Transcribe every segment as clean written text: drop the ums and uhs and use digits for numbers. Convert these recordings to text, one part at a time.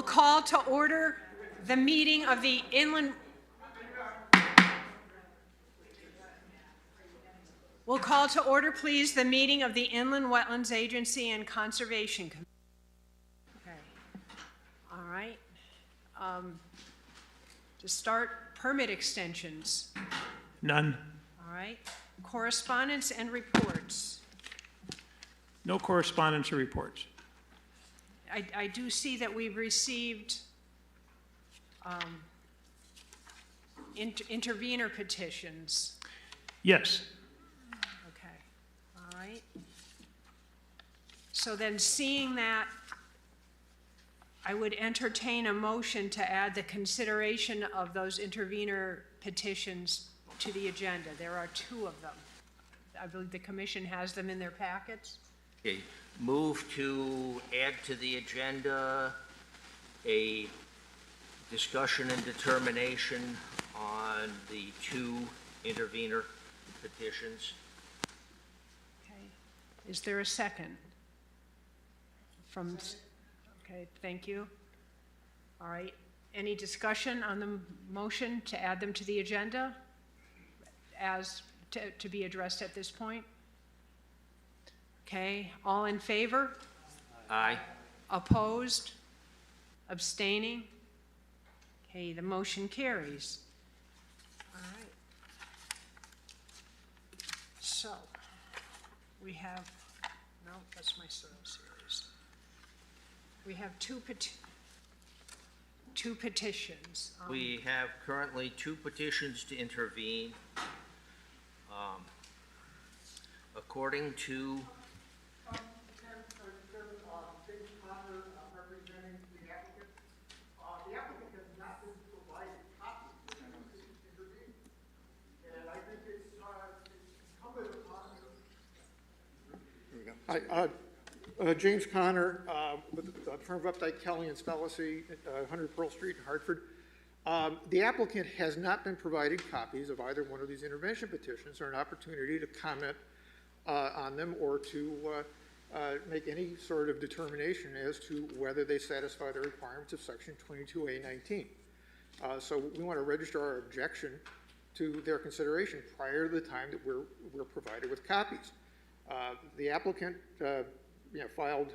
call to order the meeting of the Inland... We'll call to order, please, the meeting of the Inland Wetlands Agency and Conservation Commission. Okay. All right. To start, permit extensions. None. All right. Correspondence and reports. No correspondence or reports. I do see that we've received intervenor petitions. Yes. Okay, all right. So then, seeing that, I would entertain a motion to add the consideration of those intervenor petitions to the agenda. There are 2 of them. I believe the commission has them in their packets. Okay. Move to add to the agenda a discussion and determination on the 2 intervenor petitions. Okay. Is there a second? Okay, thank you. All right. Any discussion on the motion to add them to the agenda as to be addressed at this point? Okay, all in favor? Aye. Opposed? Abstaining? Okay, the motion carries. All right. So, we have, no, that's my soil series. We have two petitions. We have currently 2 petitions to intervene. According to representing the applicant. The applicant has not been provided copies of the intervene, and I think it's incumbent upon. There we go. James Connor with the firm of Updike, Kelly and Spellacy, 100 Pearl Street in Hartford. The applicant has not been provided copies of either one of these intervention petitions or an opportunity to comment on them or to make any sort of determination as to whether they satisfy the requirements of Section 22A19. So we want to register our objection to their consideration prior to the time that we're provided with copies. The applicant filed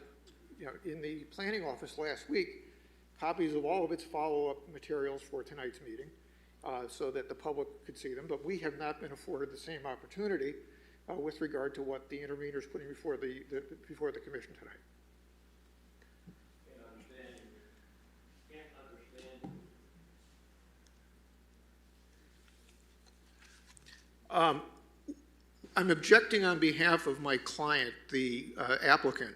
in the planning office last week copies of all of its follow-up materials for tonight's meeting so that the public could see them, but we have not been afforded the same opportunity with regard to what the intervener is putting before the commission tonight. I'm objecting on behalf of my client, the applicant,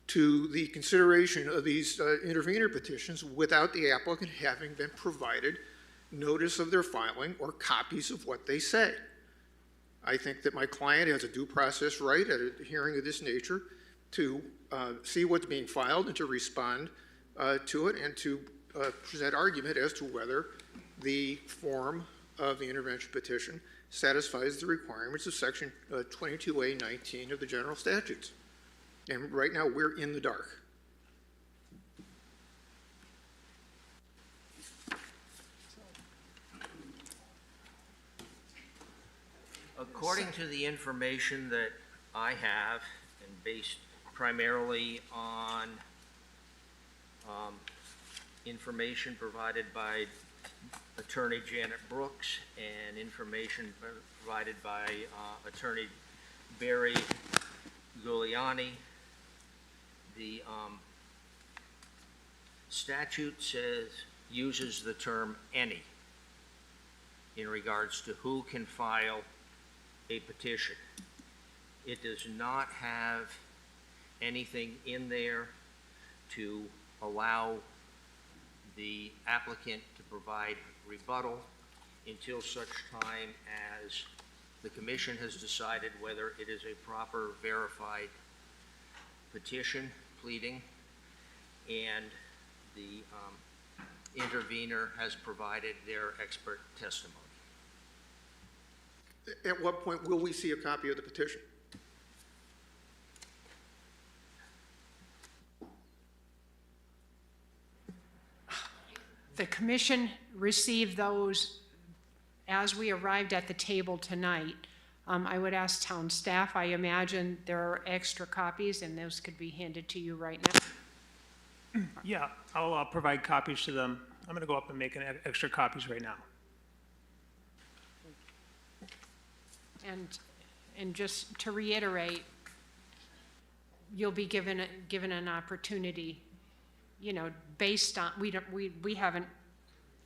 to the consideration of these intervener petitions without the applicant having been provided notice of their filing or copies of what they say. I think that my client has a due process right at a hearing of this nature to see what's being filed and to respond to it and to present argument as to whether the form of the intervention petition satisfies the requirements of Section 22A19 of the general statutes. And right now we're in the dark. According to the information that I have, and based primarily on information provided by Attorney Janet Brooks and information provided by Attorney Barry Giuliani, the statute uses the term any in regards to who can file a petition. It does not have anything in there to allow the applicant to provide rebuttal until such time as the commission has decided whether it is a proper verified petition pleading and the intervener has provided their expert testimony. At what point will we see a copy of the petition? the commission received those as we arrived at the table tonight, I would ask town staff, I imagine there are extra copies and those could be handed to you right now. Yeah, I'll provide copies to them. I'm going to go up and make extra copies right now. And just to reiterate, you'll be given an opportunity, you know, based on, we haven't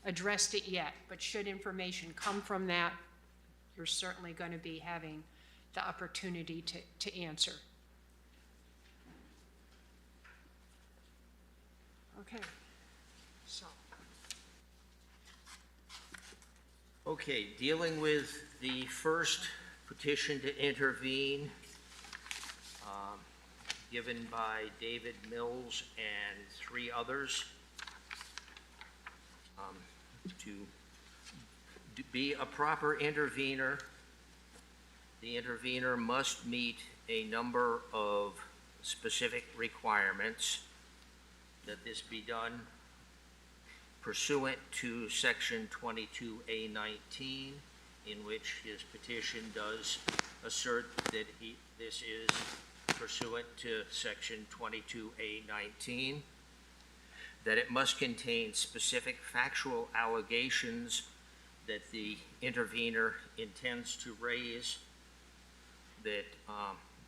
addressed it yet, but should information come from that, you're certainly going to be having the opportunity to answer. Okay, so. Okay, dealing with the first petition to intervene, given by David Mills and 3 others. To be a proper intervener, the intervener must meet a number of specific requirements. That this be done pursuant to section 22A19, in which his petition does assert that this is pursuant to section 22A19, that it must contain specific factual allegations that the intervener intends to raise that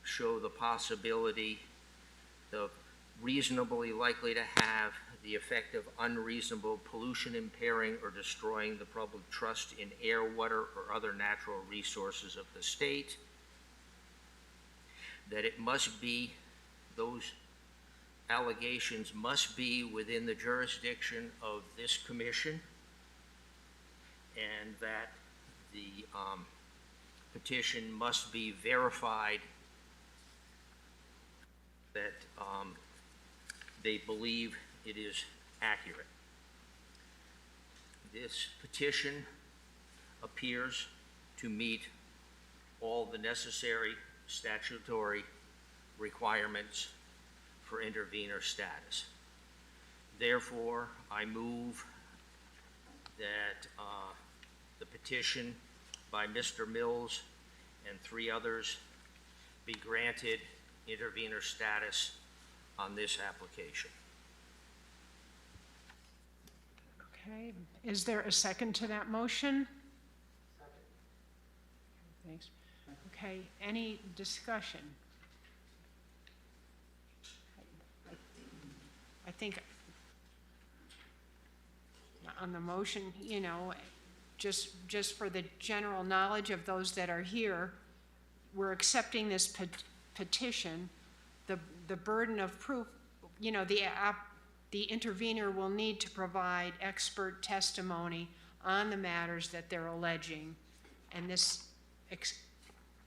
show the possibility of reasonably likely to have the effect of unreasonable pollution impairing or destroying the public trust in air, water, or other natural resources of the state, that it must be, those allegations must be within the jurisdiction of this commission, and that the petition must be verified that they believe it is accurate. This petition appears to meet all the necessary statutory requirements for intervener status. Therefore, I move that the petition by Mr. Mills and 3 others be granted intervener status on this application. Okay, is there a second to that motion? Second. Thanks. Okay, any discussion? I think on the motion, you know, just for the general knowledge of those that are here, we're accepting this petition. The burden of proof, you know, the intervener will need to provide expert testimony on the matters that they're alleging, and this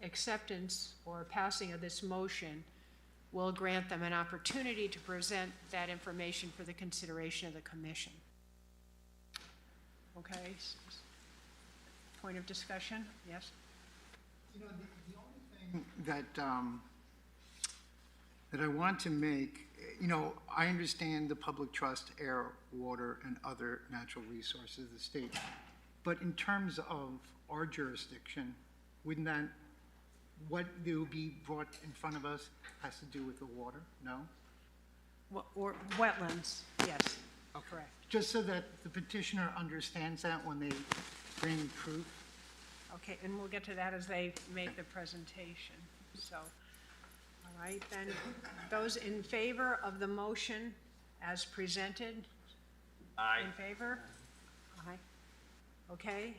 acceptance or passing of this motion will grant them an opportunity to present that information for the consideration of the commission. Okay, point of discussion, yes? You know, the only thing that I want to make, you know, I understand the public trust, air, water, and other natural resources of the state. But in terms of our jurisdiction, wouldn't that, what will be brought in front of us has to do with the water? No? Or wetlands, yes, correct. Just so that the petitioner understands that when they bring proof. Okay, and we'll get to that as they make the presentation, so. All right, then, those in favor of the motion as presented? Aye. In favor? Aye. Okay,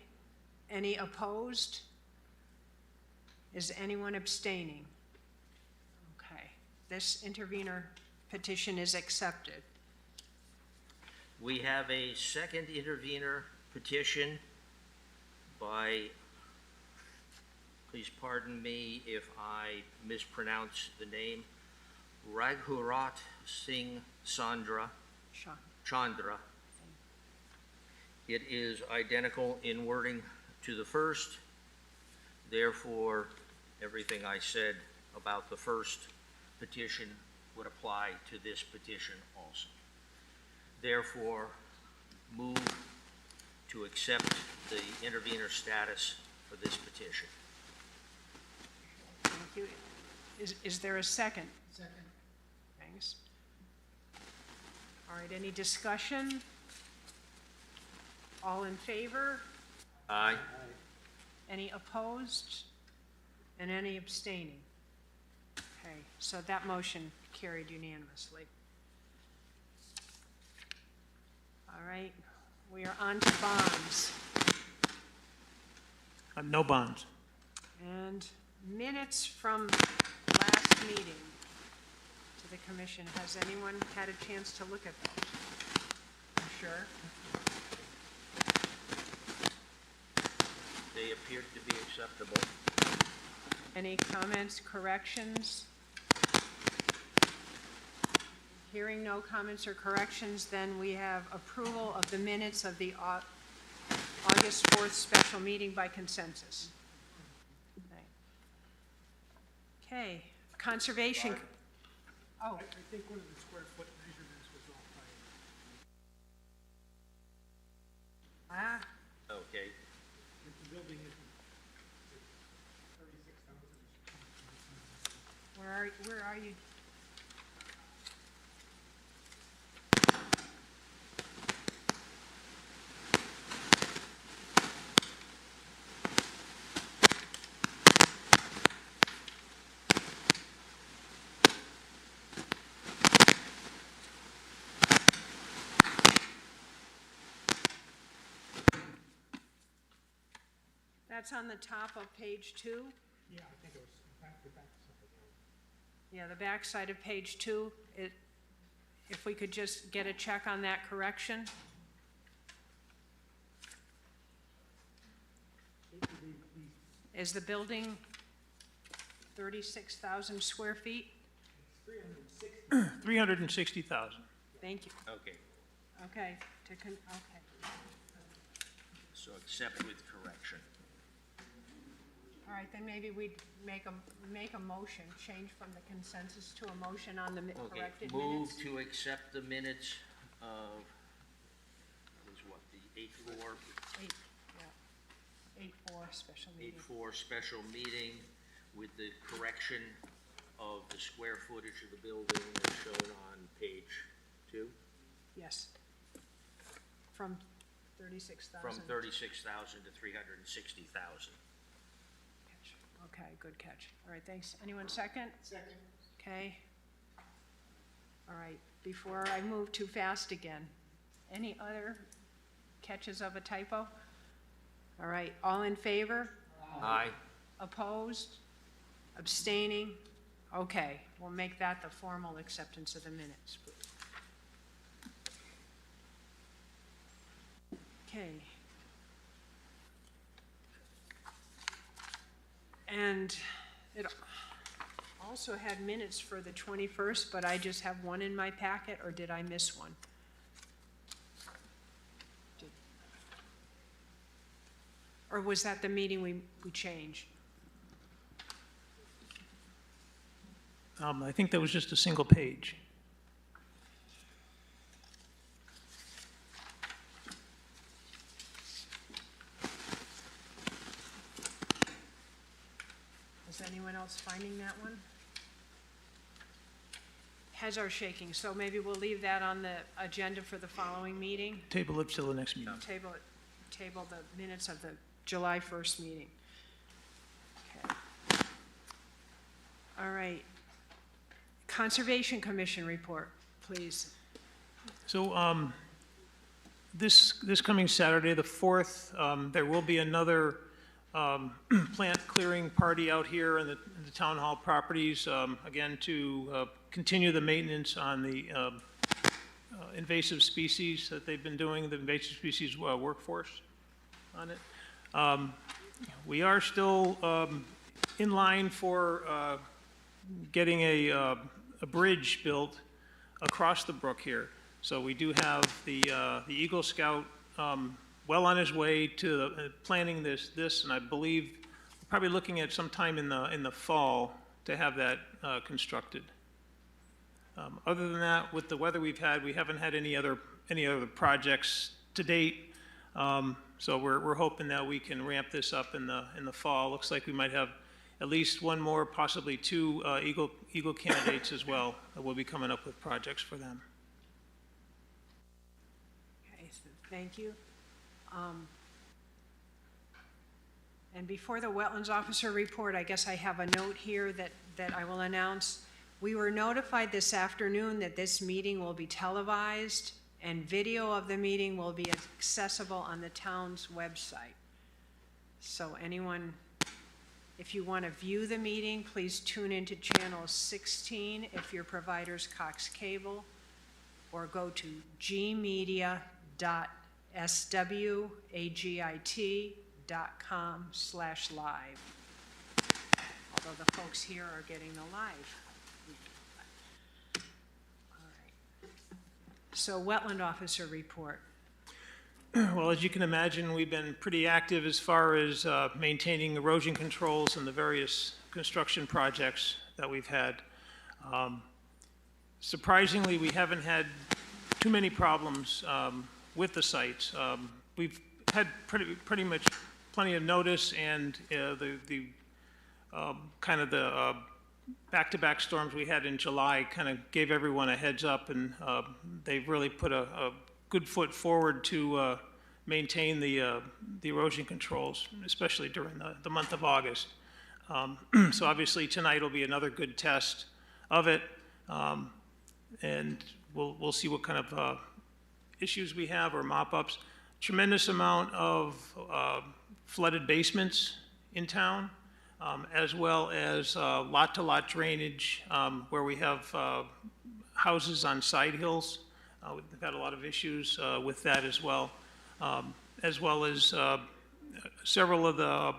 any opposed? Is anyone abstaining? Okay, this intervener petition is accepted. We have a second intervener petition by, please pardon me if I mispronounce the name, Raghurat Singh Chandra. It is identical in wording to the first. Therefore, everything I said about the first petition would apply to this petition also. Therefore, move to accept the intervenor status for this petition. Thank you. Is there a second? Second. Thanks. All right, any discussion? All in favor? Aye. Any opposed? And any abstaining? Okay, so that motion carried unanimously. All right, we are on to bonds No bonds. and minutes from last meeting to the commission. Has anyone had a chance to look at those? I'm sure. They appear to be acceptable. Any comments, corrections? Hearing no comments or corrections, then we have approval of the minutes of the August 4th special meeting by consensus. Okay, conservation. Oh, I think one of the square foot measurements was off by, Okay. the building is 36,000. where are you? That's on the top of page 2? Yeah, I think it was the back side. Yeah, the back side of page 2. If we could just get a check on that correction? Is the building 36,000 square feet? 360,000. Thank you. Okay, Okay, okay. so accept with correction. All right, then maybe we'd make a motion, change from the consensus to a motion on the Okay, corrected move minutes. to accept the minutes of, was what, the 8/4, 8-4 special meeting. 8/4 special meeting with the correction of the square footage of the building as shown on page 2, Yes. From 36,000. from 36,000 to 360,000. Okay, good catch. All right, thanks. Anyone second? Second. Okay. All right, before I move too fast again, any other catches of a typo? All right, all in favor? Aye. Opposed? Abstaining? Okay, we'll make that the formal acceptance of the minutes. Okay. And it also had minutes for the 21st, but I just have one in my packet, or did I miss one? Or was that the meeting we changed? I think that was just a single page. Is anyone else finding that one? Heads are shaking, so maybe we'll leave that on the agenda for the following meeting. Table it till the next meeting. Table the minutes of the July 1st meeting. Okay. All right. Conservation Commission report, please. So this coming Saturday, the 4th, there will be another plant clearing party out here in the town hall properties, again, to continue the maintenance on the invasive species that they've been doing, the invasive species workforce on it. We are still in line for getting a bridge built across the brook here. So we do have the Eagle Scout well on his way to planning this, and I believe we're probably looking at some time in the fall to have that constructed. Other than that, with the weather we've had, we haven't had any other projects to date. So we're hoping that we can ramp this up in the fall. Looks like we might have at least one more, possibly two Eagle candidates as well, that will be coming up with projects for them. Okay, so thank you. And before the Wetlands Officer report, I guess I have a note here that I will announce. We were notified this afternoon that this meeting will be televised, and video of the meeting will be accessible on the town's website. So anyone, if you want to view the meeting, please tune into channel 16 if your provider's Cox Cable, or go to gmedia.swagit.com/live. Although the folks here are getting the live. All right. So Wetland Officer report. Well, as you can imagine, we've been pretty active as far as maintaining erosion controls in the various construction projects that we've had. Surprisingly, we haven't had too many problems with the sites. We've had pretty much plenty of notice, and the kind of the back-to-back storms we had in July kind of gave everyone a heads up, and they've really put a good foot forward to maintain the erosion controls, especially during the month of August. So obviously tonight will be another good test of it, and we'll see what kind of issues we have or mop-ups. Tremendous amount of flooded basements in town, as well as lot-to-lot drainage where we have houses on side hills. We've had a lot of issues with that as well as several of the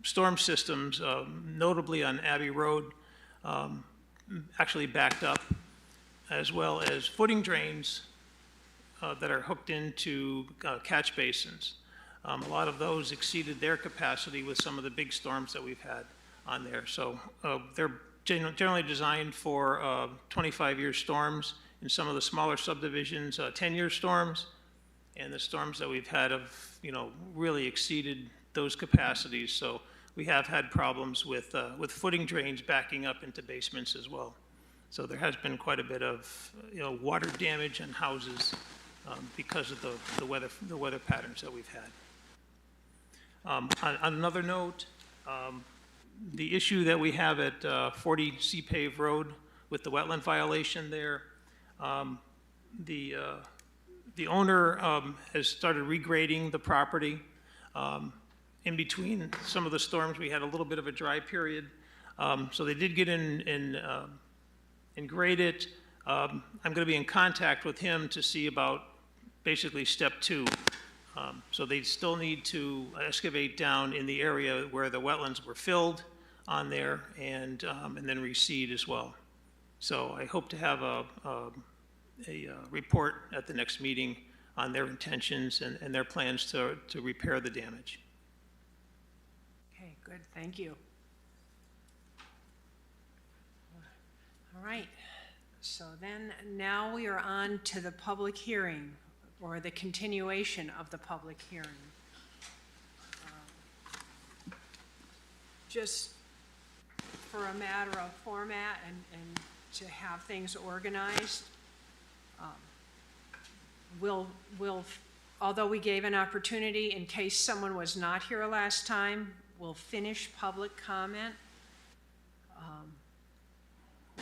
storm systems, notably on Abbey Road, actually backed up, as well as footing drains that are hooked into catch basins. A lot of those exceeded their capacity with some of the big storms that we've had on there. So they're generally designed for 25-year storms. In some of the smaller subdivisions, 10-year storms, and the storms that we've had have, really exceeded those capacities. So we have had problems with footing drains backing up into basements as well. So there has been quite a bit of, water damage in houses because of the weather patterns that we've had. On another note, the issue that we have at 40 Seapave Road with the wetland violation there. The owner has started regrading the property. In between some of the storms, we had a little bit of a dry period. So they did get in and grade it. I'm going to be in contact with him to see about basically step 2. So they still need to excavate down in the area where the wetlands were filled on there, and then reseed as well. So I hope to have a report at the next meeting on their intentions and their plans to repair the damage. Okay, good, thank you. All right, so then now we are on to the public hearing, or the continuation of the public hearing. Just for a matter of format and to have things organized, although we gave an opportunity in case someone was not here last time, we'll finish public comment.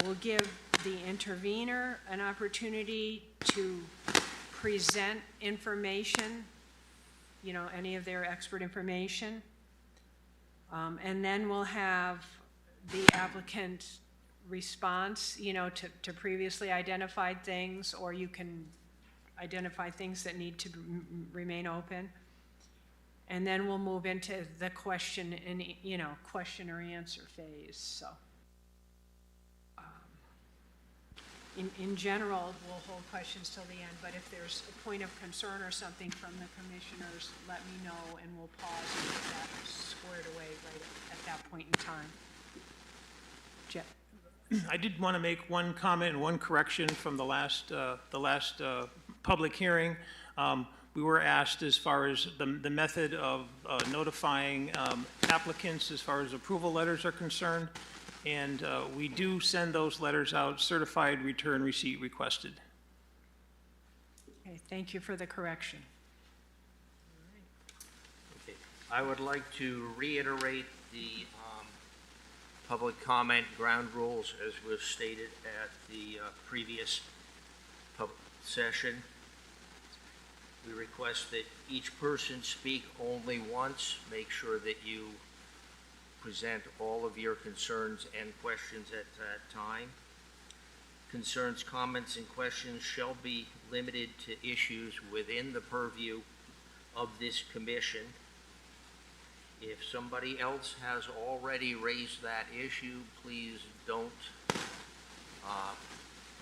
We'll give the intervener an opportunity to present information, any of their expert information. And then we'll have the applicant response, to previously identified things, or you can identify things that need to remain open. And then we'll move into the question and, question or answer phase, so. In general, we'll hold questions till the end, but if there's a point of concern or something from the commissioners, let me know, and we'll pause and get that squared away right at that point in time. Jeff? I did want to make one comment and one correction from the last public hearing. We were asked as far as the method of notifying applicants as far as approval letters are concerned, and we do send those letters out, certified return receipt requested. Okay, thank you for the correction. Okay. I would like to reiterate the public comment ground rules as was stated at the previous public session. We request that each person speak only once. Make sure that you present all of your concerns and questions at that time. Concerns, comments, and questions shall be limited to issues within the purview of this commission. If somebody else has already raised that issue, please don't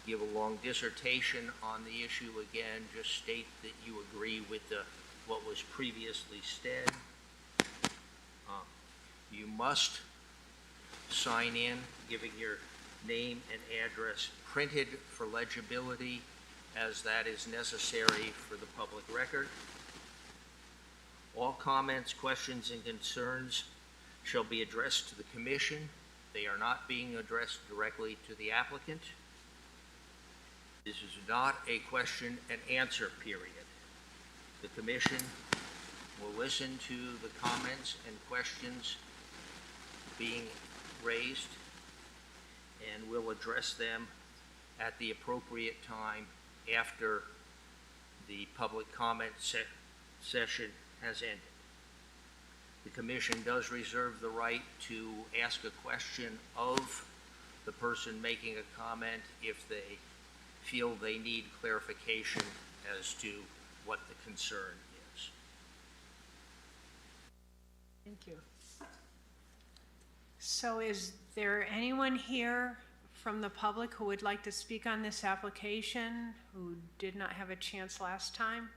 give a long dissertation on the issue again. Just state that you agree with what was previously said. You must sign in, giving your name and address printed for legibility, as that is necessary for the public record. All comments, questions, and concerns shall be addressed to the commission. They are not being addressed directly to the applicant. This is not a question and answer period. The commission will listen to the comments and questions being raised and will address them at the appropriate time after the public comment session has ended. The commission does reserve the right to ask a question of the person making a comment if they feel they need clarification as to what the concern is. Thank you. So is there anyone here from the public who would like to speak on this application who did not have a chance last time?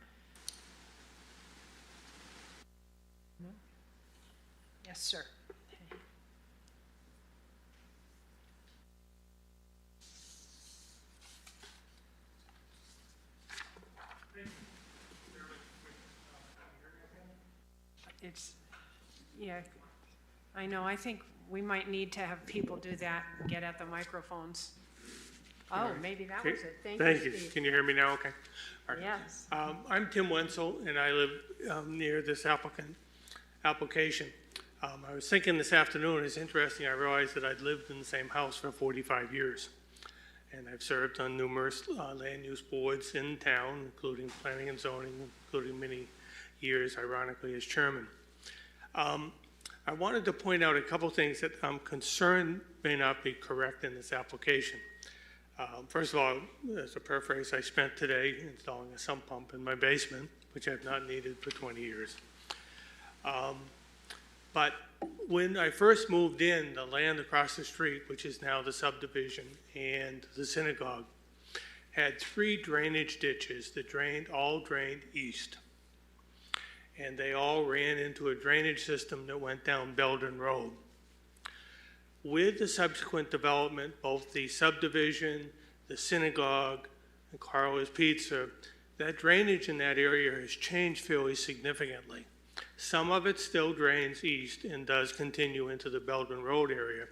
No? Yes, sir. Okay. It's, yeah, I know, I think we might need to have people do that and get at the microphones. Oh, maybe that was it. Thank you, Steve. Can you hear me now? Okay. All right. Yes. I'm Tim Wenzel, and I live near this application. I was thinking this afternoon, it's interesting, I realized that I'd lived in the same house for 45 years. And I've served on numerous land use boards in town, including planning and zoning, including many years, ironically, as chairman. I wanted to point out a couple things that I'm concerned may not be correct in this application. First of all, as a paraphrase, I spent today installing a sump pump in my basement, which I've not needed for 20 years. But when I first moved in, the land across the street, which is now the subdivision and the synagogue, had 3 drainage ditches that all drained east. And they all ran into a drainage system that went down Belden Road. With the subsequent development, both the subdivision, the synagogue, and Carla's Pizza, that drainage in that area has changed fairly significantly. Some of it still drains east and does continue into the Belden Road area,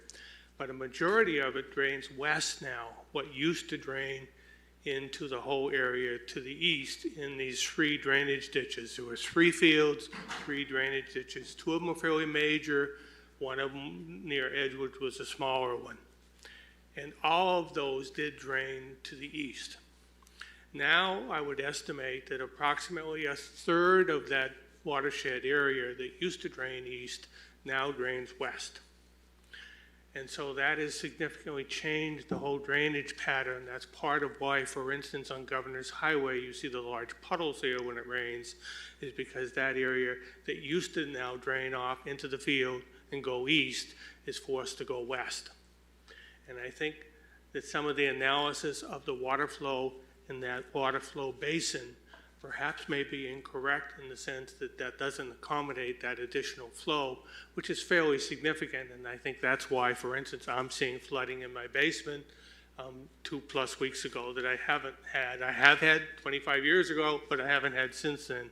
but a majority of it drains west now, what used to drain into the whole area to the east in these 3 drainage ditches. There was 3 fields, 3 drainage ditches. 2 of them were fairly major. One of them near Edgewood was a smaller one. And all of those did drain to the east. Now I would estimate that approximately a third of that watershed area that used to drain east now drains west. And so that has significantly changed the whole drainage pattern. That's part of why, for instance, on Governor's Highway, you see the large puddles there when it rains, is because that area that used to now drain off into the field and go east is forced to go west. And I think that some of the analysis of the water flow in that water flow basin perhaps may be incorrect in the sense that that doesn't accommodate that additional flow, which is fairly significant. And I think that's why, for instance, I'm seeing flooding in my basement. 2+ weeks ago that I haven't had. I have had 25 years ago, but I haven't had since then.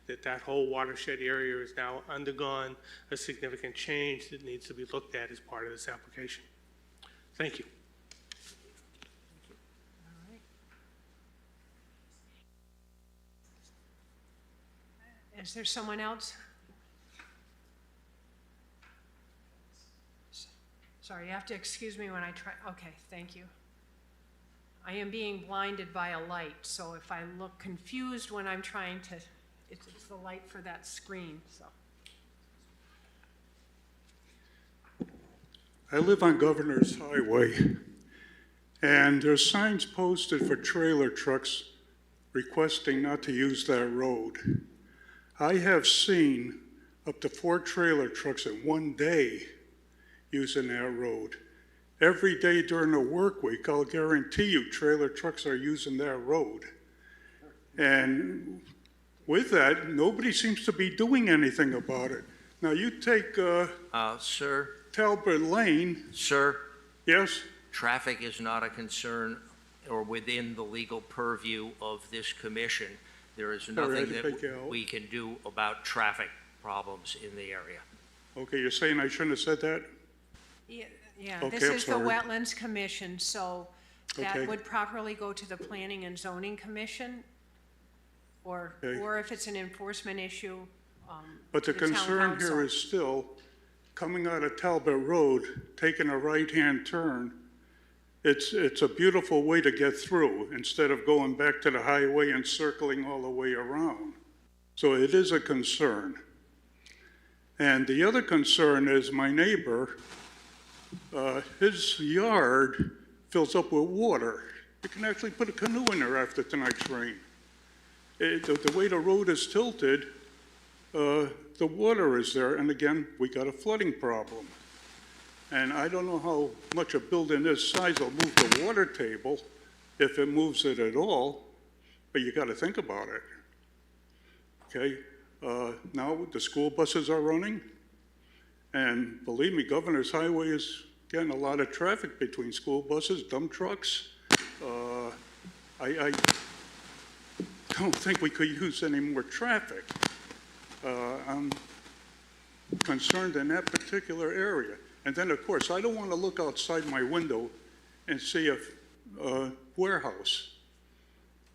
That whole watershed area has now undergone a significant change that needs to be looked at as part of this application. Thank you. All right. Is there someone else? Sorry, you have to excuse me when I try. Okay, thank you. I am being blinded by a light, so if I look confused when I'm trying to, it's the light for that screen, so. I live on Governor's Highway, and there's signs posted for trailer trucks requesting not to use that road. I have seen up to 4 trailer trucks in one day using that road. Every day during the work week, I'll guarantee you trailer trucks are using that road. And with that, nobody seems to be doing anything about it. Now you take Sir, Talbot Lane. sir, Yes? traffic is not a concern or within the legal purview of this commission. There is nothing right, thank you. that we can do about traffic problems in the area. Okay, you're saying I shouldn't have said that? Yeah, Okay, this I'm is the sorry. Wetlands Commission, so that Okay. would properly go to the Planning and Zoning Commission, or, Okay. or if it's an enforcement issue, But the the town concern council. here is still, coming out of Talbot Road, taking a right-hand turn, it's a beautiful way to get through, instead of going back to the highway and circling all the way around. So it is a concern. And the other concern is my neighbor, his yard fills up with water. You can actually put a canoe in there after tonight's rain. The way the road is tilted, the water is there, and again, we got a flooding problem. And I don't know how much a building this size will move the water table, if it moves it at all, but you gotta think about it. Okay, now the school buses are running, and believe me, Governor's Highway is getting a lot of traffic between school buses, dump trucks. I don't think we could use any more traffic. I'm concerned in that particular area. And then, of course, I don't want to look outside my window and see a warehouse.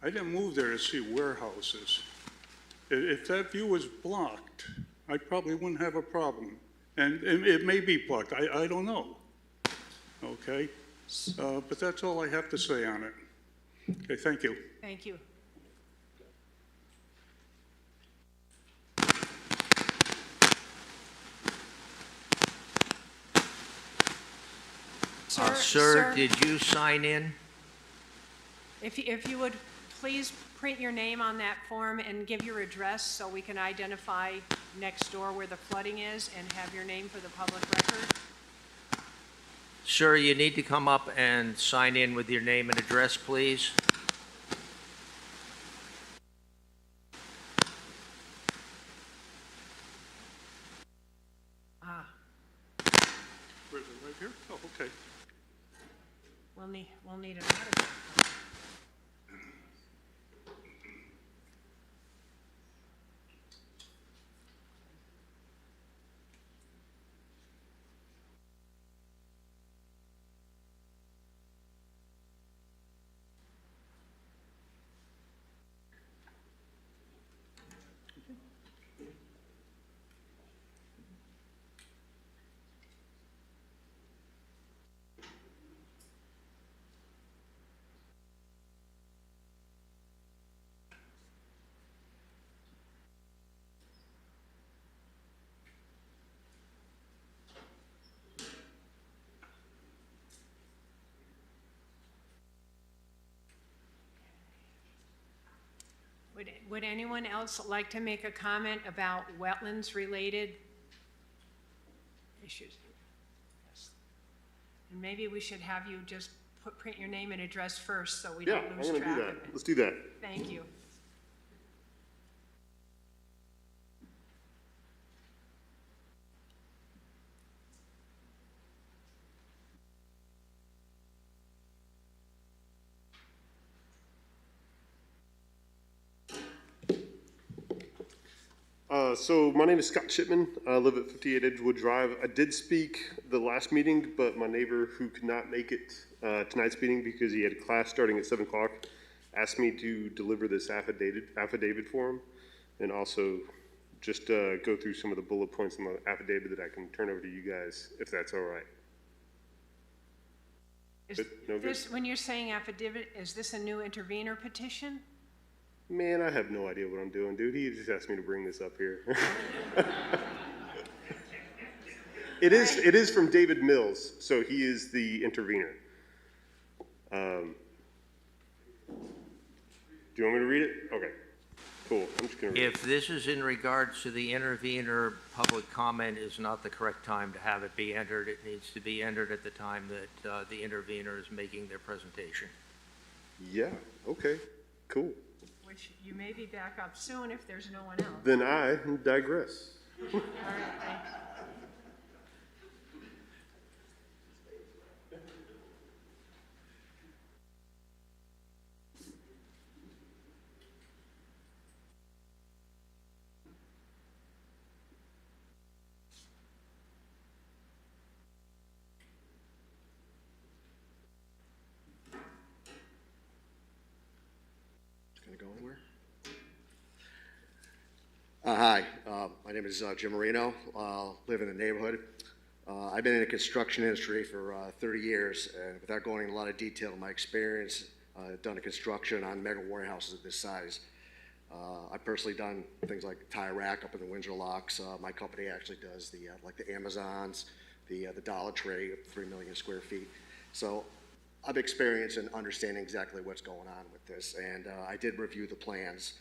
I didn't move there to see warehouses. If that view was blocked, I probably wouldn't have a problem. And it may be blocked, I don't know. Okay? But that's all I have to say on it. Okay, thank you. Thank you. Sir, did you sign in? If you would please print your name on that form and give your address so we can identify next door where the flooding is and have your name for the public record. Sir, you need to come up and sign in with your name and address, please. Where is it, right here? Oh, okay. We'll need an autograph. Would anyone else like to make a comment about wetlands-related issues? Yes. And maybe we should have you just print your name and address first so we Yeah, don't I'm lose gonna track do of that. it. Let's do that. Thank you. So my name is Scott Chipman. I live at 58 Edgewood Drive. I did speak the last meeting, but my neighbor who could not make it tonight's meeting because he had a class starting at 7 o'clock asked me to deliver this affidavit for him, and also just go through some of the bullet points in the affidavit that I can turn over to you guys, if that's all right. Is No good? this, when you're saying affidavit, is this a new intervenor petition? Man, I have no idea what I'm doing, dude. He just asked me to bring this up here. It is from David Mills, so he is the intervener. Do you want me to read it? Okay, cool. I'm just gonna read it. If this is in regards to the intervener, public comment is not the correct time to have it be entered. It needs to be entered at the time that the intervener is making their presentation. Yeah, okay, cool. Which you may be back up soon if there's no one else. Then I digress. All right, thanks. Gonna go anywhere? Hi, my name is Jim Marino. Live in the neighborhood. I've been in the construction industry for 30 years, and without going into a lot of detail of my experience, I've done the construction on mega warehouses of this size. I've personally done things like tire rack up in the Windsor locks. My company actually does the like the Amazons, the Dollar Tree of 3 million square feet. So I've experienced and understanding exactly what's going on with this, and I did review the plans.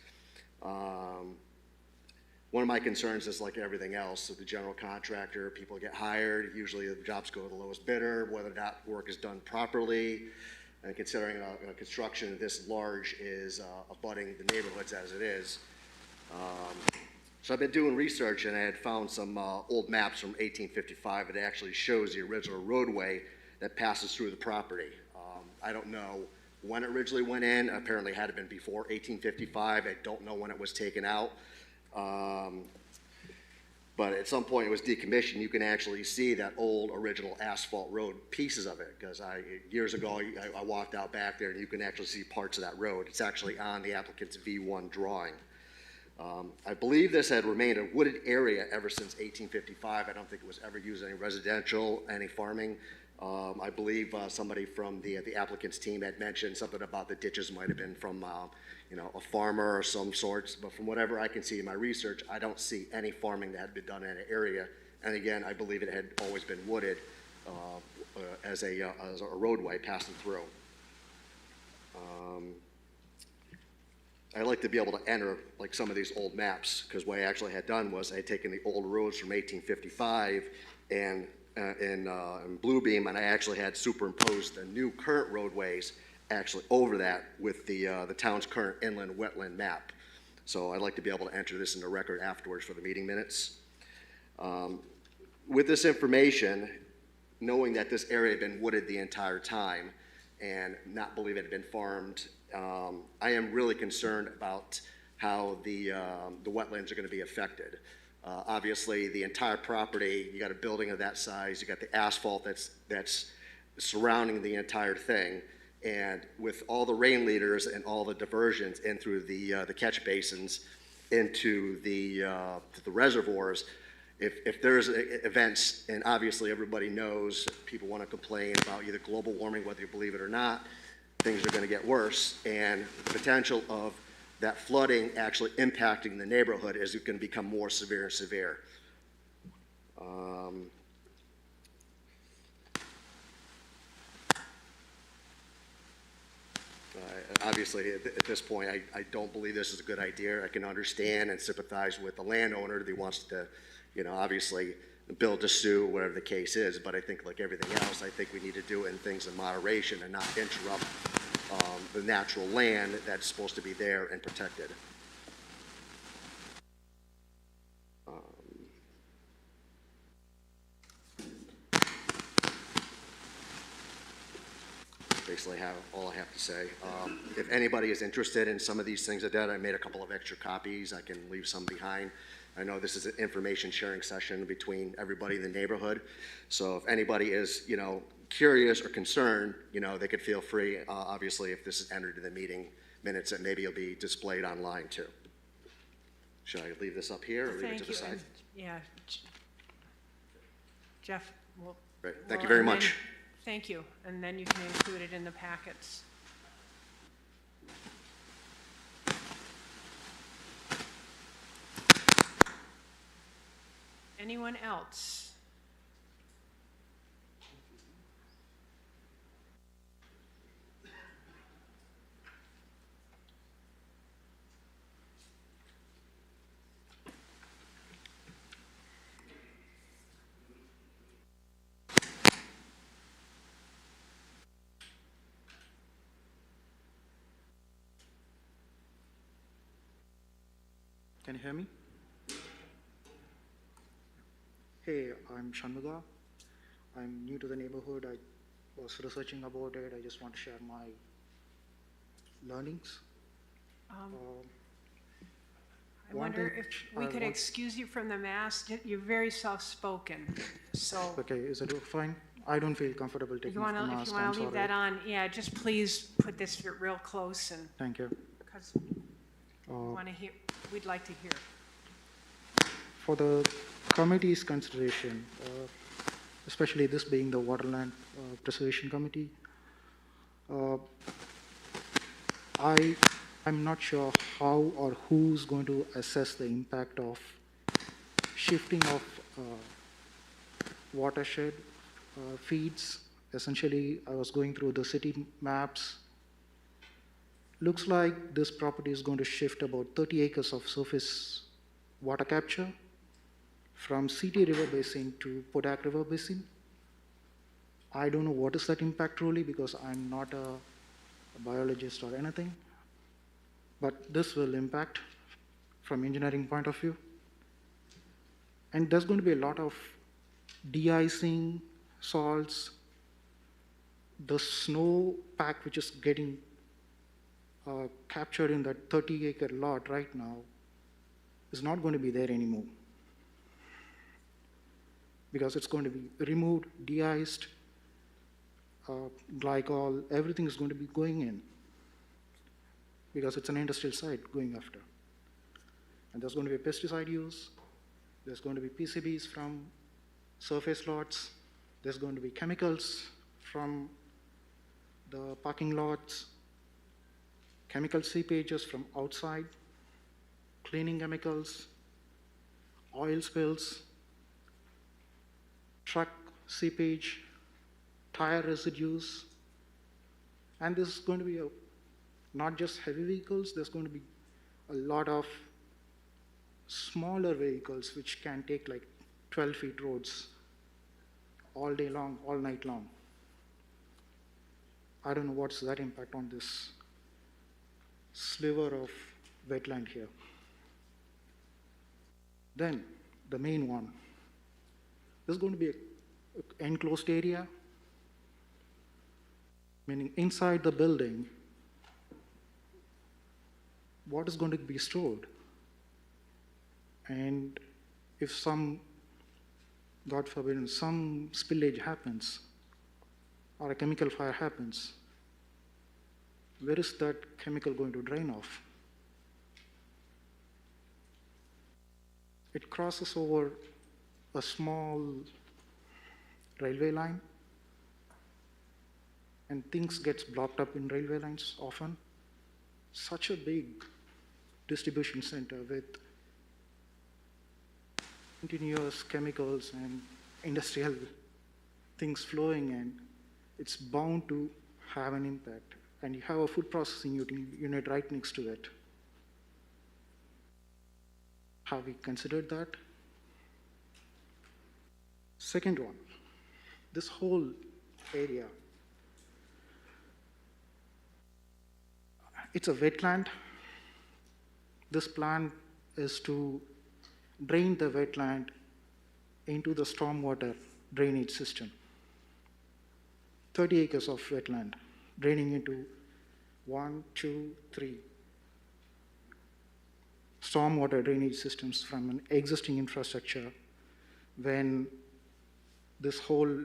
One of my concerns is like everything else, so the general contractor, people get hired, usually the jobs go to the lowest bidder, whether that work is done properly, and considering a construction this large is abutting the neighborhoods as it is. So I've been doing research, and I had found some old maps from 1855 that actually shows the original roadway that passes through the property. I don't know when it originally went in. Apparently it had been before 1855. I don't know when it was taken out. But at some point it was decommissioned. You can actually see that old original asphalt road, pieces of it, because years ago I walked out back there and you can actually see parts of that road. It's actually on the applicant's V1 drawing. I believe this had remained a wooded area ever since 1855. I don't think it was ever used any residential, any farming. I believe somebody from the applicant's team had mentioned something about the ditches might have been from a farmer or some sorts, but from whatever I can see in my research, I don't see any farming that had been done in an area. And again, I believe it had always been wooded as a roadway passing through. I like to be able to enter like some of these old maps, because what I actually had done was I had taken the old roads from 1855 and in Bluebeam, and I actually had superimposed the new current roadways actually over that with the town's current inland wetland map. So I'd like to be able to enter this in the record afterwards for the meeting minutes. With this information, knowing that this area had been wooded the entire time and not believe it had been farmed, I am really concerned about how the wetlands are going to be affected. Obviously, the entire property, you got a building of that size, you got the asphalt that's surrounding the entire thing, and with all the rain leaders and all the diversions in through the catch basins into the reservoirs, if there's events, and obviously everybody knows, people want to complain about either global warming, whether you believe it or not, things are going to get worse, and the potential of that flooding actually impacting the neighborhood is going to become more severe and severe. Obviously, at this point, I don't believe this is a good idea. I can understand and sympathize with the landowner that he wants to, obviously build to sue, whatever the case is. But I think, like everything else, I think we need to do it in things in moderation and not interrupt the natural land that's supposed to be there and protected. Basically all I have to say. If anybody is interested in some of these things I did, I made a couple of extra copies. I can leave some behind. I know this is an information sharing session between everybody in the neighborhood. So if anybody is, you know, curious or concerned, you know, they could feel free, obviously, if this is entered in the meeting minutes, and maybe it'll be displayed online too. Should I leave this up here or leave it Thank to the you. side? And, yeah. Jeff, will. Great, thank you will very amend- much. Thank you, and then you can include it in the packets. Anyone else? Can you hear me? Hey, I'm Shanmuga. I'm new to the neighborhood. I was researching about it. I just want to share my learnings. I One wonder thing if we I could want- excuse you from the mask. You're very soft-spoken, so Okay, is it fine? I don't feel comfortable if taking you off the want mask. to I'm leave sorry. that on, yeah, just please put this real close and, Thank you. because Uh, want to hear, we'd like to hear. For the committee's consideration, especially this being the Waterland Preservation Committee, I'm not sure how or who's going to assess the impact of shifting of watershed feeds. Essentially, I was going through the city maps. Looks like this property is going to shift about 30 acres of surface water capture from CT River Basin to Podak River Basin. I don't know what is that impact truly because I'm not a biologist or anything, but this will impact from engineering point of view. And there's going to be a lot of de-icing, salts, the snow pack which is getting captured in that 30-acre lot right now is not going to be there anymore because it's going to be removed, de-iced, glycol, everything is going to be going in because it's an industrial site going after. And there's going to be pesticide use, there's going to be PCBs from surface lots, there's going to be chemicals from the parking lots, chemical seepages from outside, cleaning chemicals, oil spills, truck seepage, tire residues, and this is going to be not just heavy vehicles, there's going to be a lot of smaller vehicles which can take like 12 feet roads all day long, all night long. I don't know what's that impact on this sliver of wetland here. Then the main one. This is going to be an enclosed area, meaning inside the building, what is going to be stored? And if some, God forbid, some spillage happens or a chemical fire happens, where is that chemical going to drain off? It crosses over a small railway line, and things gets blocked up in railway lines often. Such a big distribution center with continuous chemicals and industrial things flowing, and it's bound to have an impact. And you have a food processing unit right next to it. Have we considered that? Second one, this whole area, it's a wetland. This plan is to drain the wetland into the stormwater drainage system. 30 acres of wetland draining into 1, 2, 3 stormwater drainage systems from an existing infrastructure when this whole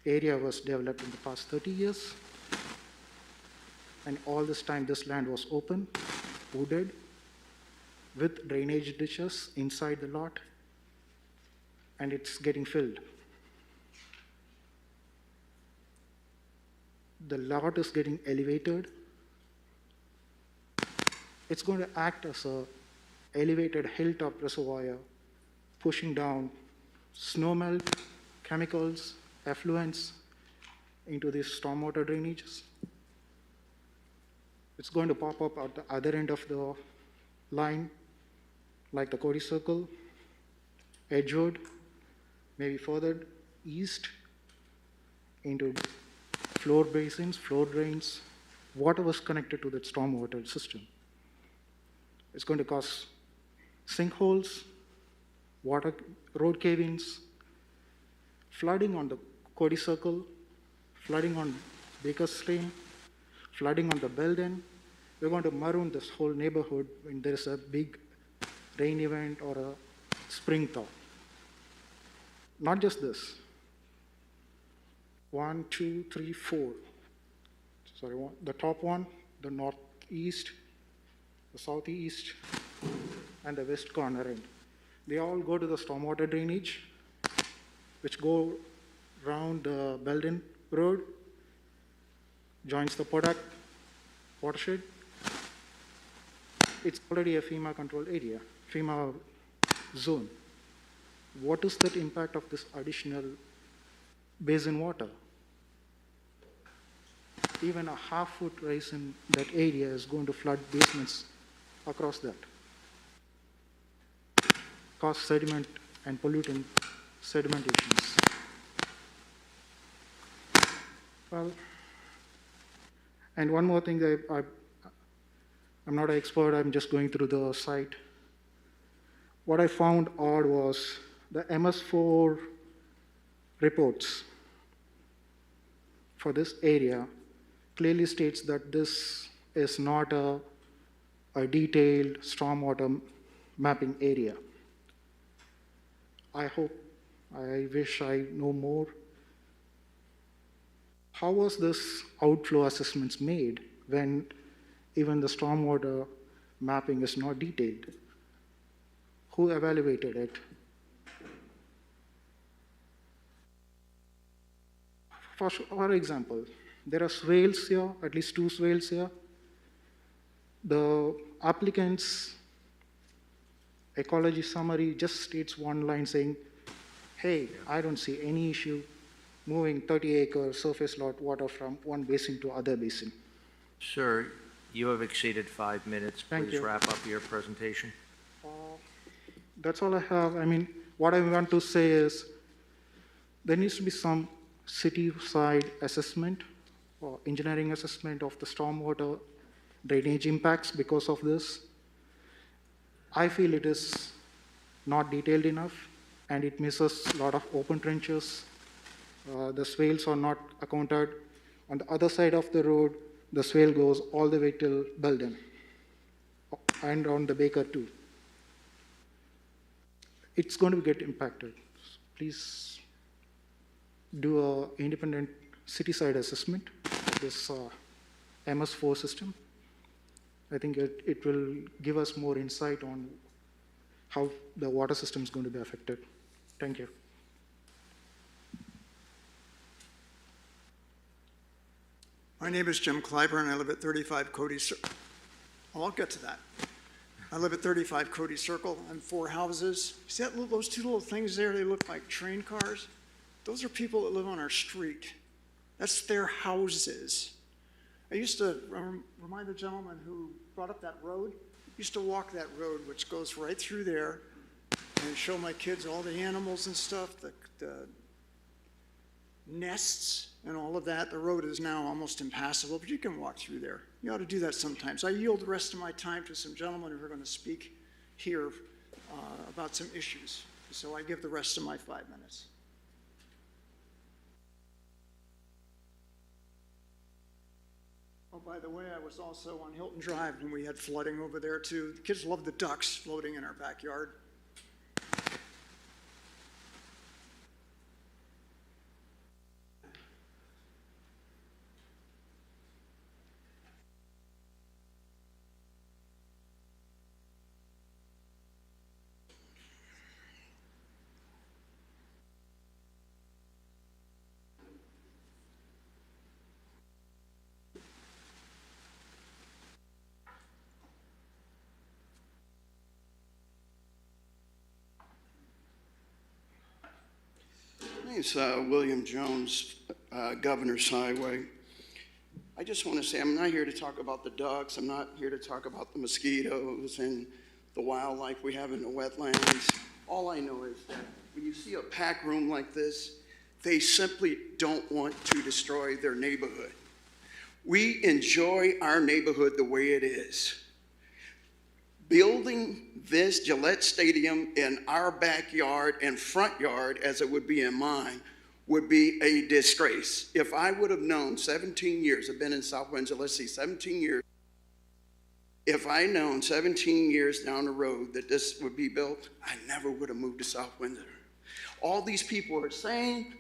area was developed in the past 30 years. And all this time, this land was open, wooded, with drainage ditches inside the lot, and it's getting filled. The lot is getting elevated. It's going to act as a elevated hilltop reservoir, pushing down snowmelt, chemicals, effluents into these stormwater drainages. It's going to pop up at the other end of the line, like the Cody Circle, Edgewood, maybe further east into floor basins, floor drains, whatever's connected to that stormwater system. It's going to cause sinkholes, road cave-ins, flooding on the Cody Circle, flooding on Baker's Lane, flooding on the Belden. We're going to maroon this whole neighborhood when there's a big rain event or a spring thaw. Not just this. 1, 2, 3, 4. Sorry, the top one, the northeast, the southeast, and the west corner end. They all go to the stormwater drainage, which go around the Belden Road, joins the Podak watershed. It's already a FEMA controlled area, FEMA zone. What is the impact of this additional basin water? Even a half-foot rise in that area is going to flood basements across that, cause sediment and pollutant sedimentations. Well, and one more thing that I'm not an expert, I'm just going through the site. What I found odd was the MS4 reports for this area clearly states that this is not a detailed stormwater mapping area. I wish I know more. How was this outflow assessments made when even the stormwater mapping is not detailed? Who evaluated it? For example, there are swales here, at least 2 swales here. The applicant's ecology summary just states one line saying, hey, I don't see any issue moving 30-acre surface lot water from one basin to other basin. Sir, you have exceeded 5 minutes. Thank Please you. wrap up your presentation. That's all I have. I mean, what I want to say is there needs to be some city-side assessment or engineering assessment of the stormwater drainage impacts because of this. I feel it is not detailed enough and it misses a lot of open trenches. The swales are not accounted. On the other side of the road, the swale goes all the way till Belden and on the Baker too. It's going to get impacted. Please do an independent city-side assessment of this MS4 system. I think it will give us more insight on how the water system is going to be affected. Thank you. My name is Jim Clyburn. I live at 35 Cody Circle. I'll get to that. I live at 35 Cody Circle. I'm 4 houses. See those 2 little things there? They look like train cars. Those are people that live on our street. That's their houses. I used to remind the gentleman who brought up that road. I used to walk that road, which goes right through there, and show my kids all the animals and stuff, the nests and all of that. The road is now almost impassable, but you can walk through there. You ought to do that sometimes. I yield the rest of my time to some gentlemen who are going to speak here about some issues. So I give the rest of my 5 minutes. Oh, by By the way, I was also on Hilton Drive when we had flooding over there too. The kids love the ducks floating in our backyard. My name's William Jones, Governor's Highway. I just want to say I'm not here to talk about the ducks. I'm not here to talk about the mosquitoes and the wildlife we have in the wetlands. All I know is that when you see a packed room like this, they simply don't want to destroy their neighborhood. We enjoy our neighborhood the way it is. Building this Gillette Stadium in our backyard and front yard, as it would be in mine, would be a disgrace. If I would have known 17 years, I've been in South Windsor, 17 years. If I known 17 years down the road that this would be built, I never would have moved to South Windsor. All these people are saying,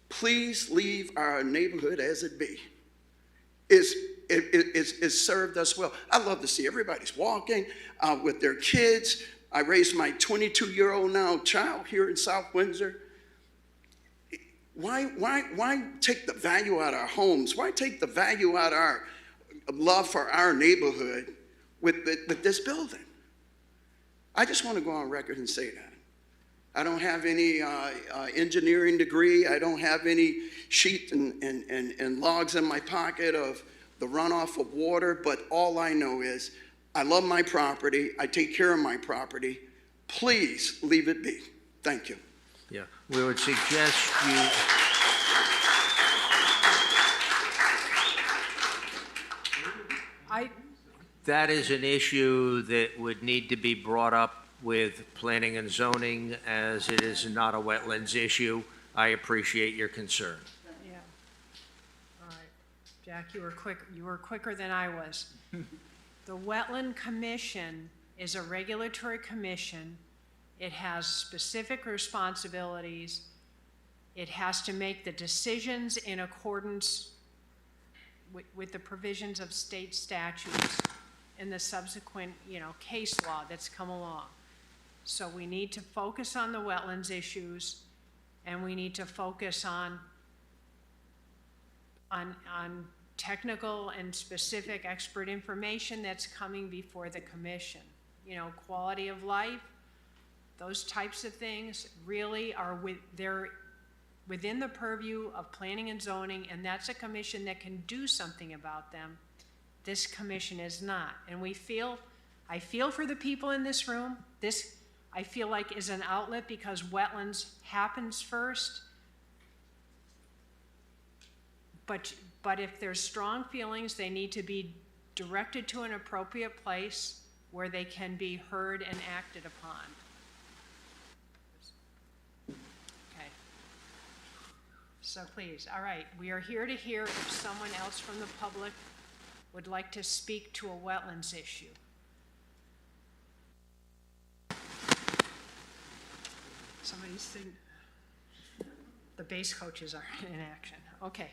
please leave our neighborhood as it be. It's served us well. I love to see everybody's walking with their kids. I raised my 22-year-old now child here in South Windsor. Why take the value out of our homes? Why take the value out of our love for our neighborhood with this building? I just want to go on record and say that. I don't have any engineering degree. I don't have any sheet and logs in my pocket of the runoff of water, but all I know is I love my property. I take care of my property. Please leave it be. Thank you. Yeah, we would suggest you. That is an issue that would need to be brought up with planning and zoning, as it is not a wetlands issue. I appreciate your concern. Yeah. All right. Jack, you were quicker than I was. The Wetland Commission is a regulatory commission. It has specific responsibilities. It has to make the decisions in accordance with the provisions of state statutes and the subsequent, case law that's come along. So we need to focus on the wetlands issues, and we need to focus on technical and specific expert information that's coming before the commission. Quality of life, those types of things really are they're within the purview of planning and zoning, and that's a commission that can do something about them. This commission is not. And I feel for the people in this room. This, I feel like, is an outlet because wetlands happens first. But if there's strong feelings, they need to be directed to an appropriate place where they can be heard and acted upon. Okay. So please, all right, we are here to hear if someone else from the public would like to speak to a wetlands issue. Somebody's saying the base coaches are in action. Okay.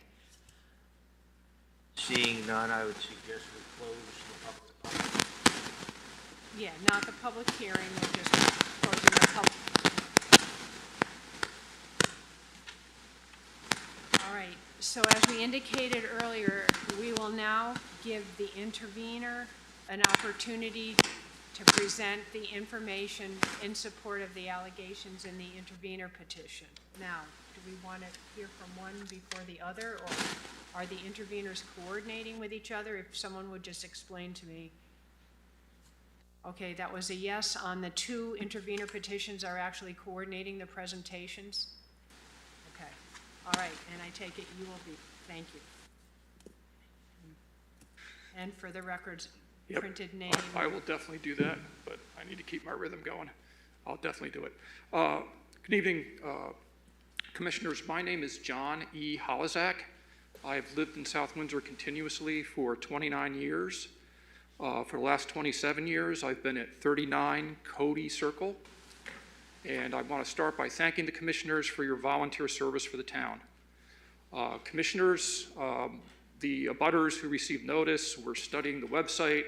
Seeing none, I would suggest we close the public. Yeah, not the public hearing, we're just closing the public. All right, so as we indicated earlier, we will now give the intervener an opportunity to present the information in support of the allegations in the intervener petition. Now, do we want to hear from one before the other, or are the interveners coordinating with each other? If someone would just explain to me. Okay, that was a yes on the two intervener petitions are actually coordinating the presentations. Okay, all right, and I take it you will be, thank you. And for the records, Yep. printed name. I will definitely do that, but I need to keep my rhythm going. I'll definitely do it. Good evening, Commissioners. My name is John E. Holizak. I've lived in South Windsor continuously for 29 years. For the last 27 years, I've been at 39 Cody Circle. And I want to start by thanking the commissioners for your volunteer service for the town. Commissioners, the abutters who received notice were studying the website.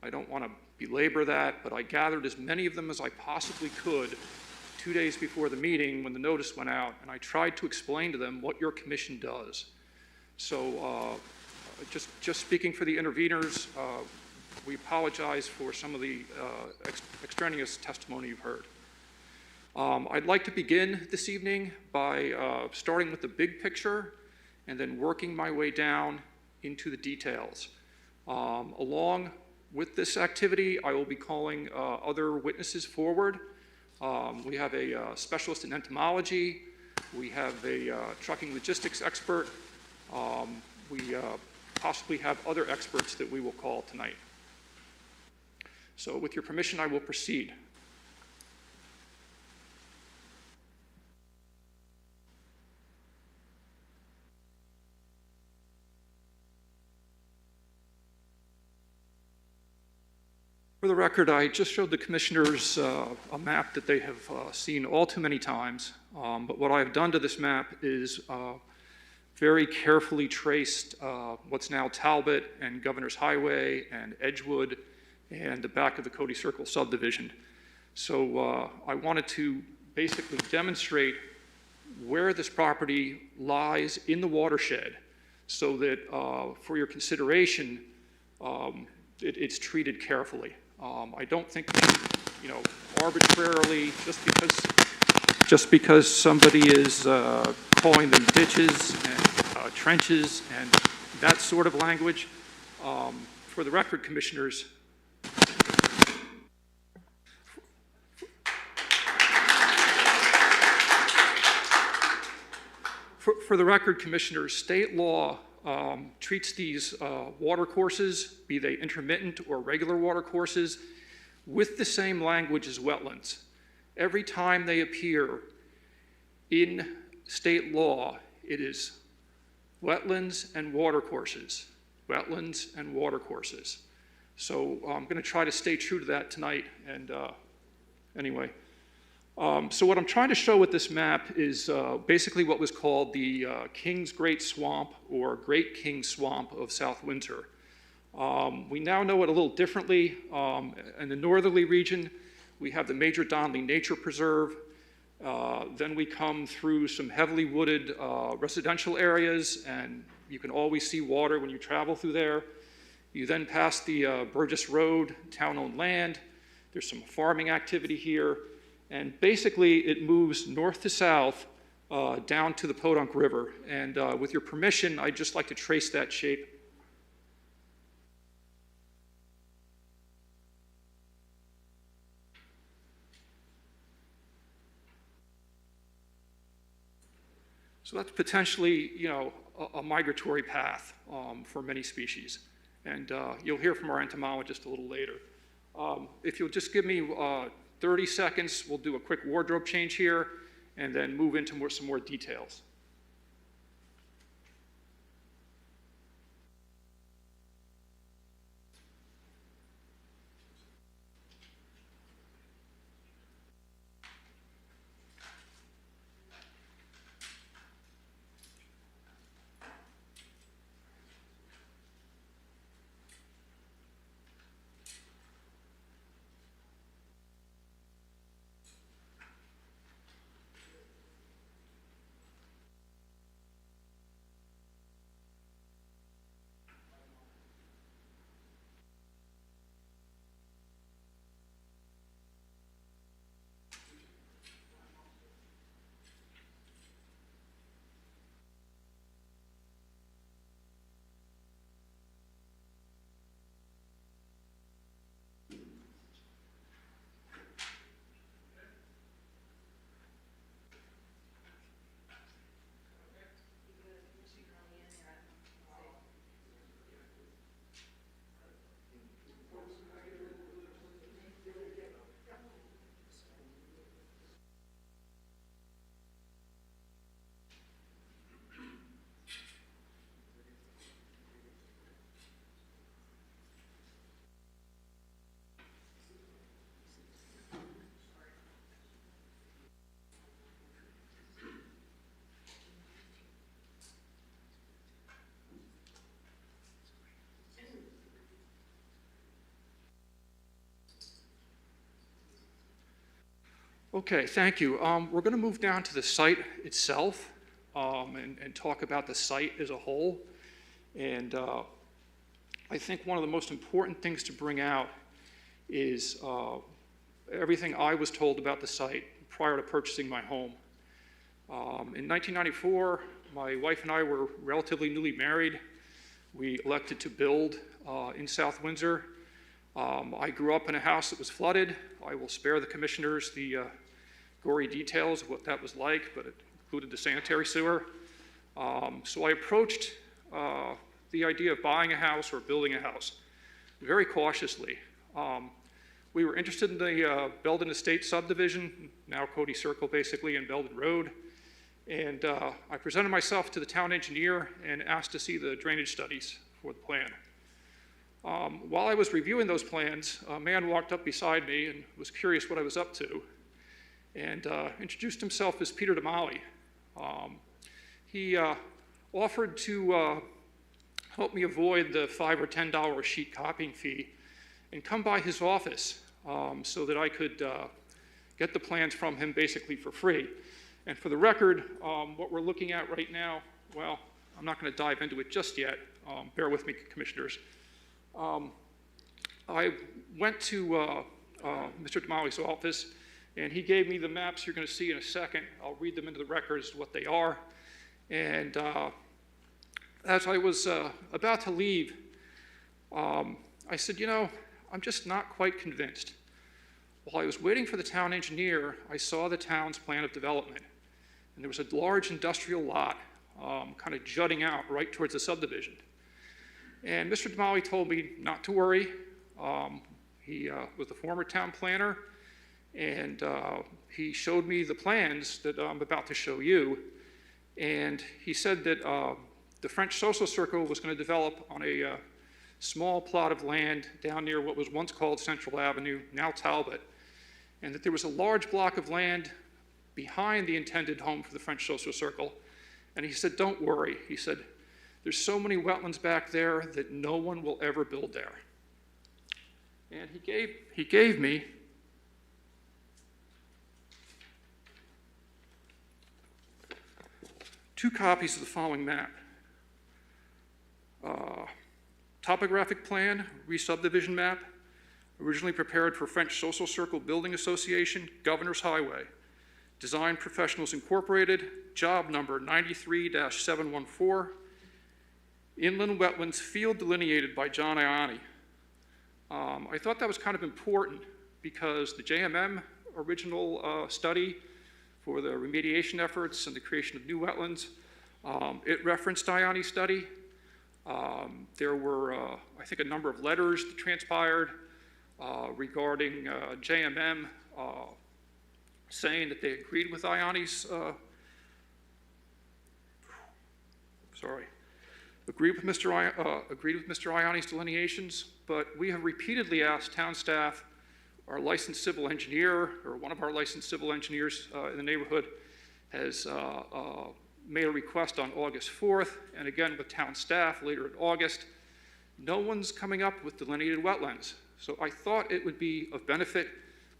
I don't want to belabor that, but I gathered as many of them as I possibly could 2 days before the meeting when the notice went out, and I tried to explain to them what your commission does. So just speaking for the interveners, we apologize for some of the extraneous testimony you've heard. I'd like to begin this evening by starting with the big picture and then working my way down into the details. Along with this activity, I will be calling other witnesses forward. We have a specialist in entomology. We have a trucking logistics expert. We possibly have other experts that we will call tonight. So with your permission, I will proceed. For the record, I just showed the commissioners a map that they have seen all too many times, but what I've done to this map is very carefully traced what's now Talbot and Governor's Highway and Edgewood and the back of the Cody Circle subdivision. So I wanted to basically demonstrate where this property lies in the watershed so that for your consideration, it's treated carefully. I don't think, arbitrarily, just because somebody is calling them ditches and trenches and that sort of language. For the record, commissioners, state law treats these water courses, be they intermittent or regular water courses, with the same language as wetlands. Every time they appear in state law, it is wetlands and water courses, wetlands and water courses. So I'm going to try to stay true to that tonight. And anyway. So what I'm trying to show with this map is basically what was called the King's Great Swamp or Great King Swamp of South Windsor. We now know it a little differently. In the northerly region, we have the Major Donley Nature Preserve. Then we come through some heavily wooded residential areas, and you can always see water when you travel through there. You then pass the Burgess Road, town-owned land. There's some farming activity here. And basically, it moves north to south down to the Podunk River. And with your permission, I'd just like to trace that shape. So that's potentially, a migratory path for many species. And you'll hear from our entomologist a little later. If you'll just give me 30 seconds, we'll do a quick wardrobe change here and then move into some more details. Okay, thank you. We're going to move down to the site itself and talk about the site as a whole. And I think one of the most important things to bring out is everything I was told about the site prior to purchasing my home. In 1994, my wife and I were relatively newly married. We elected to build in South Windsor. I grew up in a house that was flooded. I will spare the commissioners the gory details of what that was like, but it included the sanitary sewer. So I approached the idea of buying a house or building a house very cautiously. We were interested in the Belden Estate subdivision, now Cody Circle basically, and Belden Road. And I presented myself to the town engineer and asked to see the drainage studies for the plan. While I was reviewing those plans, a man walked up beside me and was curious what I was up to, and introduced himself as Peter Damali. He offered to help me avoid the $5 or $10 a sheet copying fee and come by his office so that I could get the plans from him basically for free. And for the record, what we're looking at right now, well, I'm not going to dive into it just yet. Bear with me, commissioners. I went to Mr. Damali's office, and he gave me the maps you're going to see in a second. I'll read them into the records, what they are. And as I was about to leave, I said, you know, I'm just not quite convinced. While I was waiting for the town engineer, I saw the town's plan of development. And there was a large industrial lot kind of jutting out right towards the subdivision. And Mr. Damali told me not to worry. He was the former town planner, and he showed me the plans that I'm about to show you. And he said that the French Social Circle was going to develop on a small plot of land down near what was once called Central Avenue, now Talbot, and that there was a large block of land behind the intended home for the French Social Circle. And he said, don't worry. He said, there's so many wetlands back there that no one will ever build there. And he gave me two copies of the following map. Topographic plan, re-subdivision map, originally prepared for French Social Circle Building Association, Governor's Highway. Design Professionals Incorporated, job number 93-714, inland wetlands field delineated by John Ianni. I thought that was kind of important because the JMM original study for the remediation efforts and the creation of new wetlands, it referenced Ianni's study. There were, I think, a number of letters that transpired regarding JMM saying that they agreed with Ianni's, agreed with Mr. Ianni's delineations, but we have repeatedly asked town staff, our licensed civil engineer, or one of our licensed civil engineers in the neighborhood has made a request on August 4th, and again with town staff later in August. No one's coming up with delineated wetlands. So I thought it would be of benefit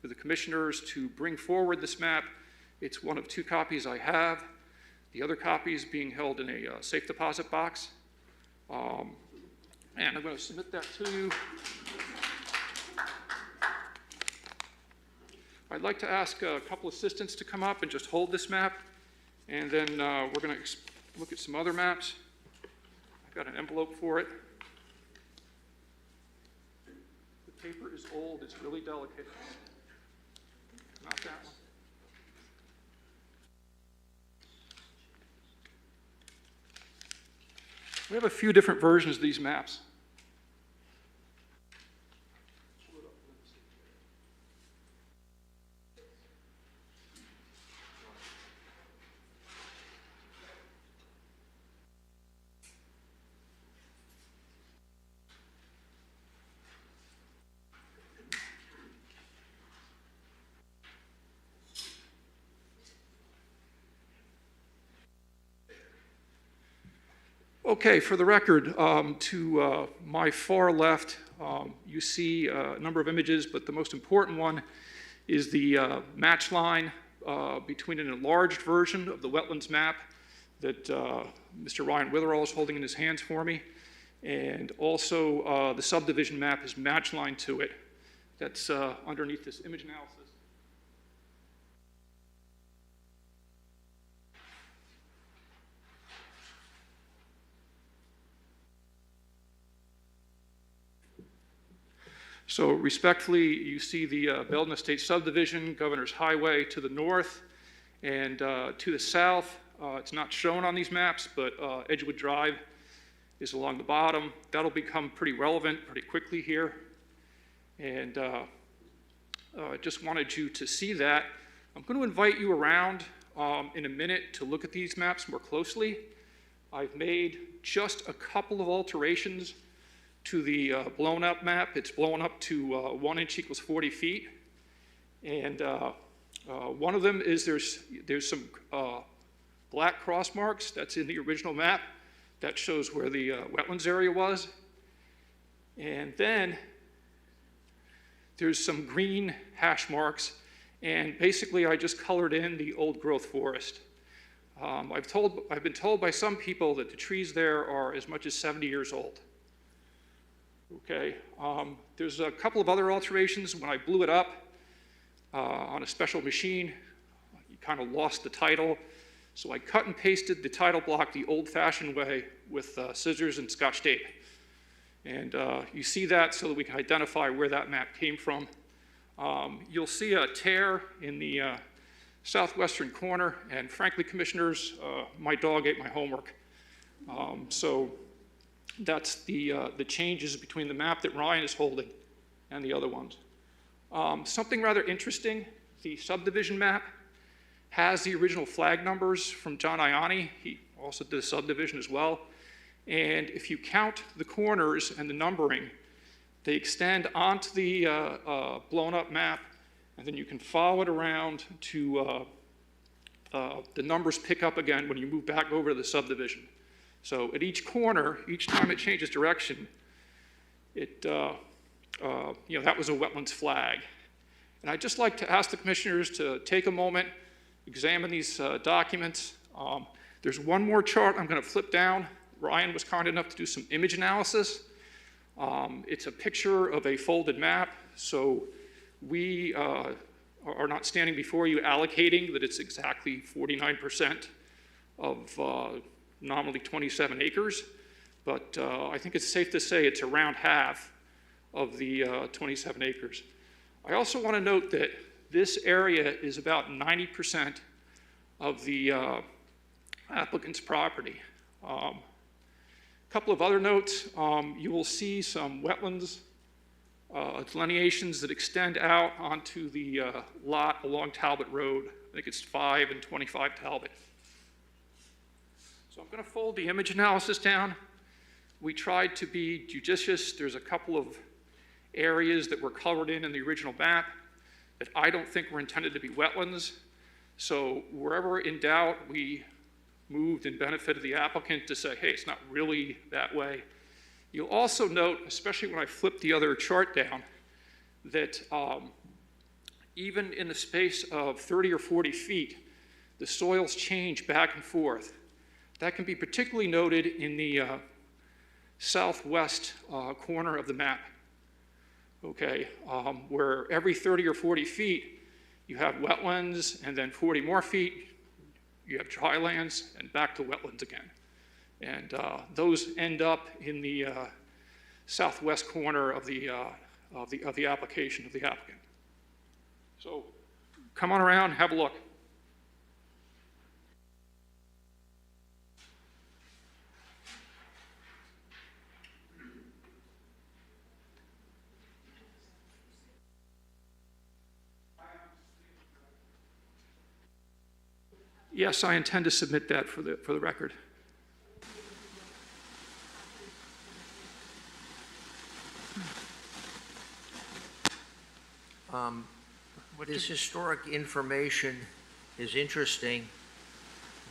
for the commissioners to bring forward this map. It's one of two copies I have. The other copy is being held in a safe deposit box. And I'm going to submit that to you. I'd like to ask a couple assistants to come up and just hold this map, and then we're going to look at some other maps. I've got an envelope for it. The paper is old, it's really delicate. Not that one. We have a few different versions of these maps. Okay, for the record, to my far left, you see a number of images, but the most important one is the match line between an enlarged version of the wetlands map that Mr. Ryan Witherall is holding in his hands for me, and also the subdivision map is match line to it. That's underneath this image analysis. So respectfully, you see the Belden Estate subdivision, Governor's Highway to the north, and to the south, it's not shown on these maps, but Edgewood Drive is along the bottom. That'll become pretty relevant pretty quickly here. And just wanted you to see that. I'm going to invite you around in a minute to look at these maps more closely. I've made just a couple of alterations to the blown up map. It's blown up to 1 inch equals 40 feet. And one of them is there's some black cross marks that's in the original map that shows where the wetlands area was. And then there's some green hash marks, and basically I just colored in the old growth forest. I've been told by some people that the trees there are as much as 70 years old. Okay, there's a couple of other alterations. When I blew it up on a special machine, you kind of lost the title. So I cut and pasted the title block the old-fashioned way with scissors and Scotch tape. And you see that so that we can identify where that map came from. You'll see a tear in the southwestern corner, and frankly, commissioners, my dog ate my homework. So that's the changes between the map that Ryan is holding and the other ones. Something rather interesting, the subdivision map has the original flag numbers from John Ianni. He also did a subdivision as well. And if you count the corners and the numbering, they extend onto the blown up map, and then you can follow it around to the numbers pick up again when you move back over to the subdivision. So at each corner, each time it changes direction, it, that was a wetlands flag. And I'd just like to ask the commissioners to take a moment, examine these documents. There's one more chart I'm going to flip down. Ryan was kind enough to do some image analysis. It's a picture of a folded map, so we are not standing before you allocating that it's exactly 49% of nominally 27 acres, but I think it's safe to say it's around half of the 27 acres. I also want to note that this area is about 90% of the applicant's property. A couple of other notes, you will see some wetlands delineations that extend out onto the lot along Talbot Road. I think it's 5 and 25 Talbot. So I'm going to fold the image analysis down. We tried to be judicious. There's a couple of areas that were colored in the original map that I don't think were intended to be wetlands. So wherever in doubt, we moved in benefit of the applicant to say, hey, it's not really that way. You'll also note, especially when I flip the other chart down, that even in the space of 30 or 40 feet, the soils change back and forth. That can be particularly noted in the southwest corner of the map, okay, where every 30 or 40 feet, you have wetlands, and then 40 more feet, you have drylands, and back to wetlands again. And those end up in the southwest corner of the application of the applicant. So come on around, have a look. Yes, I intend to submit that for the record. This historic information is interesting,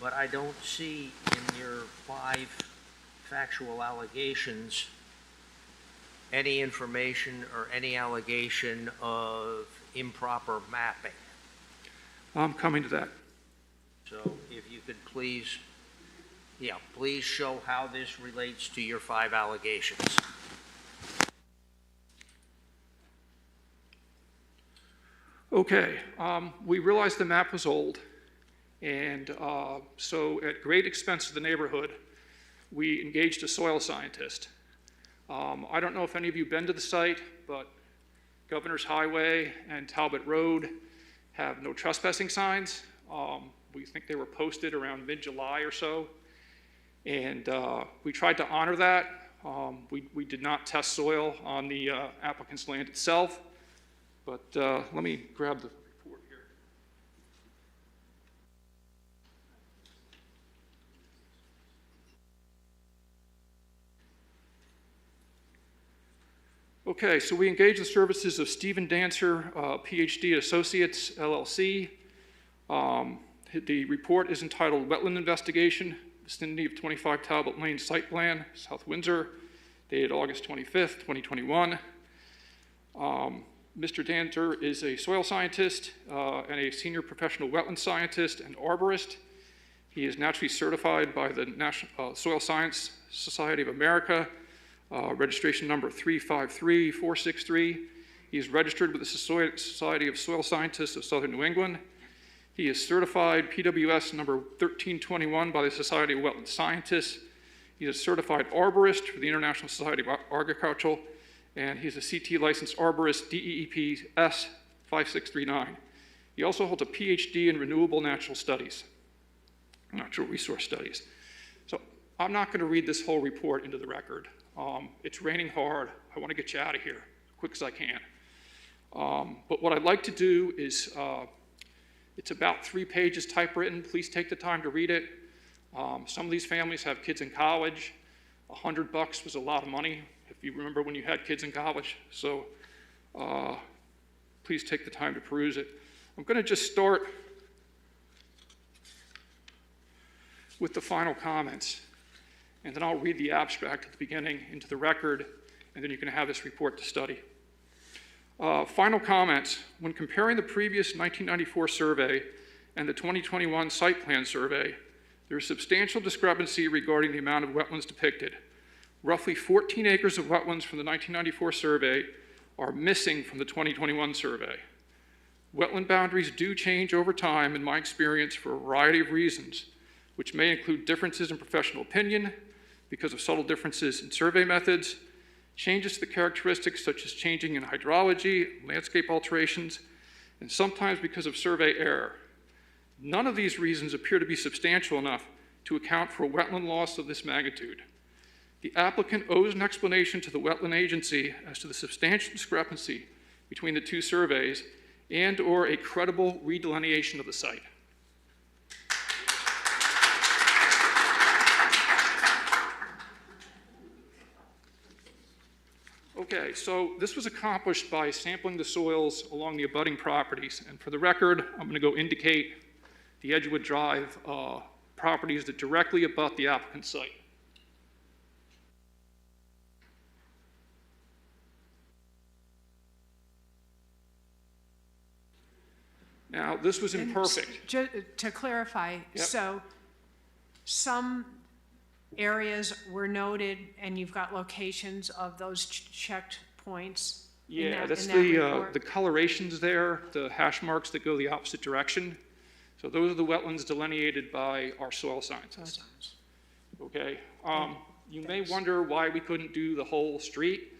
but I don't see in your 5 factual allegations any information or any allegation of improper mapping. I'm coming to that. So if you could please, please show how this relates to your 5 allegations. Okay, we realized the map was old, and so at great expense to the neighborhood, we engaged a soil scientist. I don't know if any of you have been to the site, but Governor's Highway and Talbot Road have no trespassing signs. We think they were posted around mid-July or so, and we tried to honor that. We did not test soil on the applicant's land itself, but let me grab the report here. Okay, so we engaged the services of Stephen Dancer, PhD at Associates, LLC. The report is entitled Wetland Investigation, Vicinity of 25 Talbot Lane Site Plan, South Windsor, dated August 25th, 2021. Mr. Dancer is a soil scientist and a senior professional wetland scientist and arborist. He is naturally certified by the National Soil Science Society of America, registration number 353463. He is registered with the Society of Soil Scientists of Southern New England. He is certified PWS number 1321 by the Society of Wetland Scientists. He is a certified arborist for the International Society of Agriculture, and he's a CT licensed arborist, DEEP S 5639. He also holds a PhD in renewable natural resource studies. So I'm not going to read this whole report into the record. It's raining hard. I want to get you out of here as quick as I can. But what I'd like to do is, it's about 3 pages typewritten. Please take the time to read it. Some of these families have kids in college. $100 was a lot of money, if you remember when you had kids in college. So please take the time to peruse it. I'm going to just start with the final comments, and then I'll read the abstract at the beginning into the record, and then you can have this report to study. Final comments. When comparing the previous 1994 survey and the 2021 site plan survey, there is substantial discrepancy regarding the amount of wetlands depicted. Roughly 14 acres of wetlands from the 1994 survey are missing from the 2021 survey. Wetland boundaries do change over time, in my experience, for a variety of reasons, which may include differences in professional opinion because of subtle differences in survey methods, changes to the characteristics such as changing in hydrology, landscape alterations, and sometimes because of survey error. None of these reasons appear to be substantial enough to account for a wetland loss of this magnitude. The applicant owes an explanation to the wetland agency as to the substantial discrepancy between the 2 surveys and/or a credible redelineation of the site. Okay, so this was accomplished by sampling the soils along the abutting properties. And for the record, I'm going to go indicate the Edgewood Drive properties that directly abut the applicant's site. Now, this was imperfect. To clarify, Yep. so some areas were noted, and you've got locations of those checked points? Yeah, that's in that report? the colorations there, the hash marks that go the opposite direction. So those are the wetlands delineated by our soil scientists. Okay, you may wonder why we couldn't do the whole street.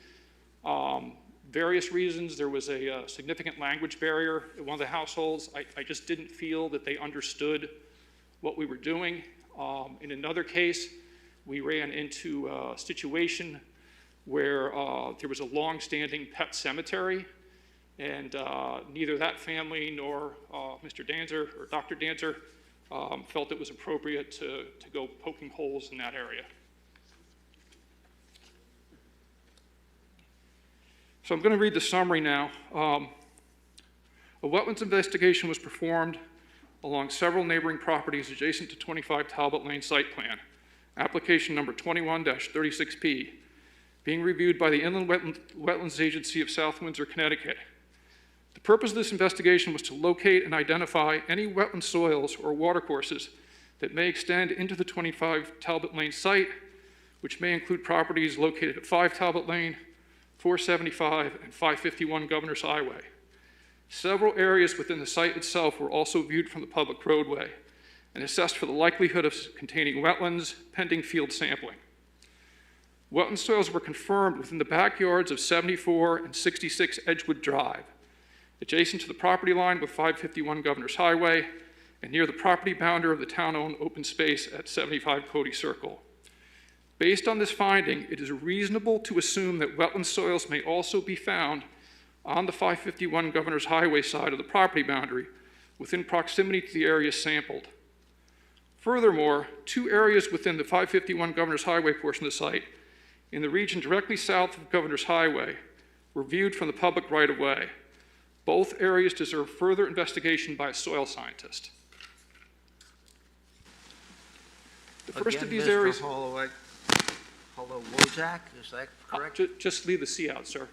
Various reasons. There was a significant language barrier at one of the households. I just didn't feel that they understood what we were doing. In another case, we ran into a situation where there was a long-standing pet cemetery, and neither that family nor Mr. Dancer or Dr. Dancer felt it was appropriate to go poking holes in that area. So I'm going to read the summary now. A wetlands investigation was performed along several neighboring properties adjacent to 25 Talbot Lane site plan, application number 21-36P, being reviewed by the Inland Wetlands Agency of South Windsor, Connecticut. The purpose of this investigation was to locate and identify any wetland soils or watercourses that may extend into the 25 Talbot Lane site, which may include properties located at 5 Talbot Lane, 475, and 551 Governor's Highway. Several areas within the site itself were also viewed from the public roadway and assessed for the likelihood of containing wetlands pending field sampling. Wetland soils were confirmed within the backyards of 74 and 66 Edgewood Drive, adjacent to the property line with 551 Governor's Highway, and near the property boundary of the town-owned open space at 75 Cody Circle. Based on this finding, it is reasonable to assume that wetland soils may also be found on the 551 Governor's Highway side of the property boundary within proximity to the areas sampled. Furthermore, 2 areas within the 551 Governor's Highway portion of the site, in the region directly south of Governor's Highway, were viewed from the public right-of-way. Both areas deserve further investigation by a soil scientist. The first of these areas... Wojak, is that correct? Just leave the C out, sir.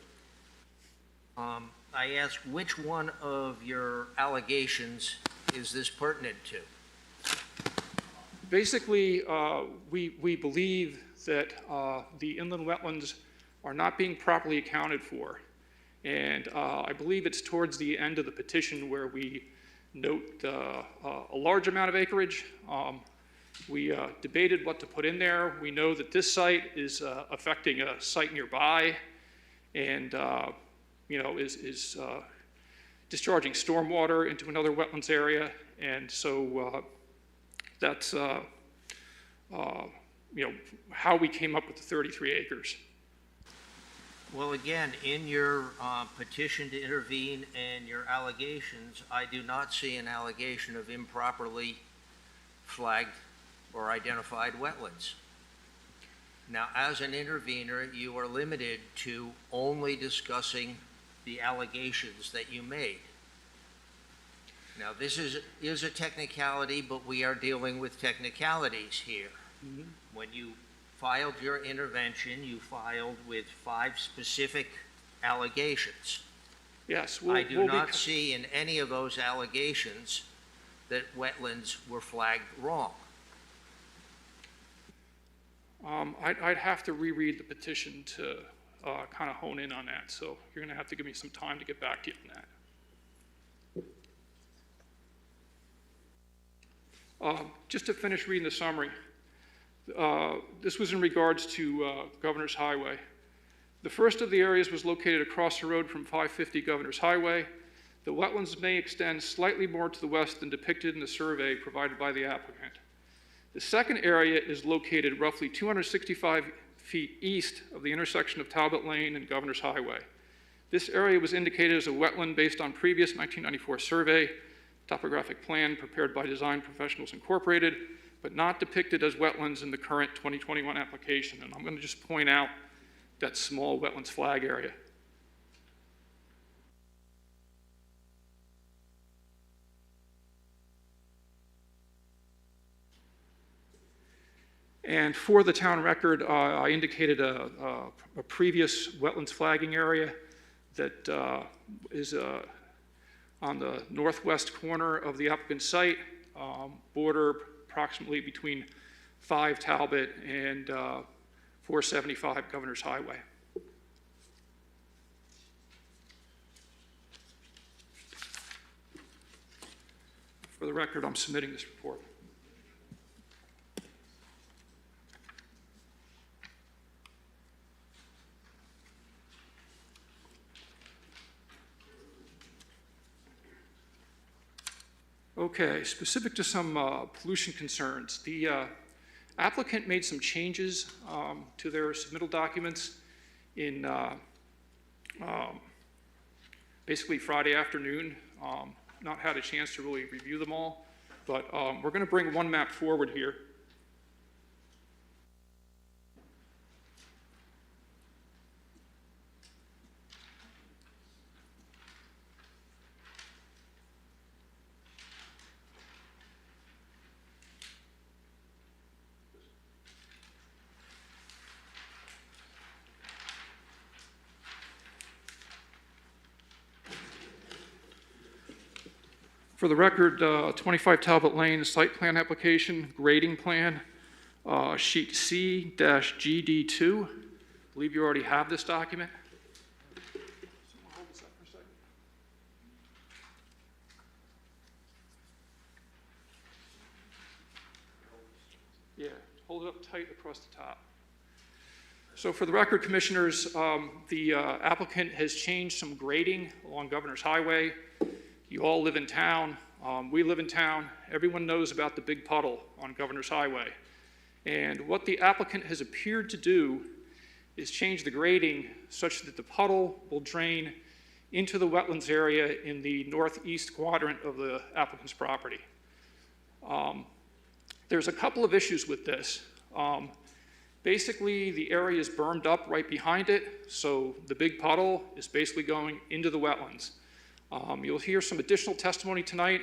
I asked which one of your allegations is this pertinent to? Basically, we believe that the inland wetlands are not being properly accounted for. And I believe it's towards the end of the petition where we note a large amount of acreage. We debated what to put in there. We know that this site is affecting a site nearby and is discharging stormwater into another wetlands area. And so that's how we came up with the 33 acres. Well, again, in your petition to intervene and your allegations, I do not see an allegation of improperly flagged or identified wetlands. Now, as an intervener, you are limited to only discussing the allegations that you made. Now, this is a technicality, but we are dealing with technicalities here. Mm-hmm. When you filed your intervention, you filed with 5 specific allegations. Yes. I do not see in any of those allegations that wetlands were flagged wrong. I'd have to reread the petition to kind of hone in on that, so you're going to have to give me some time to get back to you on that. Just to finish reading the summary, this was in regards to Governor's Highway. The first of the areas was located across the road from 550 Governor's Highway. The wetlands may extend slightly more to the west than depicted in the survey provided by the applicant. The second area is located roughly 265 feet east of the intersection of Talbot Lane and Governor's Highway. This area was indicated as a wetland based on previous 1994 survey, topographic plan prepared by Design Professionals Incorporated, but not depicted as wetlands in the current 2021 application. And I'm going to just point out that small wetlands flag area. And for the town record, I indicated a previous wetlands flagging area that is on the northwest corner of the applicant site, border approximately between 5 Talbot and 475 Governor's Highway. For the record, I'm submitting this report. Okay, specific to some pollution concerns, the applicant made some changes to their submittal documents in basically Friday afternoon. Not had a chance to really review them all, but we're going to bring one map forward here. For the record, 25 Talbot Lane, site plan application, grading plan, sheet C-GD2. I believe you already have this document. Someone hold this up for a second. Yeah, hold it up tight across the top. So for the record, Commissioners, the applicant has changed some grading along Governor's Highway. You all live in town. We live in town. Everyone knows about the big puddle on Governor's Highway. And what the applicant has appeared to do is change the grading such that the puddle will drain into the wetlands area in the northeast quadrant of the applicant's property. There's a couple of issues with this. Basically, the area is bermed up right behind it, so the big puddle is basically going into the wetlands. You'll hear some additional testimony tonight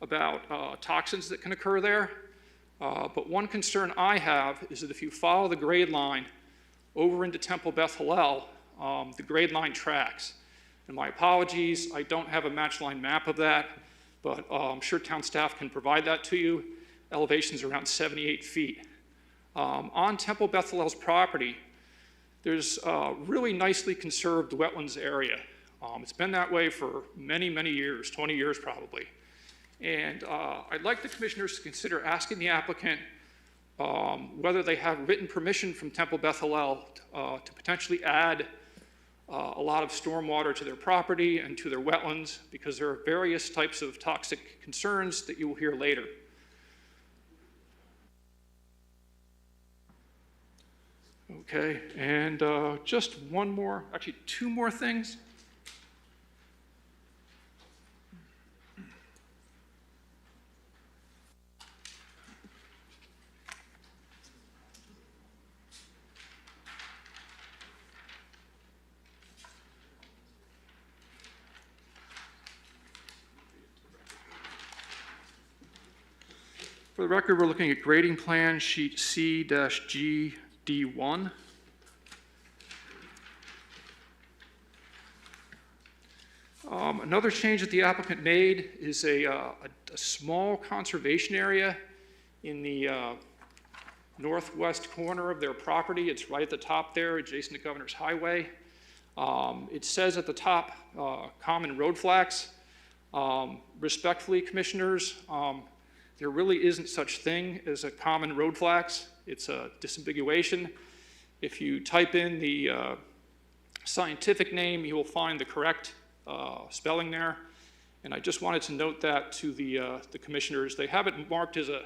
about toxins that can occur there. But one concern I have is that if you follow the grade line over into Temple Beth Hallel, the grade line tracks. And my apologies, I don't have a match line map of that, but I'm sure town staff can provide that to you. Elevation's around 78 feet. On Temple Beth Hallel's property, there's a really nicely conserved wetlands area. It's been that way for many, many years, 20 years probably. And I'd like the commissioners to consider asking the applicant whether they have written permission from Temple Beth Hallel to potentially add a lot of stormwater to their property and to their wetlands, because there are various types of toxic concerns that you will hear later. Okay, and just one more, actually two more things. For the record, we're looking at grading plan sheet C-GD1. Another change that the applicant made is a small conservation area in the northwest corner of their property. It's right at the top there, adjacent to Governor's Highway. It says at the top, common road flags. Respectfully, Commissioners, there really isn't such thing as a common road flags. It's a disambiguation. If you type in the scientific name, you will find the correct spelling there. And I just wanted to note that to the commissioners. They have it marked as a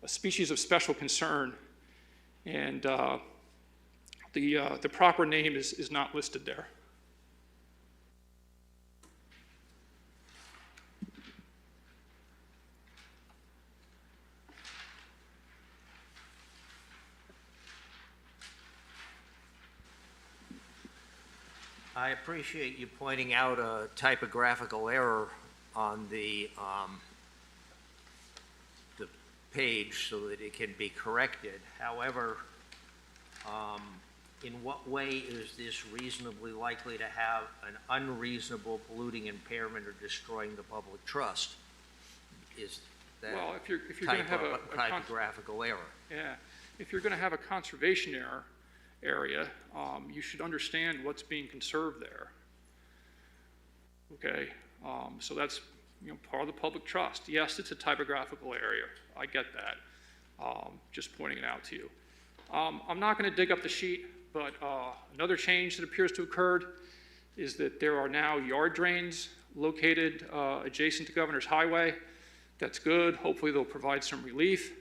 species of special concern, and the proper name is not listed there. I appreciate you pointing out a typographical error on the page so that it can be corrected. However, in what way is this reasonably likely to have an unreasonable polluting impairment or destroying the public trust? Is that well, if you're going to have a typographical error? Yeah, if you're going to have a conservation area, you should understand what's being conserved there. Okay, so that's part of the public trust. Yes, it's a typographical area. I get that. Just pointing it out to you. I'm not going to dig up the sheet, but another change that appears to have occurred is that there are now yard drains located adjacent to Governor's Highway. That's good. Hopefully they'll provide some relief.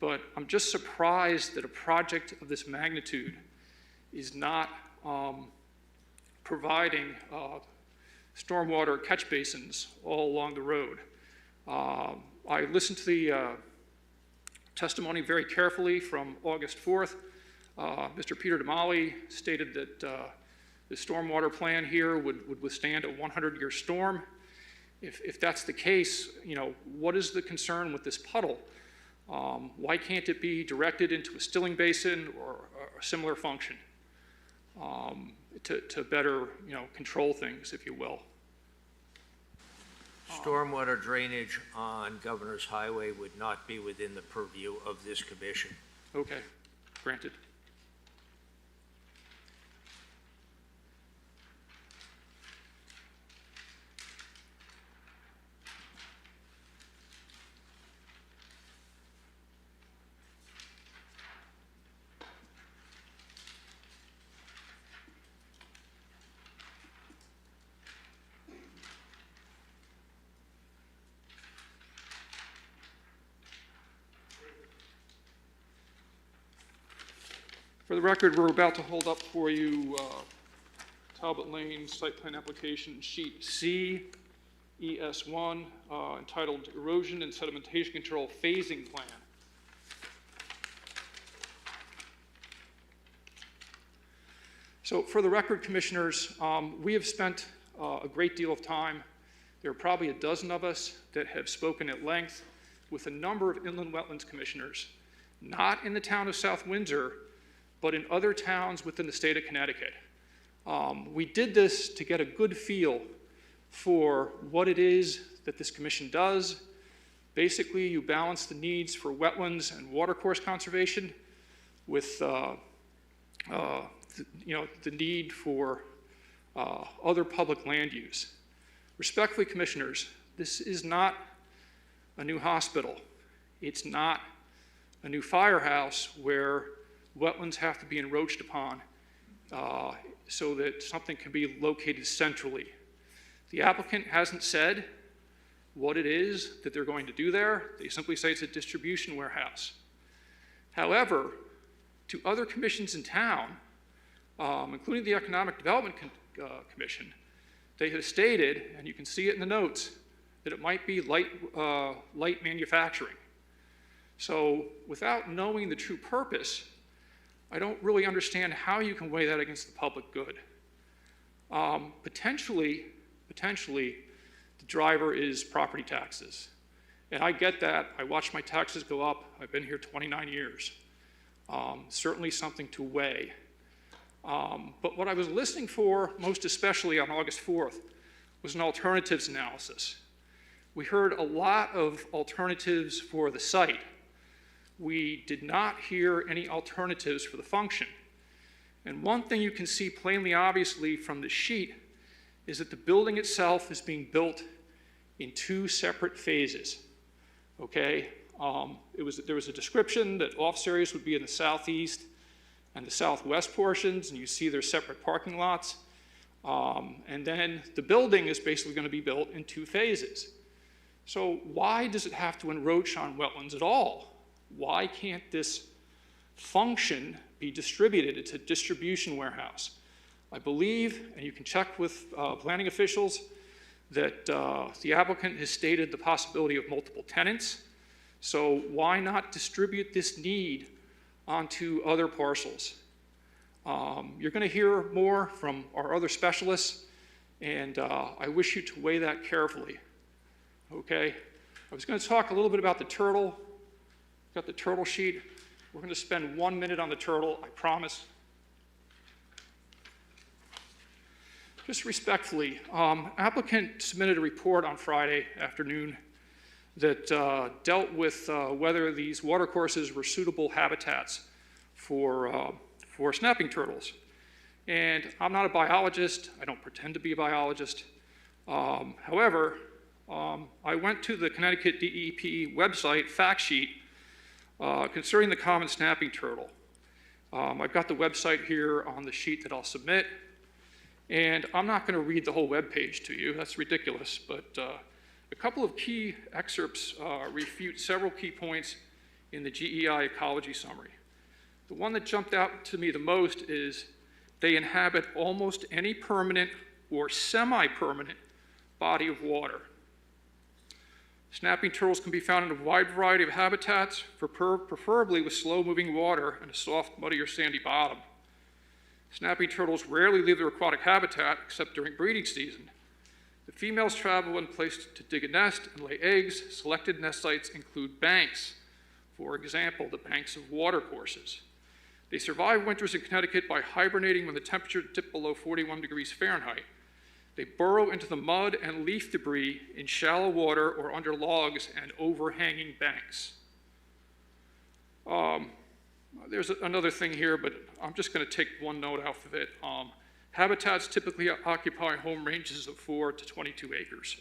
But I'm just surprised that a project of this magnitude is not providing stormwater catch basins all along the road. I listened to the testimony very carefully from August 4th. Mr. Peter Damali stated that the stormwater plan here would withstand a 100-year storm. If that's the case, what is the concern with this puddle? Why can't it be directed into a stilling basin or a similar function to better, control things, if you will? Stormwater drainage on Governor's Highway would not be within the purview of this commission. Okay, granted. For the record, we're about to hold up for you Talbot Lane Site Plan Application Sheet C, ES1, entitled Erosion and Sedimentation Control Phasing Plan. So for the record, Commissioners, we have spent a great deal of time. There are probably a dozen of us that have spoken at length with a number of inland wetlands commissioners, not in the town of South Windsor, but in other towns within the state of Connecticut. We did this to get a good feel for what it is that this commission does. Basically, you balance the needs for wetlands and watercourse conservation with the need for other public land use. Respectfully, Commissioners, this is not a new hospital. It's not a new firehouse where wetlands have to be encroached upon so that something can be located centrally. The applicant hasn't said what it is that they're going to do there. They simply say it's a distribution warehouse. However, to other commissions in town, including the Economic Development Commission, they have stated, and you can see it in the notes, that it might be light manufacturing. So without knowing the true purpose, I don't really understand how you can weigh that against the public good. Potentially, the driver is property taxes. And I get that. I watch my taxes go up. I've been here 29 years. Certainly something to weigh. But what I was listening for, most especially on August 4th, was an alternatives analysis. We heard a lot of alternatives for the site. We did not hear any alternatives for the function. And one thing you can see plainly obviously from the sheet is that the building itself is being built in two separate phases, okay? There was a description that office areas would be in the southeast and the southwest portions, and you see there's separate parking lots. And then the building is basically going to be built in two phases. So why does it have to encroach on wetlands at all? Why can't this function be distributed? It's a distribution warehouse. I believe, and you can check with planning officials, that the applicant has stated the possibility of multiple tenants. So why not distribute this need onto other parcels? You're going to hear more from our other specialists, and I wish you to weigh that carefully. Okay? I was going to talk a little bit about the turtle. Got the turtle sheet. We're going to spend 1 minute on the turtle, I promise. Just respectfully, applicant submitted a report on Friday afternoon that dealt with whether these watercourses were suitable habitats for snapping turtles. And I'm not a biologist. I don't pretend to be a biologist. However, I went to the Connecticut DEP website fact sheet concerning the common snapping turtle. I've got the website here on the sheet that I'll submit, and I'm not going to read the whole web page to you. That's ridiculous, but a couple of key excerpts refute several key points in the GEI ecology summary. The one that jumped out to me the most is they inhabit almost any permanent or semi-permanent body of water. Snapping turtles can be found in a wide variety of habitats, preferably with slow-moving water and a soft, muddy, or sandy bottom. Snapping turtles rarely leave their aquatic habitat except during breeding season. The females travel in place to dig a nest and lay eggs. Selected nest sites include banks, for example, the banks of watercourses. They survive winters in Connecticut by hibernating when the temperature dips below 41 degrees Fahrenheit. They burrow into the mud and leaf debris in shallow water or under logs and overhanging banks. There's another thing here, but I'm just going to take one note out of it. Habitats typically occupy home ranges of 4 to 22 acres.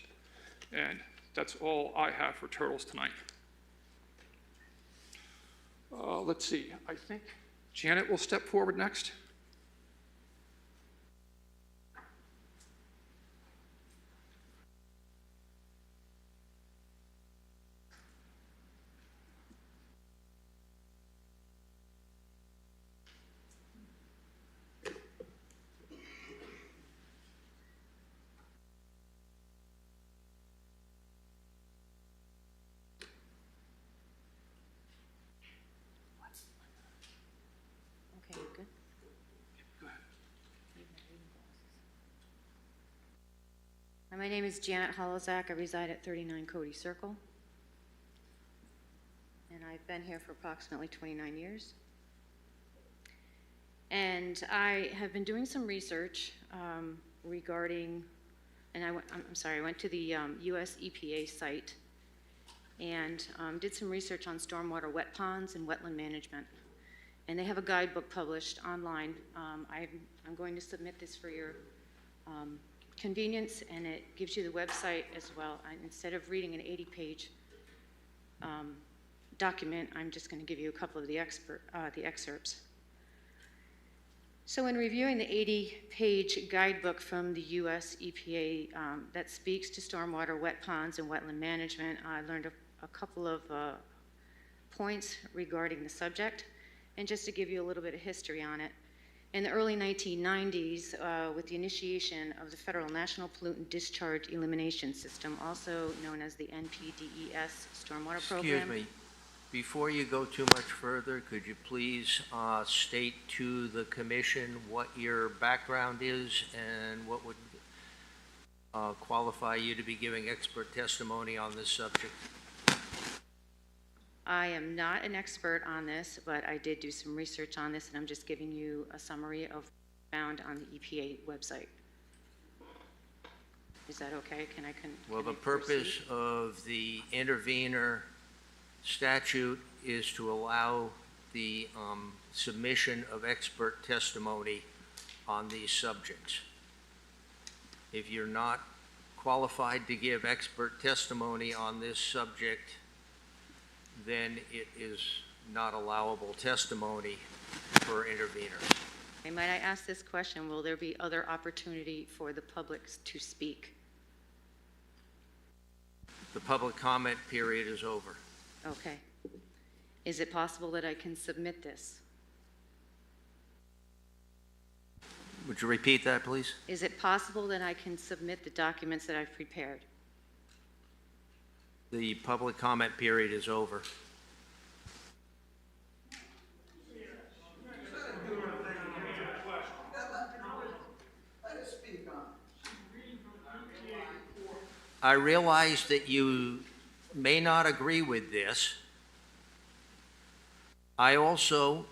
And that's all I have for turtles tonight. Let's see, I think Janet will step forward next. Okay, you good? Go ahead. My name is Janet Holozak. I reside at 39 Cody Circle. And I've been here for approximately 29 years. And I have been doing some research regarding, and I went to the US EPA site and did some research on stormwater wet ponds and wetland management. And they have a guidebook published online. I'm going to submit this for your convenience, and it gives you the website as well. Instead of reading an 80-page document, I'm just going to give you a couple of the excerpts. So in reviewing the 80-page guidebook from the US EPA that speaks to stormwater, wet ponds, and wetland management, I learned a couple of points regarding the subject. And just to give you a little bit of history on it, in the early 1990s, with the initiation of the Federal National Pollutant Discharge Elimination System, also known as the NPDES Stormwater Program. Excuse me, before you go too much further, could you please state to the commission what your background is and what would qualify you to be giving expert testimony on this subject? I am not an expert on this, but I did do some research on this, and I'm just giving you a summary of what I found on the EPA website. Is that okay? Well, the purpose of the intervenor statute is to allow the submission of expert testimony on these subjects. If you're not qualified to give expert testimony on this subject, then it is not allowable testimony for interveners. Okay, might I ask this question? Will there be other opportunity for the public to speak? The public comment period is over. Okay. Is it possible that I can submit this? Would you repeat that, please? Is it possible that I can submit the documents that I've prepared? The public comment period is over. I realize that you may not agree with this. I also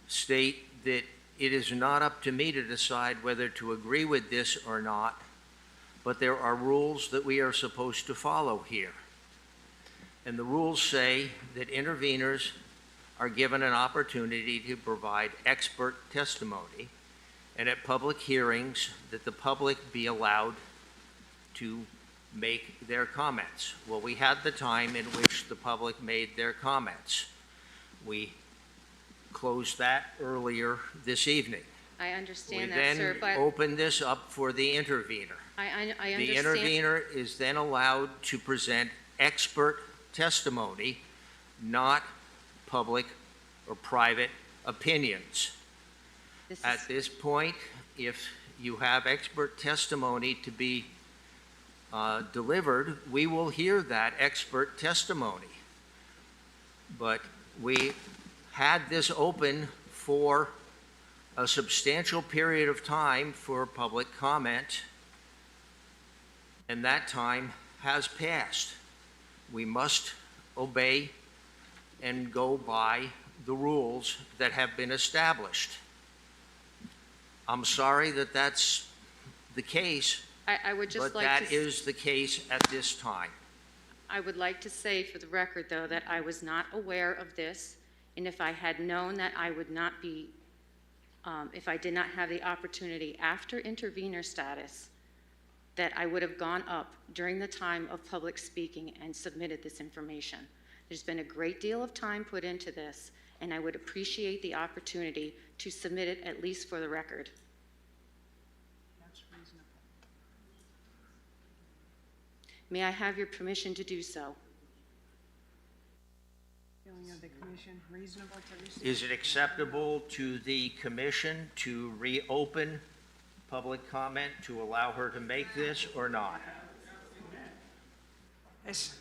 state that it is not up to me to decide whether to agree with this or not, but there are rules that we are supposed to follow here. And the rules say that interveners are given an opportunity to provide expert testimony, and at public hearings that the public be allowed to make their comments. Well, we had the time in which the public made their comments. We closed that earlier this evening. I understand that, sir, We but then opened this up for the intervener. I understand. The intervener is then allowed to present expert testimony, not public or private opinions. At this point, if you have expert testimony to be delivered, we will hear that expert testimony. But we had this open for a substantial period of time for public comment, and that time has passed. We must obey and go by the rules that have been established. I'm sorry that that's the case, I would just but like that to... is the case at this time. I would like to say for the record, though, that I was not aware of this, and if I had known that I would not be, if I did not have the opportunity after intervenor status, that I would have gone up during the time of public speaking and submitted this information. There's been a great deal of time put into this, and I would appreciate the opportunity to submit it at least for the record. That's reasonable. May I have your permission to do so? Feeling of the commission reasonable to receive? Is it acceptable to the commission to reopen public comment to allow her to make this or not? Yes.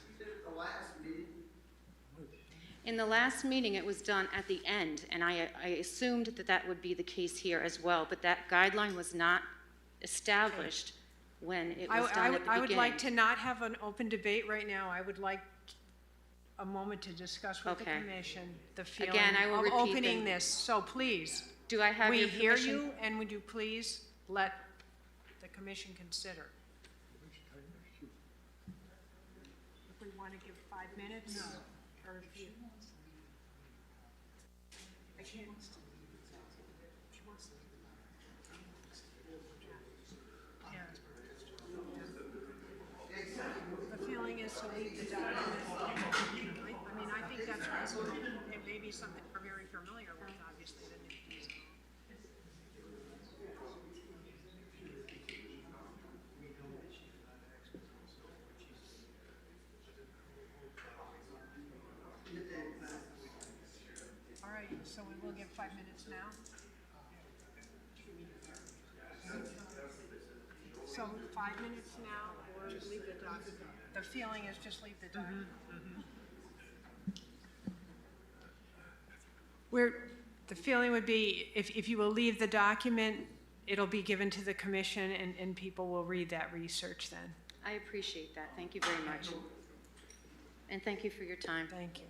In the last meeting, it was done at the end, and I assumed that that would be the case here as well, but that guideline was not established when it was done at the beginning. I would like to not have an open debate right now. I would like a moment to discuss with the commission the feeling Again, I will of repeat opening the- this. So please, Do I have your we hear permission? you, and would you please let the commission consider? If we want to give 5 minutes? No. Or if you... I can't... The feeling is to leave the document. I mean, I think that's reasonable. It may be something we're very familiar with, obviously, the new piece. All right, so we will give 5 minutes now. So 5 minutes now, or leave the document? The feeling is just leave the document. The feeling would be, if you will leave the document, it'll be given to the commission, and people will read that research then. I appreciate that. Thank you very much. And thank you for your time. Thank you.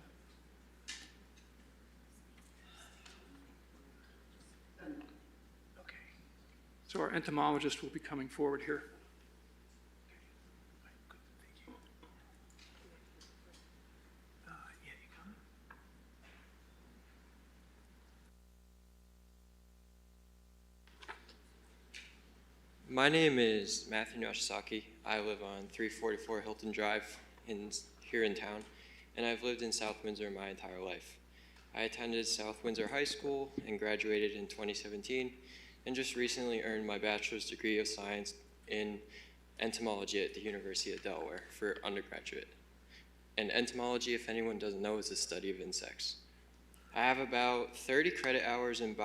So our entomologist will be coming forward here. My name is Matthew Nashasaki. I live on 344 Hilton Drive here in town, and I've lived in South Windsor my entire life. I attended South Windsor High School and graduated in 2017, and just recently earned my bachelor's degree of science in entomology at the University of Delaware for undergraduate. And entomology, if anyone doesn't know, is the study of insects. I have about 30 credit hours in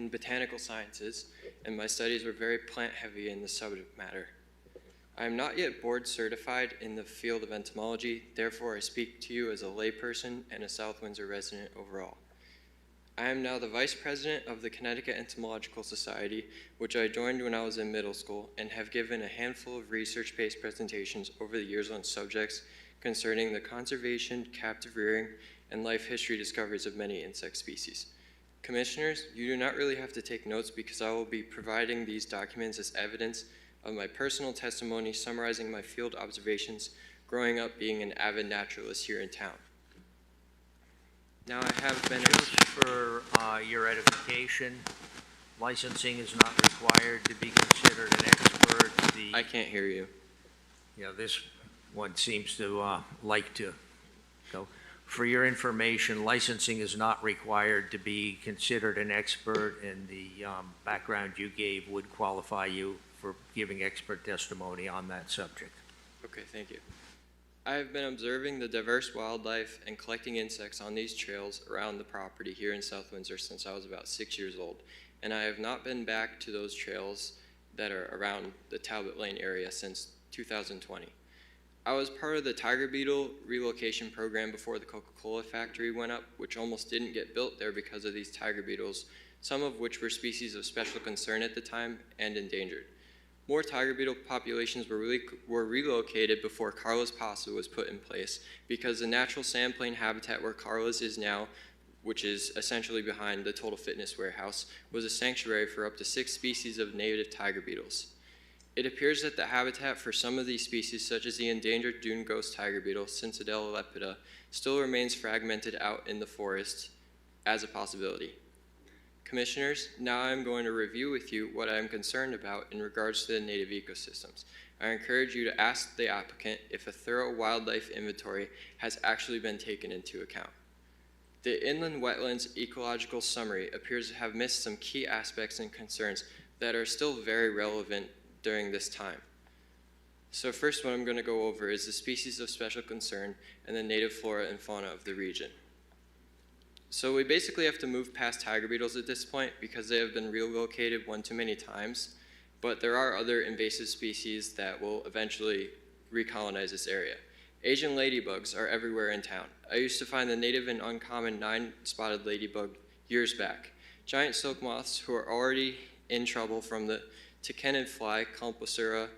botanical sciences, and my studies were very plant-heavy in the subject matter. I am not yet board certified in the field of entomology, therefore I speak to you as a layperson and a South Windsor resident overall. I am now the Vice President of the Connecticut Entomological Society, which I joined when I was in middle school, and have given a handful of research-based presentations over the years on subjects concerning the conservation, captive rearing, and life history discoveries of many insect species. Commissioners, you do not really have to take notes because I will be providing these documents as evidence of my personal testimony summarizing my field observations growing up being an avid naturalist here in town. Now I have been... Just for your edification, licensing is not required to be considered an expert. I can't hear you. Yeah, this one seems to like to go. For your information, licensing is not required to be considered an expert, and the background you gave would qualify you for giving expert testimony on that subject. Okay, thank you. I have been observing the diverse wildlife and collecting insects on these trails around the property here in South Windsor since I was about 6 years old, and I have not been back to those trails that are around the Talbot Lane area since 2020. I was part of the tiger beetle relocation program before the Coca-Cola factory went up, which almost didn't get built there because of these tiger beetles, some of which were species of special concern at the time and endangered. More tiger beetle populations were relocated before Carla's Paso was put in place because the natural sandplain habitat where Carla's is now, which is essentially behind the Total Fitness warehouse, was a sanctuary for up to 6 species of native tiger beetles. It appears that the habitat for some of these species, such as the endangered dune ghost tiger beetle, Cincedella lepida, still remains fragmented out in the forest as a possibility. Commissioners, now I'm going to review with you what I am concerned about in regards to the native ecosystems. I encourage you to ask the applicant if a thorough wildlife inventory has actually been taken into account. The Inland Wetlands Ecological Summary appears to have missed some key aspects and concerns that are still very relevant during this time. So first, what I'm going to go over is the species of special concern and the native flora and fauna of the region. So we basically have to move past tiger beetles at this point because they have been relocated one too many times, but there are other invasive species that will eventually recolonize this area. Asian ladybugs are everywhere in town. I used to find the native and uncommon 9-spotted ladybug years back. Giant silk moths who are already in trouble from the Tachinid fly, Compsora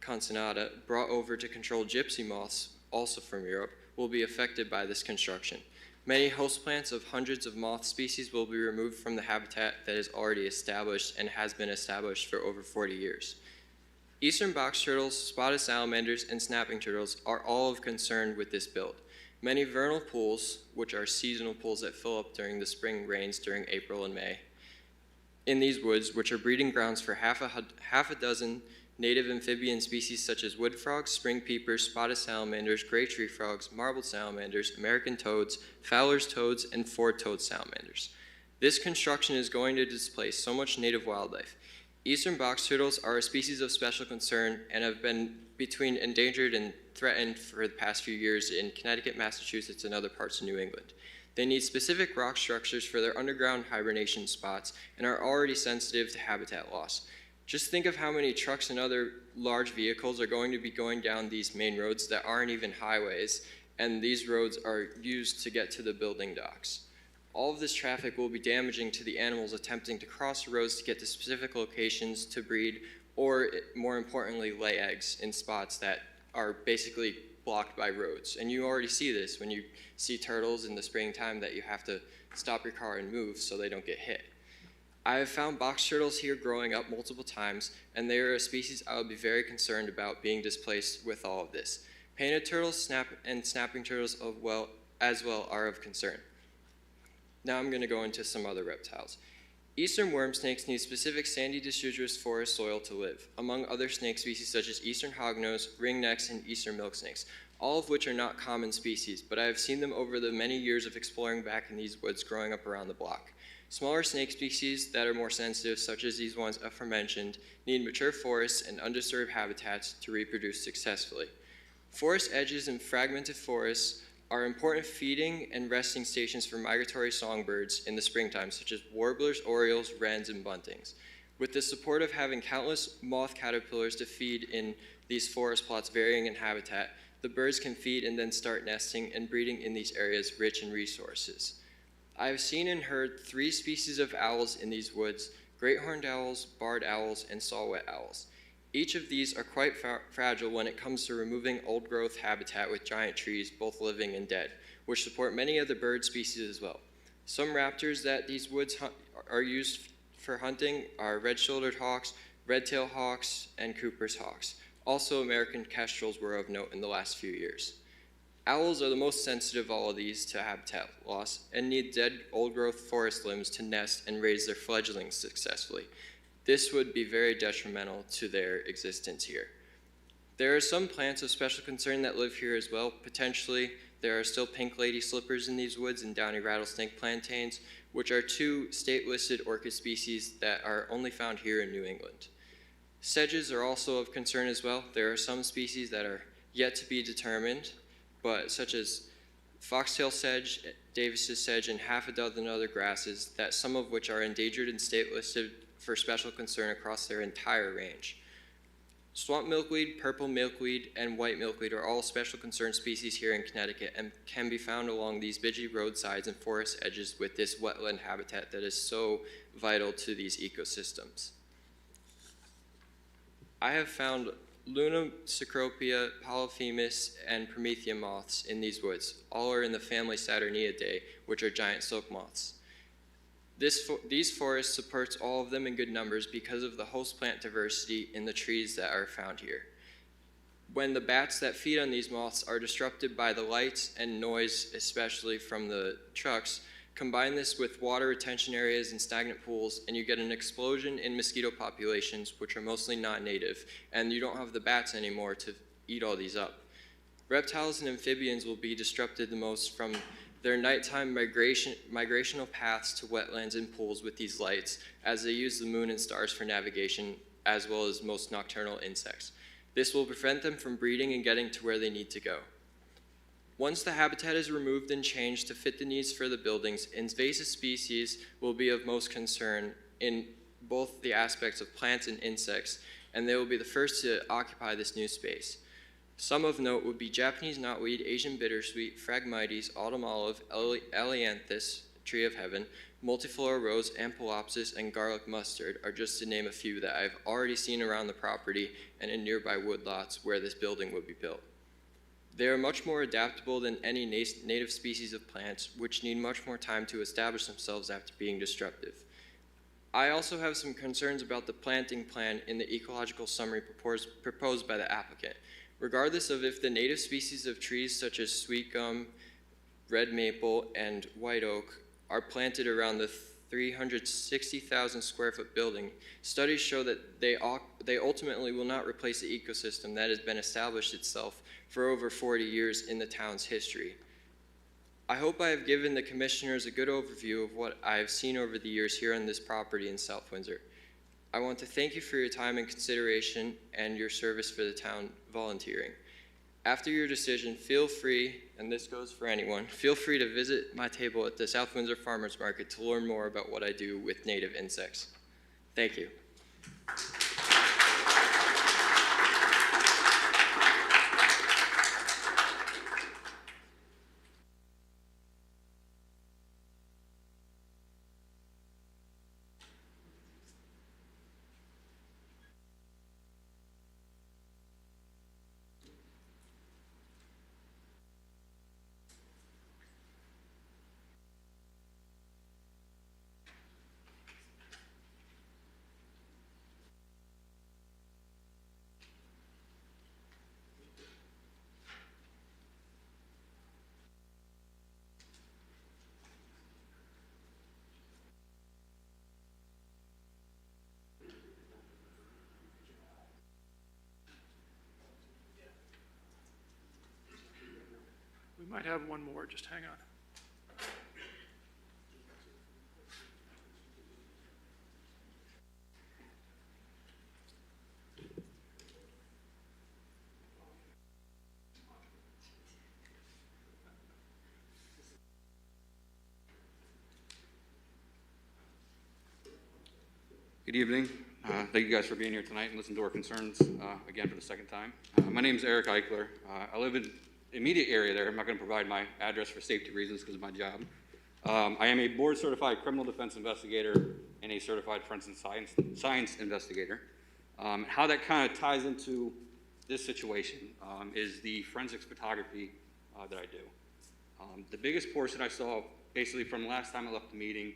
consonata, brought over to control gypsy moths, also from Europe, will be affected by this construction. Many host plants of hundreds of moth species will be removed from the habitat that is already established and has been established for over 40 years. Eastern box turtles, spotted salamanders, and snapping turtles are all of concern with this build. Many vernal pools, which are seasonal pools that fill up during the spring rains during April and May, in these woods, which are breeding grounds for half a dozen native amphibian species such as wood frogs, spring peepers, spotted salamanders, gray tree frogs, marbled salamanders, American toads, Fowler's toads, and four-toed salamanders. This construction is going to displace so much native wildlife. Eastern box turtles are a species of special concern and have been between endangered and threatened for the past few years in Connecticut, Massachusetts, and other parts of New England. They need specific rock structures for their underground hibernation spots and are already sensitive to habitat loss. Just think of how many trucks and other large vehicles are going to be going down these main roads that aren't even highways, and these roads are used to get to the building docks. All of this traffic will be damaging to the animals attempting to cross the roads to get to specific locations to breed, or more importantly, lay eggs in spots that are basically blocked by roads. And you already see this when you see turtles in the springtime that you have to stop your car and move so they don't get hit. I have found box turtles here growing up multiple times, and they are a species I would be very concerned about being displaced with all of this. Painted turtles and snapping turtles as well are of concern. Now I'm going to go into some other reptiles. Eastern worm snakes need specific sandy deciduous forest soil to live, among other snake species such as eastern hognose, ringnecks, and eastern milk snakes, all of which are not common species, but I have seen them over the many years of exploring back in these woods growing up around the block. Smaller snake species that are more sensitive, such as these ones aforementioned, need mature forests and undisturbed habitats to reproduce successfully. Forest edges and fragmented forests are important feeding and resting stations for migratory songbirds in the springtime, such as warblers, orioles, wrens, and buntings. With the support of having countless moth caterpillars to feed in these forest plots varying in habitat, the birds can feed and then start nesting and breeding in these areas rich in resources. I have seen and heard 3 species of owls in these woods: great horned owls, barred owls, and saw-whet owls. Each of these are quite fragile when it comes to removing old-growth habitat with giant trees, both living and dead, which support many of the bird species as well. Some raptors that these woods are used for hunting are red-shouldered hawks, red-tailed hawks, and Cooper's hawks. Also, American kestrels were of note in the last few years. Owls are the most sensitive of all of these to habitat loss and need dead old-growth forest limbs to nest and raise their fledglings successfully. This would be very detrimental to their existence here. There are some plants of special concern that live here as well. Potentially, there are still pink lady slippers in these woods and downy rattlesnake plantains, which are 2 state-listed orchid species that are only found here in New England. Sedges are also of concern as well. There are some species that are yet to be determined, but such as foxtail sedge, Davis's sedge, and half a dozen other grasses, that some of which are endangered and state-listed for special concern across their entire range. Swamp milkweed, purple milkweed, and white milkweed are all special concern species here in Connecticut and can be found along these busy roadsides and forest edges with this wetland habitat that is so vital to these ecosystems. I have found Luna, Cecropia, Polyphemus, and Promethea moths in these woods. All are in the family Saturniidae, which are giant silk moths. These forests supports all of them in good numbers because of the host plant diversity in the trees that are found here. When the bats that feed on these moths are disrupted by the lights and noise, especially from the trucks, combine this with water retention areas and stagnant pools, and you get an explosion in mosquito populations, which are mostly non-native, and you don't have the bats anymore to eat all these up. Reptiles and amphibians will be disrupted the most from their nighttime migrational paths to wetlands and pools with these lights, as they use the moon and stars for navigation, as well as most nocturnal insects. This will prevent them from breeding and getting to where they need to go. Once the habitat is removed and changed to fit the needs for the buildings, invasive species will be of most concern in both the aspects of plants and insects, and they will be the first to occupy this new space. Some of note would be Japanese knotweed, Asian bittersweet, Phragmites, autumn olive, Elianthus, tree of heaven, multiflora rose, Ampelopsis, and garlic mustard are just to name a few that I've already seen around the property and in nearby woodlots where this building would be built. They are much more adaptable than any native species of plants, which need much more time to establish themselves after being disruptive. I also have some concerns about the planting plan in the ecological summary proposed by the applicant. Regardless of if the native species of trees such as sweet gum, red maple, and white oak are planted around the 360,000 square foot building, studies show that they ultimately will not replace the ecosystem that has been established itself for over 40 years in the town's history. I hope I have given the commissioners a good overview of what I have seen over the years here on this property in South Windsor. I want to thank you for your time and consideration and your service for the town volunteering. After your decision, feel free, and this goes for anyone, feel free to visit my table at the South Windsor Farmers Market to learn more about what I do with native insects. Thank you. We might have one more, just hang on. Good evening. Thank you guys for being here tonight and listening to our concerns again for the second time. My name is Eric Eichler. I live in the immediate area there. I'm not going to provide my address for safety reasons because of my job. I am a board-certified criminal defense investigator and a certified forensic science investigator. How that kind of ties into this situation is the forensics photography that I do. The biggest portion I saw basically from last time I left the meeting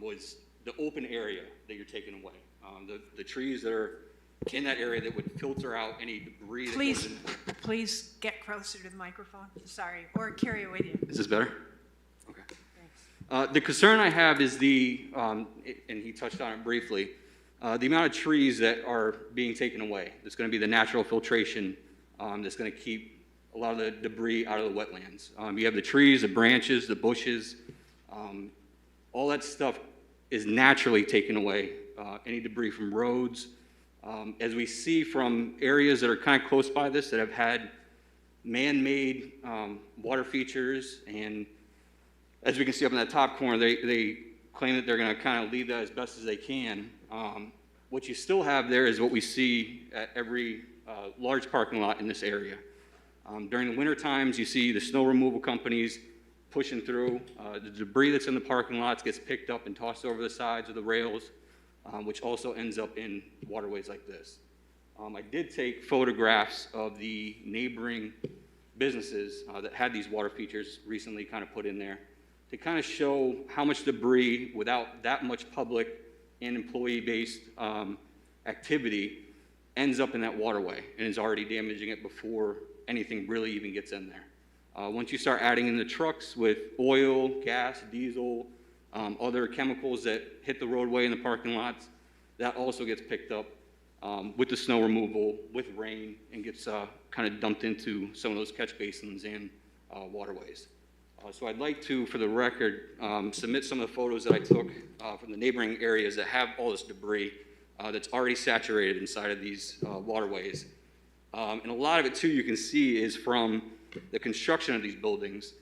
was the open area that you're taking away. The trees that are in that area that would filter out any debris that goes in. Please get closer to the microphone, sorry, or carry it with you. Is this better? Okay. Thanks. The concern I have is and he touched on it briefly, the amount of trees that are being taken away. It's going to be the natural filtration that's going to keep a lot of the debris out of the wetlands. You have the trees, the branches, the bushes, all that stuff is naturally taken away. Any debris from roads. As we see from areas that are kind of close by this that have had man-made water features, and as we can see up in that top corner, they claim that they're going to kind of leave that as best as they can. What you still have there is what we see at every large parking lot in this area. During the winter times, you see the snow removal companies pushing through. The debris that's in the parking lots gets picked up and tossed over the sides of the rails, which also ends up in waterways like this. I did take photographs of the neighboring businesses that had these water features recently kind of put in there. to kind of show how much debris, without that much public and employee-based activity, ends up in that waterway and is already damaging it before anything really even gets in there. Once you start adding in the trucks with oil, gas, diesel, other chemicals that hit the roadway and the parking lots, that also gets picked up with the snow removal, with rain, and gets kind of dumped into some of those catch basins and waterways. So I'd like to, for the record, submit some of the photos that I took from the neighboring areas that have all this debris that's already saturated inside of these waterways. And a lot of it, too, you can see is from the construction of these buildings.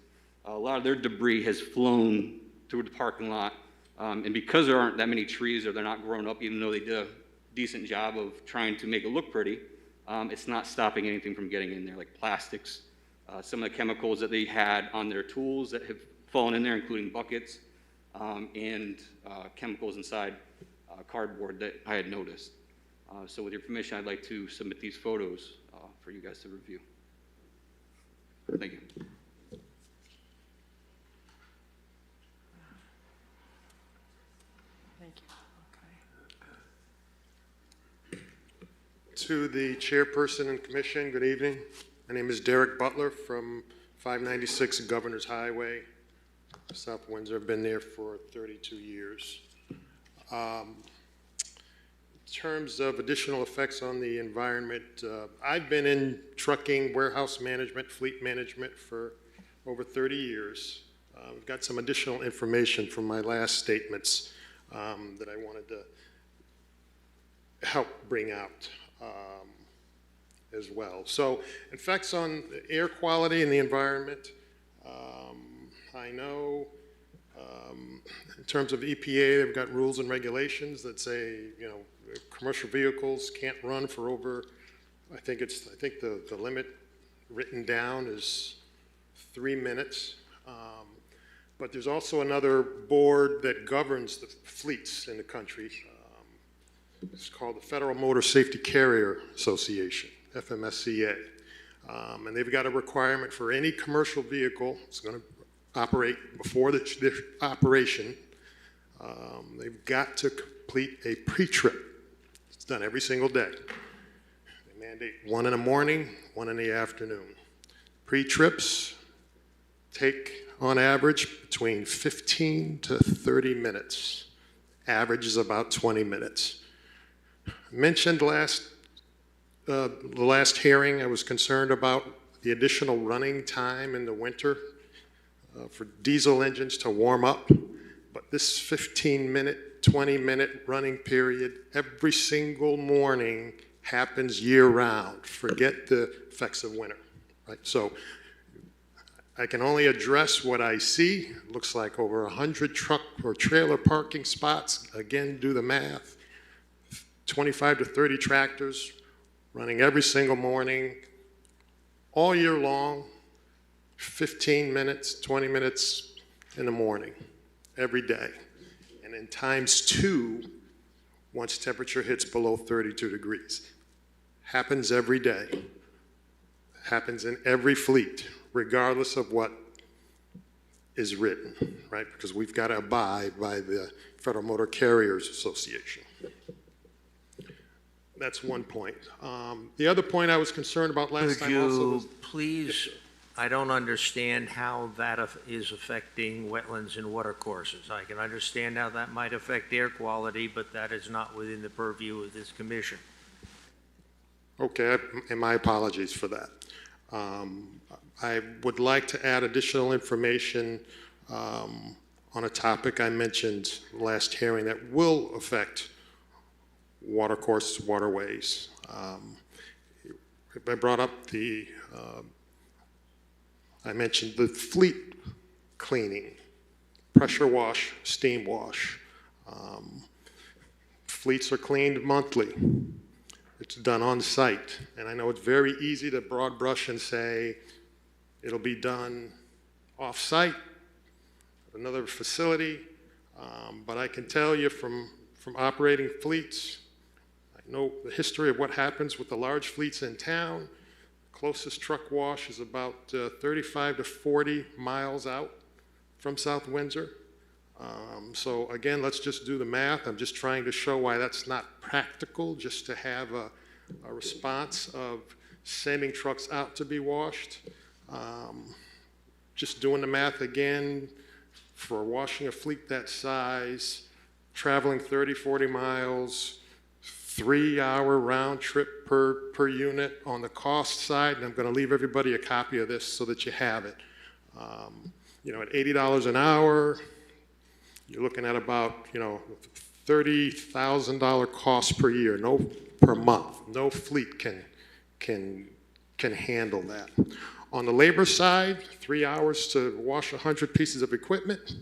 A lot of their debris has flown through the parking lot. And because there aren't that many trees, or they're not grown up, even though they did a decent job of trying to make it look pretty, it's not stopping anything from getting in there, like plastics, some of the chemicals that they had on their tools that have fallen in there, including buckets, and chemicals inside cardboard that I had noticed. So with your permission, I'd like to submit these photos for you guys to review. Thank you. Thank you. To the chairperson and commission, good evening. My name is Derek Butler from 596 Governor's Highway, South Windsor. I've been there for 32 years. In terms of additional effects on the environment, I've been in trucking, warehouse management, fleet management for over 30 years. We've got some additional information from my last statements that I wanted to help bring out as well. So effects on the air quality and the environment. I know in terms of EPA, they've got rules and regulations that say, you know, commercial vehicles can't run for over, I think the limit written down is 3 minutes. But there's also another board that governs the fleets in the country. It's called the Federal Motor Safety Carrier Association, FMSCA. And they've got a requirement for any commercial vehicle that's going to operate before the operation. They've got to complete a pre-trip. It's done every single day. They mandate 1 in the morning, 1 in the afternoon. Pre-trips take, on average, between 15 to 30 minutes. Average is about 20 minutes. I mentioned the last hearing, I was concerned about the additional running time in the winter for diesel engines to warm up. But this 15-minute, 20-minute running period every single morning happens year-round. Forget the effects of winter, right? So I can only address what I see. It looks like over 100 truck or trailer parking spots. Again, do the math. 25 to 30 tractors running every single morning, all year long, 15 minutes, 20 minutes in the morning, every day. And then ×2 once temperature hits below 32 degrees. Happens every day. Happens in every fleet, regardless of what is written, right? Because we've got to abide by the Federal Motor Carriers Association. That's one point. The other point I was concerned about last time also was... Please, I don't understand how that is affecting wetlands and watercourses. I can understand how that might affect air quality, but that is not within the purview of this commission. Okay, and my apologies for that. I would like to add additional information on a topic I mentioned last hearing that will affect watercourses, waterways. I brought up I mentioned the fleet cleaning, pressure wash, steam wash. Fleets are cleaned monthly. It's done on site. And I know it's very easy to broad brush and say it'll be done off site, at another facility. But I can tell you from operating fleets, I know the history of what happens with the large fleets in town. Closest truck wash is about 35 to 40 miles out from South Windsor. So again, let's just do the math. I'm just trying to show why that's not practical, just to have a response of sending trucks out to be washed. Just doing the math again, for washing a fleet that size, traveling 30, 40 miles, 3-hour round trip per unit on the cost side, and I'm going to leave everybody a copy of this so that you have it. You know, at $80 an hour, you're looking at about, you know, $30,000 cost per year, per month. No fleet can handle that. On the labor side, 3 hours to wash 100 pieces of equipment,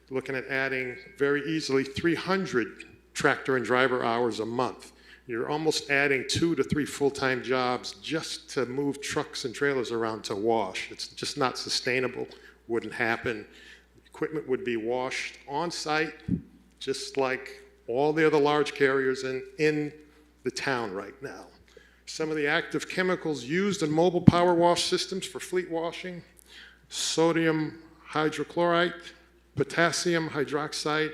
looking at adding very easily 300 tractor and driver hours a month. You're almost adding 2 to 3 full-time jobs just to move trucks and trailers around to wash. It's just not sustainable, wouldn't happen. Equipment would be washed on site, just like all the other large carriers in the town right now. Some of the active chemicals used in mobile power wash systems for fleet washing: sodium hydrochloride, potassium hydroxide,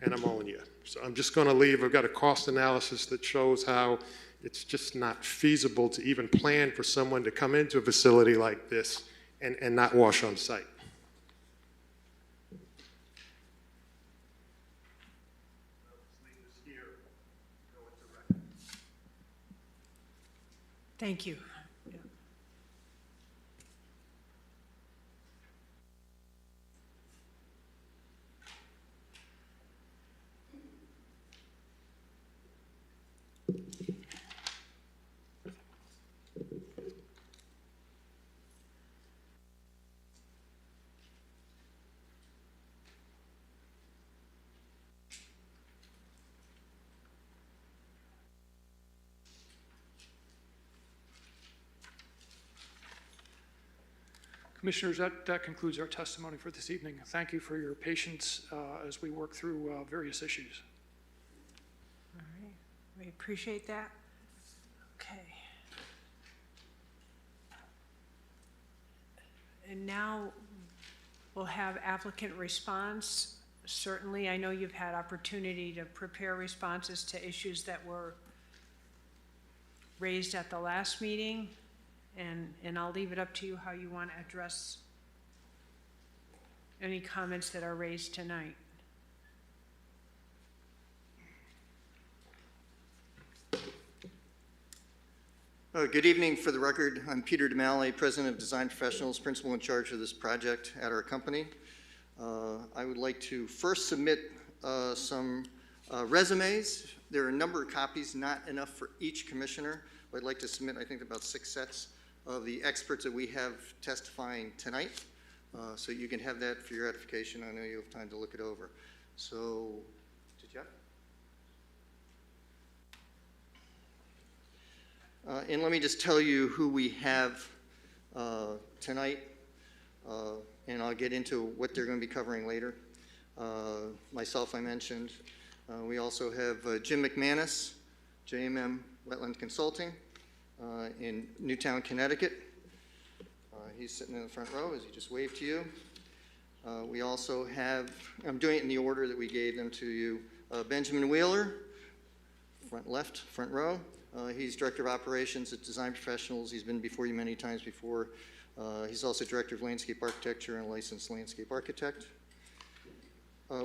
and ammonia. So I'm just going to leave, I've got a cost analysis that shows how it's just not feasible to even plan for someone to come into a facility like this and not wash on site. Thank you. Commissioners, that concludes our testimony for this evening. Thank you for your patience as we work through various issues. All right, we appreciate that. Okay. And now we'll have applicant response. Certainly, I know you've had opportunity to prepare responses to issues that were raised at the last meeting. And I'll leave it up to you how you want to address any comments that are raised tonight. Good evening. For the record, I'm Peter DeMalley, President of Design Professionals, Principal in charge of this project at our company. I would like to first submit some resumes. There are a number of copies, not enough for each commissioner. I'd like to submit, I think, about 6 sets of the experts that we have testifying tonight. So you can have that for your edification. I know you have time to look it over. So, did you have? And let me just tell you who we have tonight, and I'll get into what they're going to be covering later. Myself, I mentioned. We also have Jim Mcmanus, JMM Wetland Consulting, in Newtown, Connecticut. He's sitting in the front row as he just waved to you. We also have, I'm doing it in the order that we gave them to you, Benjamin Wheeler, front left, front row. He's Director of Operations at Design Professionals. He's been before you many times before. He's also Director of Landscape Architecture and a licensed landscape architect.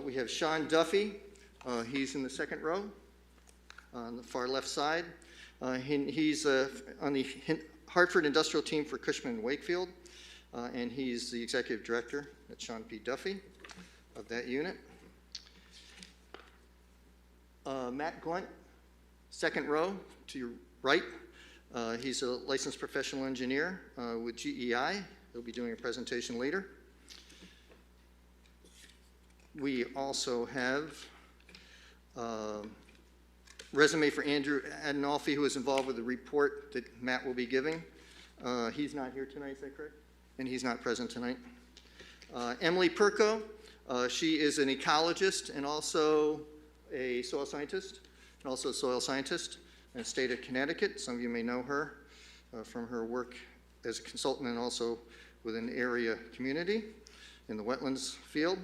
We have Sean Duffy. He's in the second row on the far left side. He's on the Hartford Industrial Team for Cushman & Wakefield, and he's the Executive Director at Sean P. Duffy of that unit. Matt Glunt, second row to your right. He's a licensed professional engineer with GEI. He'll be doing a presentation later. We also have resume for Andrew Adinolfi, who is involved with the report that Matt will be giving. He's not here tonight, is that correct? And he's not present tonight. Emily Perko, she is an ecologist and also a soil scientist, in the state of Connecticut. Some of you may know her from her work as a consultant and also with an area community. in the wetlands field.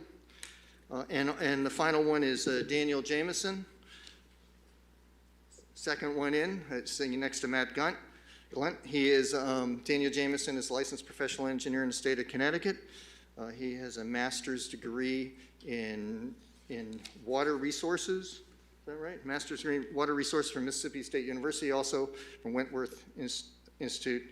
And the final one is Daniel Jameson. Second one in, sitting next to Matt Gunt. He is, Daniel Jameson is a licensed professional engineer in the state of Connecticut. He has a master's degree in water resources. Is that right? Master's degree in water resources from Mississippi State University, also from Wentworth Institute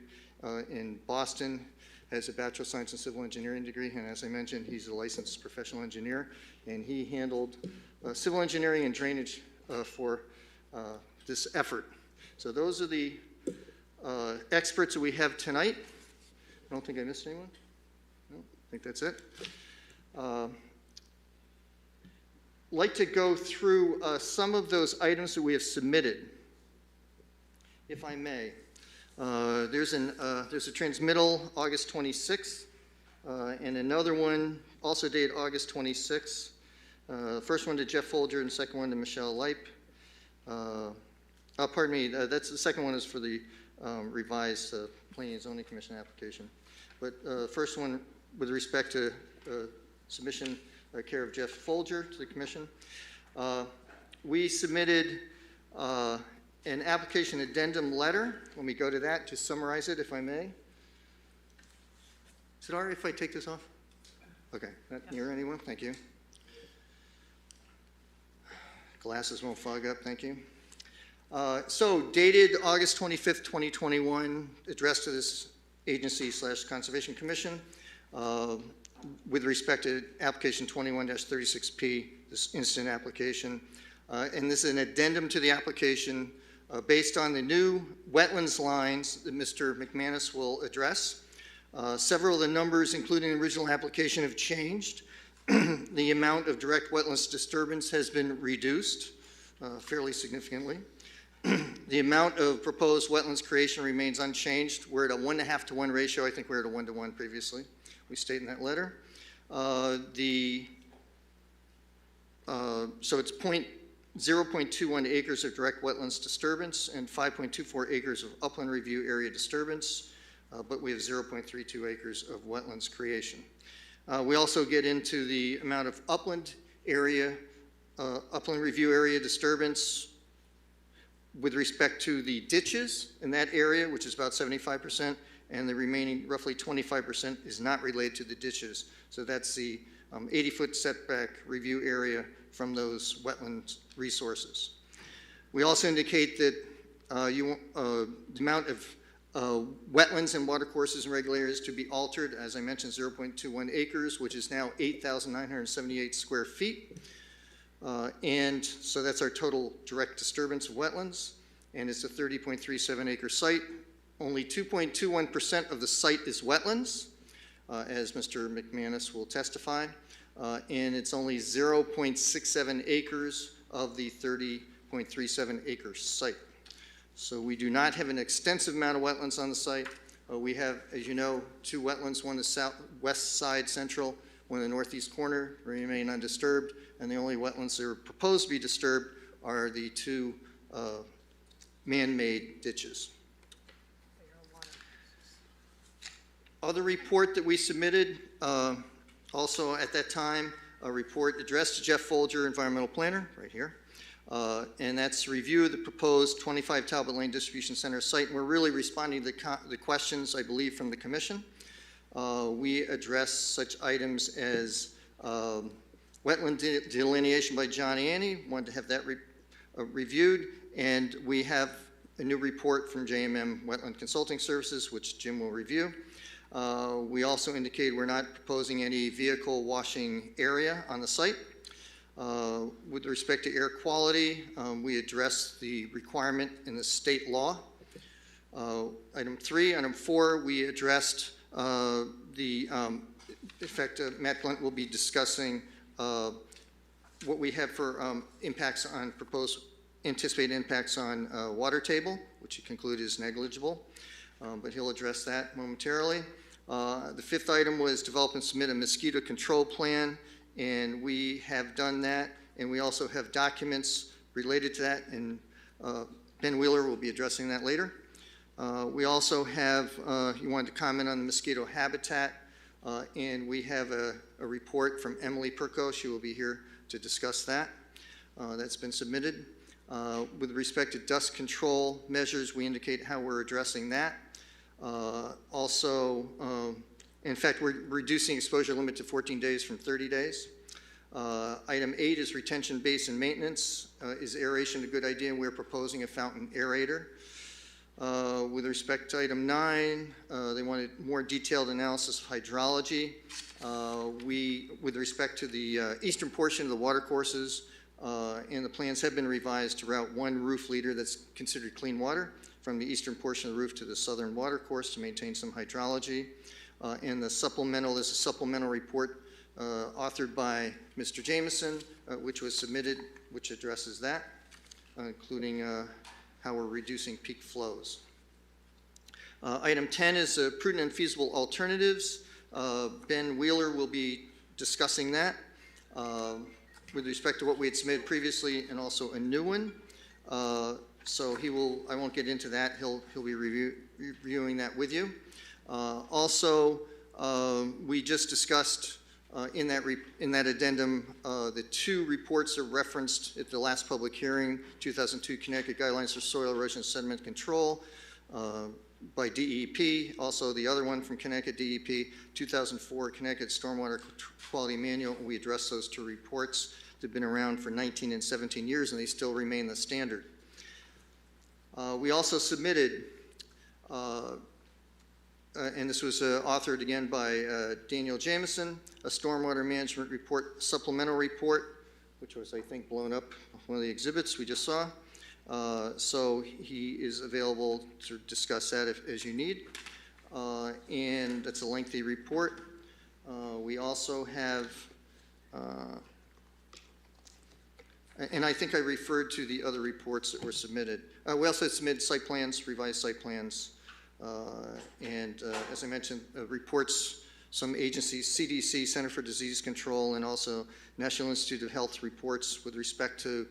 in Boston. Has a Bachelor of Science in Civil Engineering degree, and as I mentioned, he's a licensed professional engineer, and he handled civil engineering and drainage for this effort. So those are the experts that we have tonight. I don't think I missed anyone. No, I think that's it. Like to go through some of those items that we have submitted, if I may. There's a transmittal August 26th, and another one also dated August 26th. First one to Jeff Folger, and the second one to Michelle Leip. Pardon me, that's the second one is for the revised Planning and Zoning Commission application. But first one with respect to submission care of Jeff Folger to the Commission. We submitted an application addendum letter. Let me go to that to summarize it, if I may. Is it all right if I take this off? Okay, not near anyone, thank you. Glasses won't fog up, thank you. So dated August 25th, 2021, addressed to this agency / Conservation Commission with respect to application 21-36P, this instant application. And this is an addendum to the application based on the new wetlands lines that Mr. Mcmanus will address. Several of the numbers, including the original application, have changed. The amount of direct wetlands disturbance has been reduced fairly significantly. The amount of proposed wetlands creation remains unchanged. We're at a 1.5 to 1 ratio. I think we were at a 1 to 1 previously. We state in that letter. So it's 0.21 acres of direct wetlands disturbance and 5.24 acres of upland review area disturbance, but we have 0.32 acres of wetlands creation. We also get into the amount of upland area, upland review area disturbance with respect to the ditches in that area, which is about 75%, and the remaining roughly 25% is not related to the ditches. So that's the 80-foot setback review area from those wetland resources. We also indicate that the amount of wetlands and watercourses and regulators to be altered, as I mentioned, 0.21 acres, which is now 8,978 square feet. And so that's our total direct disturbance of wetlands, and it's a 30.37 acre site. Only 2.21% of the site is wetlands, as Mr. Mcmanus will testify, and it's only 0.67 acres of the 30.37 acre site. So we do not have an extensive amount of wetlands on the site. We have, as you know, 2 wetlands, one is west side central, one in the northeast corner, remain undisturbed, and the only wetlands that are proposed to be disturbed are the 2 man-made ditches. Other report that we submitted, also at that time, a report addressed to Jeff Folger, environmental planner, right here, and that's review of the proposed 25 Talbot Lane Distribution Center site, and we're really responding to the questions, I believe, from the commission. We address such items as wetland delineation by John Annie, wanted to have that reviewed, and we have a new report from JMM Wetland Consulting Services, which Jim will review. We also indicate we're not proposing any vehicle washing area on the site. With respect to air quality, we address the requirement in the state law. Item 3, item 4, we addressed in fact, Matt Blunt will be discussing what we have for impacts on anticipated impacts on water table, which he concluded is negligible, but he'll address that momentarily. The 5th item was develop and submit a mosquito control plan, and we have done that, and we also have documents related to that, and Ben Wheeler will be addressing that later. We also have, you wanted to comment on the mosquito habitat. And we have a report from Emily Perko. She will be here to discuss that. That's been submitted. With respect to dust control measures, we indicate how we're addressing that. Also, in fact, we're reducing exposure limit to 14 days from 30 days. Item 8 is retention basin maintenance. Is aeration a good idea? And we're proposing a fountain aerator. With respect to item 9, they wanted more detailed analysis of hydrology. With respect to the eastern portion of the watercourses, and the plans have been revised to route 1 roof leader that's considered clean water from the eastern portion of the roof to the southern watercourse to maintain some hydrology. And the supplemental is a supplemental report authored by Mr. Jameson, which was submitted, which addresses that, including how we're reducing peak flows. Item 10 is prudent and feasible alternatives. Ben Wheeler will be discussing that with respect to what we had submitted previously and also a new one. So I won't get into that. He'll be reviewing that with you. Also, we just discussed in that addendum the 2 reports are referenced at the last public hearing, 2002 Connecticut Guidelines for Soil Erosion and Sediment Control by DEP, also the other one from Connecticut DEP, 2004 Connecticut Stormwater Quality Manual. We addressed those 2 reports. They've been around for 19 and 17 years and they still remain the standard. We also submitted and this was authored again by Daniel Jameson, a stormwater management report, supplemental report, which was, I think, blown up one of the exhibits we just saw. So he is available to discuss that as you need. And that's a lengthy report. We also have, and I think I referred to the other reports that were submitted. We also submitted site plans, revised site plans, and as I mentioned, reports, some agencies, CDC, Center for Disease Control, and also National Institute of Health reports with respect to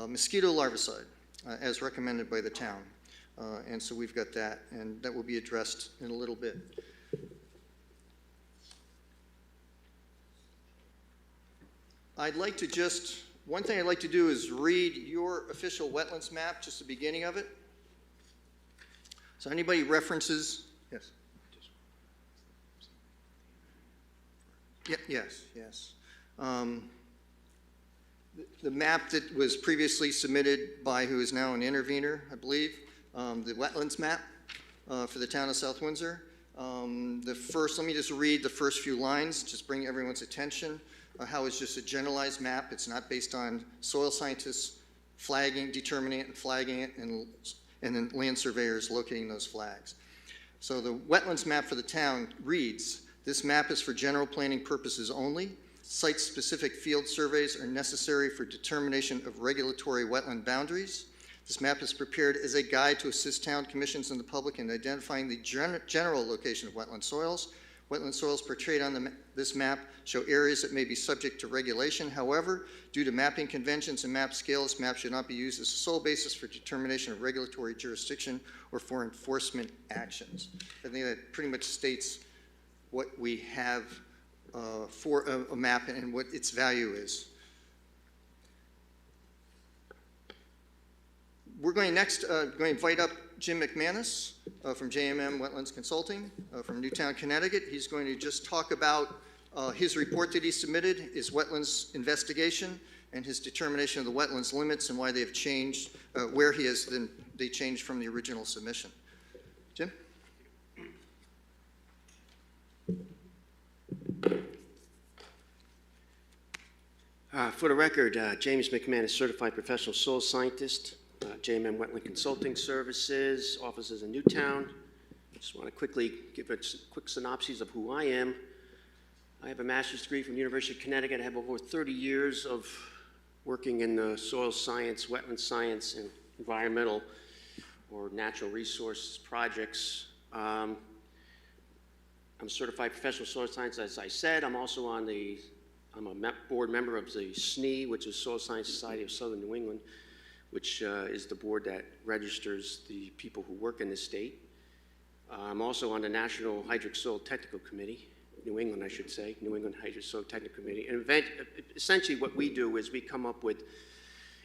mosquito larvicide, as recommended by the town. And so we've got that, and that will be addressed in a little bit. I'd like to just, one thing I'd like to do is read your official wetlands map, just the beginning of it. So anybody references? Yes. Yes. The map that was previously submitted by who is now an intervener, I believe, the wetlands map for the town of South Windsor. Let me just read the first few lines, just bring everyone's attention. How it's just a generalized map. It's not based on soil scientists determining it and flagging it, and then land surveyors locating those flags. So the wetlands map for the town reads, this map is for general planning purposes only. Site-specific field surveys are necessary for determination of regulatory wetland boundaries. This map is prepared as a guide to assist town commissions and the public in identifying the general location of wetland soils. Wetland soils portrayed on this map show areas that may be subject to regulation. However, due to mapping conventions and map scale, this map should not be used as a sole basis for determination of regulatory jurisdiction or for enforcement actions. I think that pretty much states what we have for a map and what its value is. We're going next, going to invite up Jim Mcmanus from JMM Wetlands Consulting from Newtown, Connecticut. He's going to just talk about his report that he submitted, his wetlands investigation, and his determination of the wetlands limits and why they've changed, where they changed from the original submission. Jim? For the record, James Mcmanus, Certified Professional Soil Scientist, JMM Wetland Consulting Services, offices in Newtown. I just want to quickly give a quick synopsis of who I am. I have a master's degree from the University of Connecticut. I have over 30 years of working in the soil science, wetland science, and environmental or natural resource projects. I'm a certified professional soil scientist, as I said. I'm also I'm a board member of the SNE, which is Soil Science Society of Southern New England, which is the board that registers the people who work in the state. I'm also on the National Hydric Soil Technical Committee, New England, I should say, New England Hydro-Soil-Technical Committee. And essentially what we do is we come up with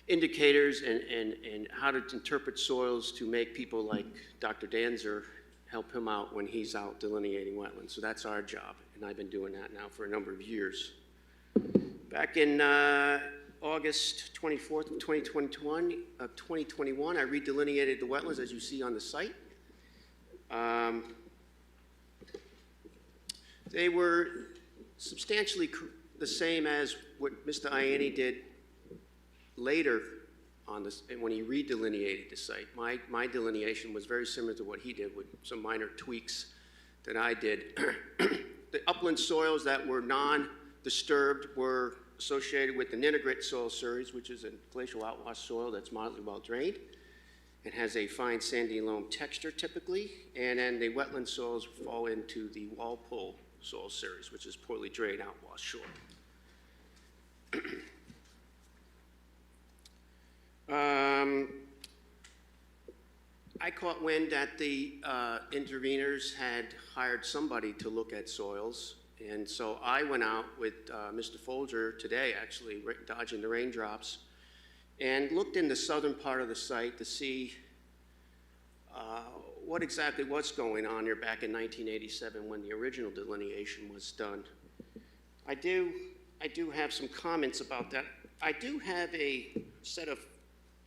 indicators and how to interpret soils to make people like Dr. Danzer help him out when he's out delineating wetlands. So that's our job, and I've been doing that now for a number of years. Back in August 24th of 2021, I redelineated the wetlands, as you see on the site. They were substantially the same as what Mr. Ianni did later on this, when he redelineated the site. My delineation was very similar to what he did with some minor tweaks that I did. The upland soils that were non-disturbed were associated with the Ninigrit soil series, which is a glacial outwash soil that's moderately well drained. It has a fine sandy loam texture typically, and then the wetland soils fall into the Walpole soil series, which is poorly drained outwash shore. I caught wind that the interveners had hired somebody to look at soils, and so I went out with Mr. Folger today, actually, dodging the raindrops, and looked in the southern part of the site to see what exactly was going on here back in 1987 when the original delineation was done. I do have some comments about that. I do have a set of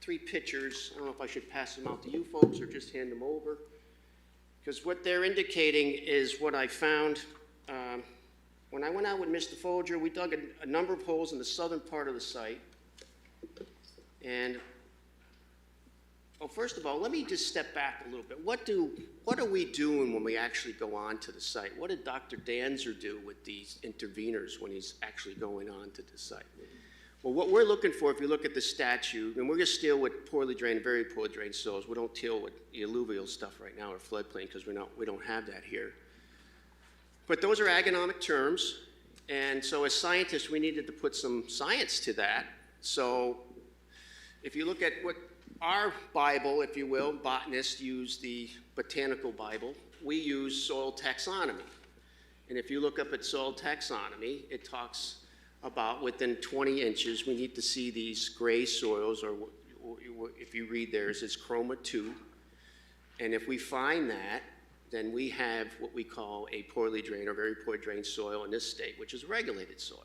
3 pictures. I don't know if I should pass them out to you folks or just hand them over, because what they're indicating is what I found. When I went out with Mr. Folger, we dug a number of holes in the southern part of the site. And, well, first of all, let me just step back a little bit. What are we doing when we actually go on to the site? What did Dr. Danzer do with these interveners when he's actually going on to the site? Well, what we're looking for, if you look at the statute, and we're going to deal with poorly drained, very poorly drained soils. We don't deal with the alluvial stuff right now or floodplain because we don't have that here. But those are agronomic terms, and so as scientists, we needed to put some science to that. So if you look at what our Bible, if you will, botanists use the botanical Bible, we use soil taxonomy. And if you look up at soil taxonomy, it talks about within 20 inches, we need to see these gray soils, or if you read theirs, it's chroma 2. And if we find that, then we have what we call a poorly drained or very poorly drained soil in this state, which is regulated soil.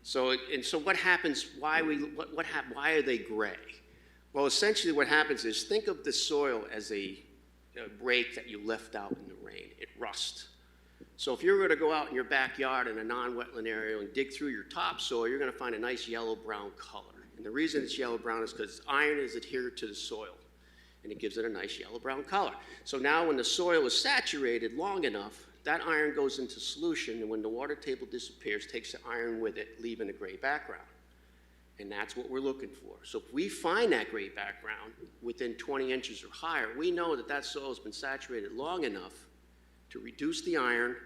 So what happens, why are they gray? Well, essentially what happens is, think of the soil as a rake that you left out in the rain. It rusts. So if you're going to go out in your backyard in a non-wetland area and dig through your topsoil, you're going to find a nice yellow-brown color. And the reason it's yellow-brown is because iron is adhered to the soil, and it gives it a nice yellow-brown color. So now when the soil is saturated long enough, that iron goes into solution, and when the water table disappears, takes the iron with it, leaving a gray background. And that's what we're looking for. So if we find that gray background within 20 inches or higher, we know that that soil has been saturated long enough to reduce the iron,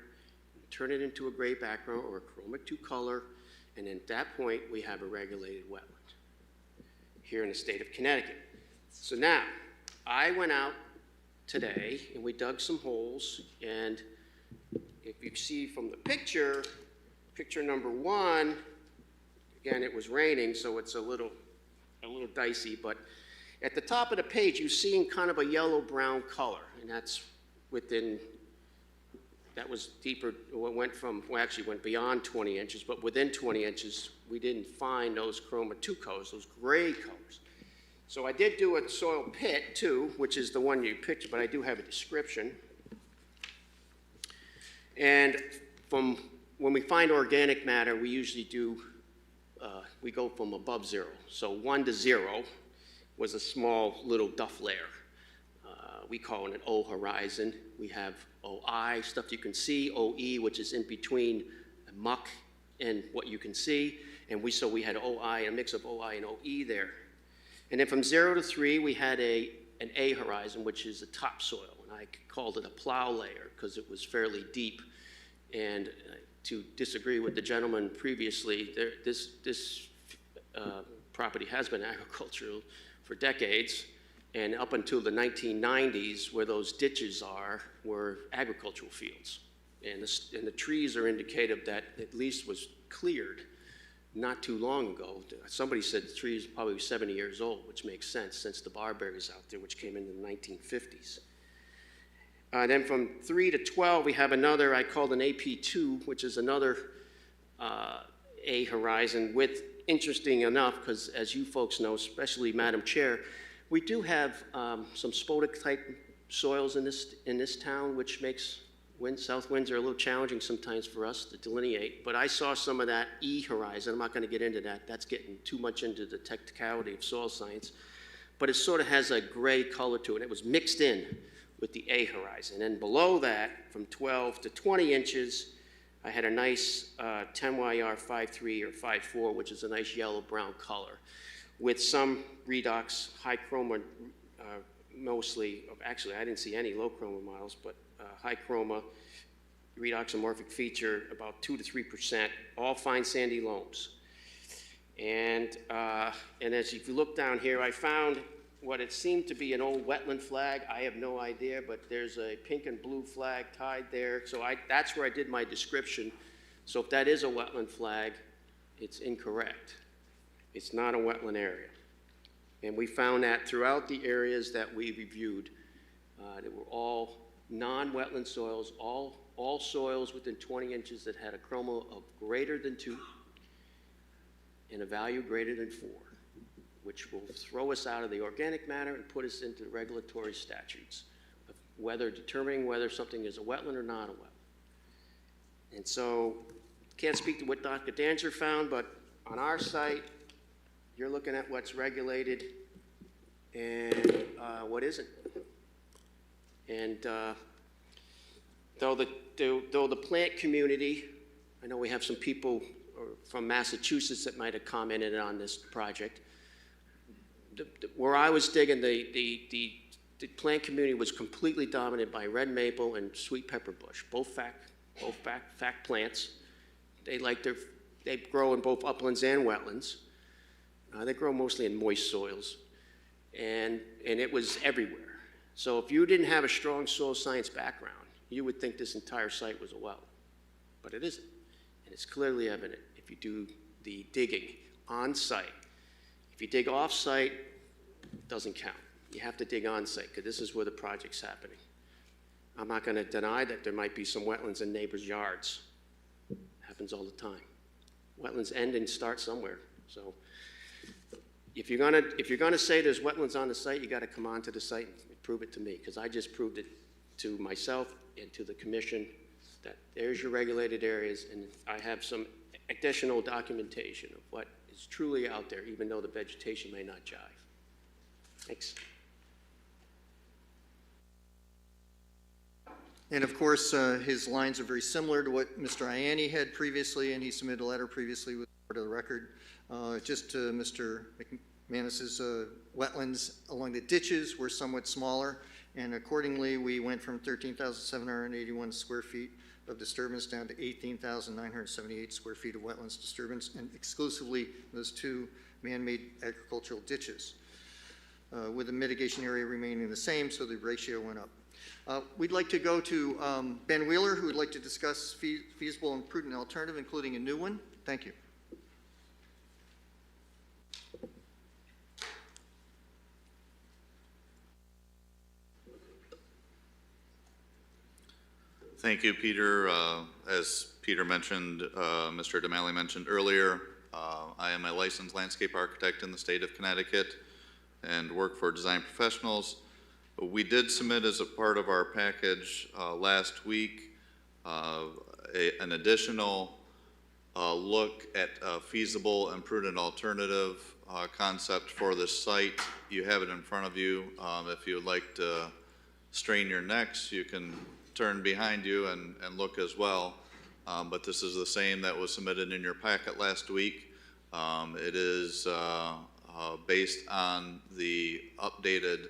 turn it into a gray background or a chroma 2 color, and at that point, we have a regulated wetland here in the state of Connecticut. So now, I went out today and we dug some holes, and if you see from the picture, picture number 1, again, it was raining, so it's a little dicey, but at the top of the page, you see kind of a yellow-brown color, and that's within, that was deeper, actually went beyond 20 inches, but within 20 inches, we didn't find those chroma 2 colors, those gray colors. So I did do a soil pit too, which is the one you pictured, but I do have a description. And from when we find organic matter, we usually do, we go from above 0. So 1 to 0 was a small little duff layer. We call it an O horizon. We have OI, stuff you can see, OE, which is in between muck and what you can see. And so we had OI, a mix of OI and OE there. And then from 0 to 3, we had an A horizon, which is the topsoil. And I called it a plow layer because it was fairly deep. And to disagree with the gentleman previously, this property has been agricultural for decades. And up until the 1990s, where those ditches are, were agricultural fields. And the trees are indicative that at least was cleared not too long ago. Somebody said the tree is probably 70 years old, which makes sense since the barberries out there, which came in the 1950s. Then from 3 to 12, we have another, I called an AP2, which is another A horizon with, interesting enough, because as you folks know, especially Madam Chair, we do have some spodek-type soils in this town, which makes South Windsor a little challenging sometimes for us to delineate. But I saw some of that E horizon. I'm not going to get into that. That's getting too much into the technicality of soil science. But it sort of has a gray color to it. It was mixed in with the A horizon. And below that, from 12 to 20 inches, I had a nice 10YR 5.3 or 5.4, which is a nice yellow-brown color, with some redox, high chroma, mostly, actually I didn't see any low chroma models, but high chroma, redoxomorphic feature, about 2 to 3%, all fine sandy loams. And as if you look down here, I found what it seemed to be an old wetland flag. I have no idea, but there's a pink and blue flag tied there. So that's where I did my description. So if that is a wetland flag, it's incorrect. It's not a wetland area. And we found that throughout the areas that we reviewed, they were all non-wetland soils, all soils within 20 inches that had a chroma of greater than 2 and a value greater than 4, which will throw us out of the organic matter and put us into the regulatory statutes of determining whether something is a wetland or not a wetland. And so, can't speak to what Dr. Danzer found, but on our site, you're looking at what's regulated and what isn't. And though the plant community, I know we have some people from Massachusetts that might have commented on this project. Where I was digging, the plant community was completely dominated by red maple and sweet pepper bush, both fact plants. They grow in both uplands and wetlands. They grow mostly in moist soils, and it was everywhere. So if you didn't have a strong soil science background, you would think this entire site was a well, but it isn't, and it's clearly evident if you do the digging on site. If you dig off site, it doesn't count. You have to dig on site because this is where the project's happening. I'm not going to deny that there might be some wetlands in neighbors' yards. It happens all the time. Wetlands end and start somewhere. So if you're gonna say there's wetlands on the site, you got to come onto the site and prove it to me, because I just proved it to myself and to the commission that there's your regulated areas, and I have some additional documentation of what is truly out there, even though the vegetation may not jive. Thanks. And of course, his lines are very similar to what Mr. Ianni had previously, and he submitted a letter previously with part of the record. Just Mr. Mcmanus's wetlands along the ditches were somewhat smaller, and accordingly, we went from 13,781 square feet of disturbance down to 18,978 square feet of wetlands disturbance, and exclusively those 2 man-made agricultural ditches, with the mitigation area remaining the same, so the ratio went up. We'd like to go to Ben Wheeler, who would like to discuss feasible and prudent alternative, including a new one. Thank you. Thank you, Peter. As Peter mentioned, Mr. DeMalley mentioned earlier, I am a licensed landscape architect in the state of Connecticut and work for Design Professionals. We did submit as a part of our package last week an additional look at a feasible and prudent alternative concept for this site. You have it in front of you. If you would like to strain your necks, you can turn behind you and look as well. But this is the same that was submitted in your packet last week. It is based on the updated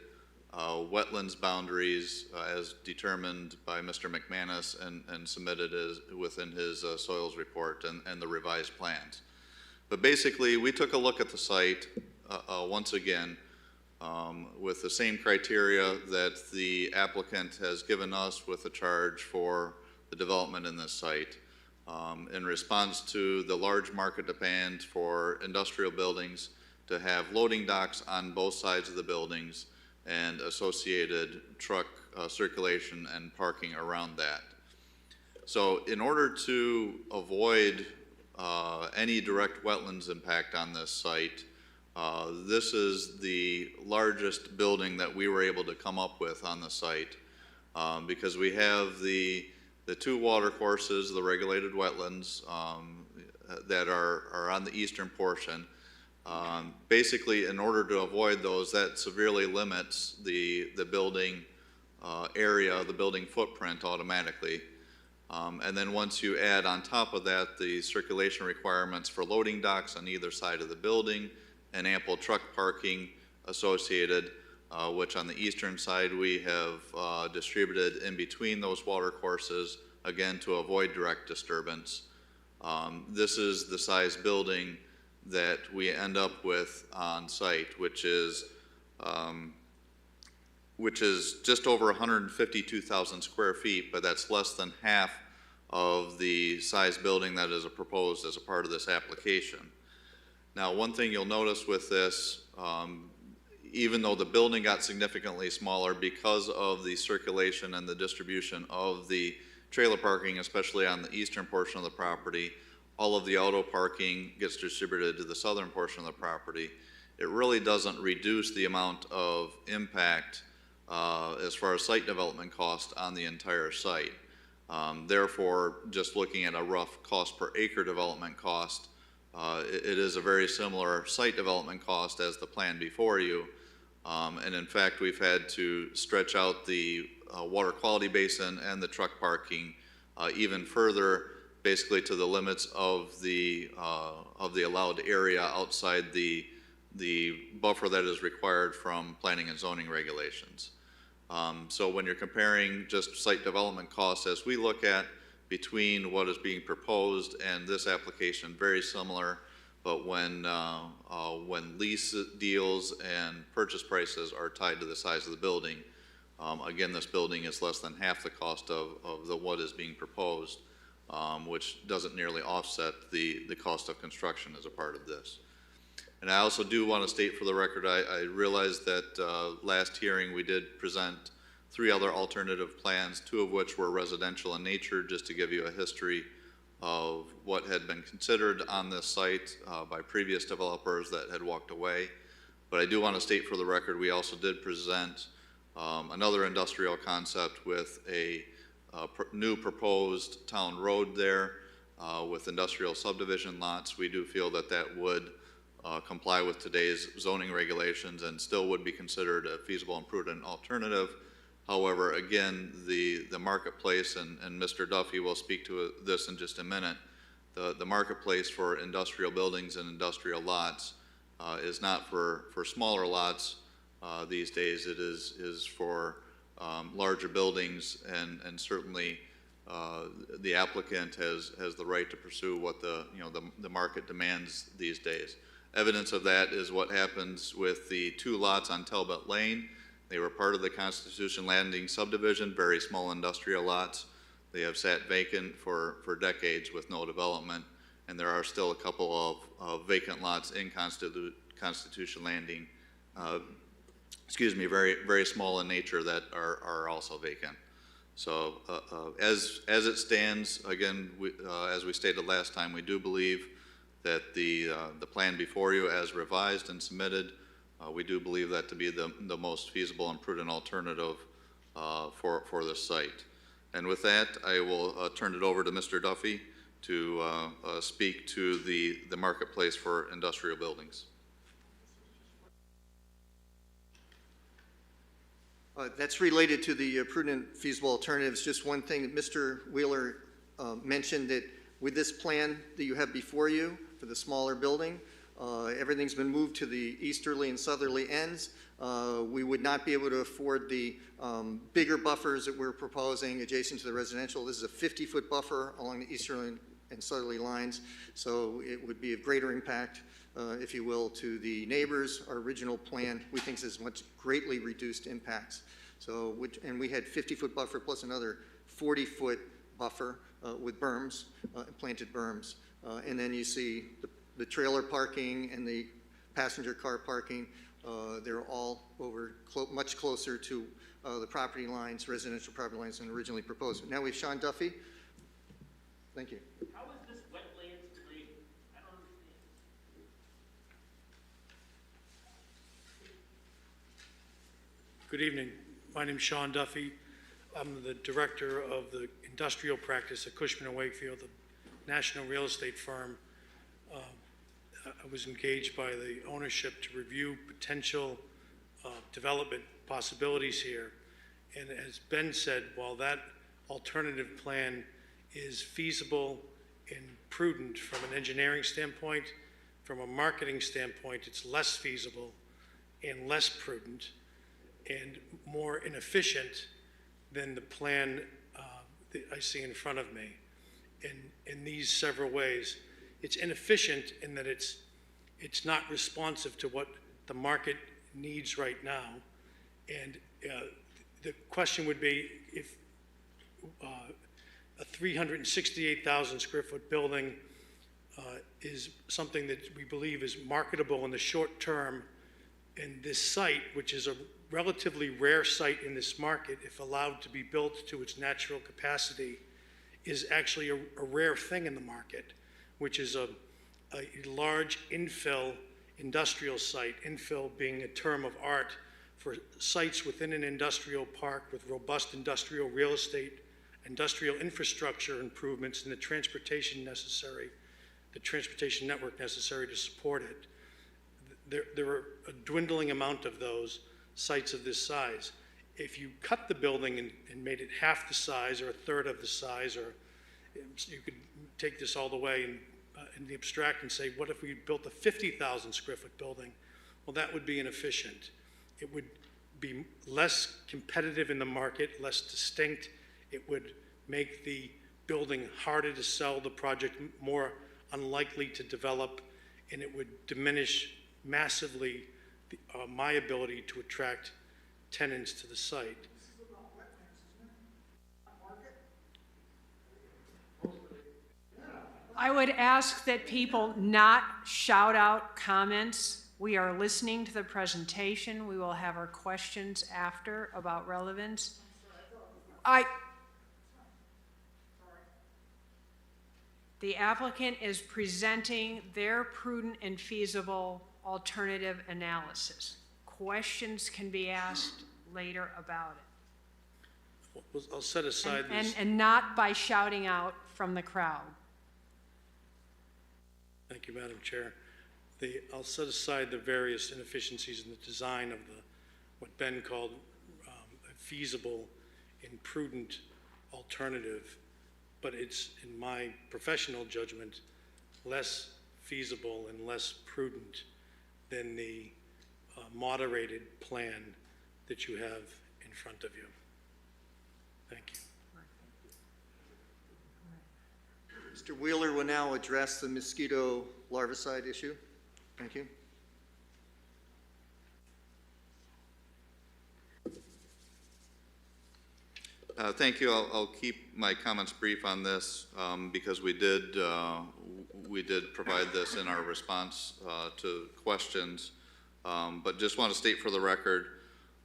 wetlands boundaries as determined by Mr. Mcmanus and submitted within his soils report and the revised plans. But basically, we took a look at the site once again. with the same criteria that the applicant has given us with the charge for the development in this site. In response to the large market demand for industrial buildings to have loading docks on both sides of the buildings and associated truck circulation and parking around that. So in order to avoid any direct wetlands impact on this site, this is the largest building that we were able to come up with on the site, because we have the two water courses, the regulated wetlands that are on the eastern portion. Basically, in order to avoid those, that severely limits the building area, the building footprint automatically. And then once you add on top of that the circulation requirements for loading docks on either side of the building and ample truck parking associated, which on the eastern side we have distributed in between those water courses, again to avoid direct disturbance. This is the size building that we end up with on site, which is just over 152,000 square feet, but that's less than half of the size building that is proposed as a part of this application. Now, one thing you'll notice with this, even though the building got significantly smaller because of the circulation and the distribution of the trailer parking, especially on the eastern portion of the property, all of the auto parking gets distributed to the southern portion of the property. It really doesn't reduce the amount of impact as far as site development cost on the entire site. Therefore, just looking at a rough cost per acre development cost, it is a very similar site development cost as the plan before you. And in fact, we've had to stretch out the water quality basin and the truck parking even further, basically to the limits of the allowed area outside the buffer that is required from planning and zoning regulations. So when you're comparing just site development costs as we look at between what is being proposed and this application, very similar, but when lease deals and purchase prices are tied to the size of the building, again, this building is less than half the cost of what is being proposed, which doesn't nearly offset the cost of construction as a part of this. And I also do want to state for the record, I realized that last hearing we did present 3 other alternative plans, 2 of which were residential in nature, just to give you a history of what had been considered on this site by previous developers that had walked away. But I do want to state for the record, we also did present another industrial concept with a new proposed town road there with industrial subdivision lots. We do feel that that would comply with today's zoning regulations and still would be considered a feasible and prudent alternative. However, again, the marketplace, and Mr. Duffy will speak to this in just a minute, the marketplace for industrial buildings and industrial lots is not for smaller lots these days. It is for larger buildings, and certainly the applicant has the right to pursue what the market demands these days. Evidence of that is what happens with the 2 lots on Talbot Lane. They were part of the Constitution Landing subdivision, very small industrial lots. They have sat vacant for decades with no development, and there are still a couple of vacant lots in Constitution Landing, very, very small in nature that are also vacant. So as it stands, again, as we stated last time, we do believe that the plan before you as revised and submitted, we do believe that to be the most feasible and prudent alternative for this site. And with that, I will turn it over to Mr. Duffy to speak to the marketplace for industrial buildings. That's related to the prudent feasible alternatives. Just one thing that Mr. Wheeler mentioned, that with this plan that you have before you for the smaller building, everything's been moved to the easterly and southerly ends. We would not be able to afford the bigger buffers that we're proposing adjacent to the residential. This is a 50-foot buffer along the easterly and southerly lines, so it would be of greater impact if you will, to the neighbors. Our original plan, we think, is much greatly reduced impacts. So, and we had 50-foot buffer plus another 40-foot buffer with berms, planted berms. And then you see the trailer parking and the passenger car parking. They're all over much closer to the property lines, residential property lines than originally proposed. Now we have Sean Duffy. Thank you. How is this wetlands related? I don't understand. Good evening. My name is Sean Duffy. I'm the director of the industrial practice at Cushman & Wakefield, a national real estate firm. I was engaged by the ownership to review potential development possibilities here. And as Ben said, while that alternative plan is feasible and prudent from an engineering standpoint, from a marketing standpoint, it's less feasible and less prudent and more inefficient than the plan that I see in front of me in these several ways. It's inefficient in that it's not responsive to what the market needs right now. And the question would be if a 368,000 square foot building is something that we believe is marketable in the short term, and this site, which is a relatively rare site in this market, if allowed to be built to its natural capacity, is actually a rare thing in the market, which is a large infill industrial site, infill being a term of art for sites within an industrial park with robust industrial real estate, industrial infrastructure improvements, and the transportation network necessary to support it. There are a dwindling amount of those sites of this size. If you cut the building and made it half the size or a third of the size, or you could take this all the way in the abstract and say, what if we built a 50,000 square foot building? Well, that would be inefficient. It would be less competitive in the market, less distinct. It would make the building harder to sell, the project more unlikely to develop, and it would diminish massively my ability to attract tenants to the site. I would ask that people not shout out comments. We are listening to the presentation. We will have our questions after about relevance. The applicant is presenting their prudent and feasible alternative analysis. Questions can be asked later about it. I'll set aside this. And not by shouting out from the crowd. Thank you, Madam Chair. I'll set aside the various inefficiencies in the design of what Ben called a feasible and prudent alternative, but it's, in my professional judgment, less feasible and less prudent than the moderated plan that you have in front of you. Thank you. Mr. Wheeler will now address the mosquito larvicide issue. Thank you. Thank you. I'll keep my comments brief on this because we did provide this in our response to questions, but just want to state for the record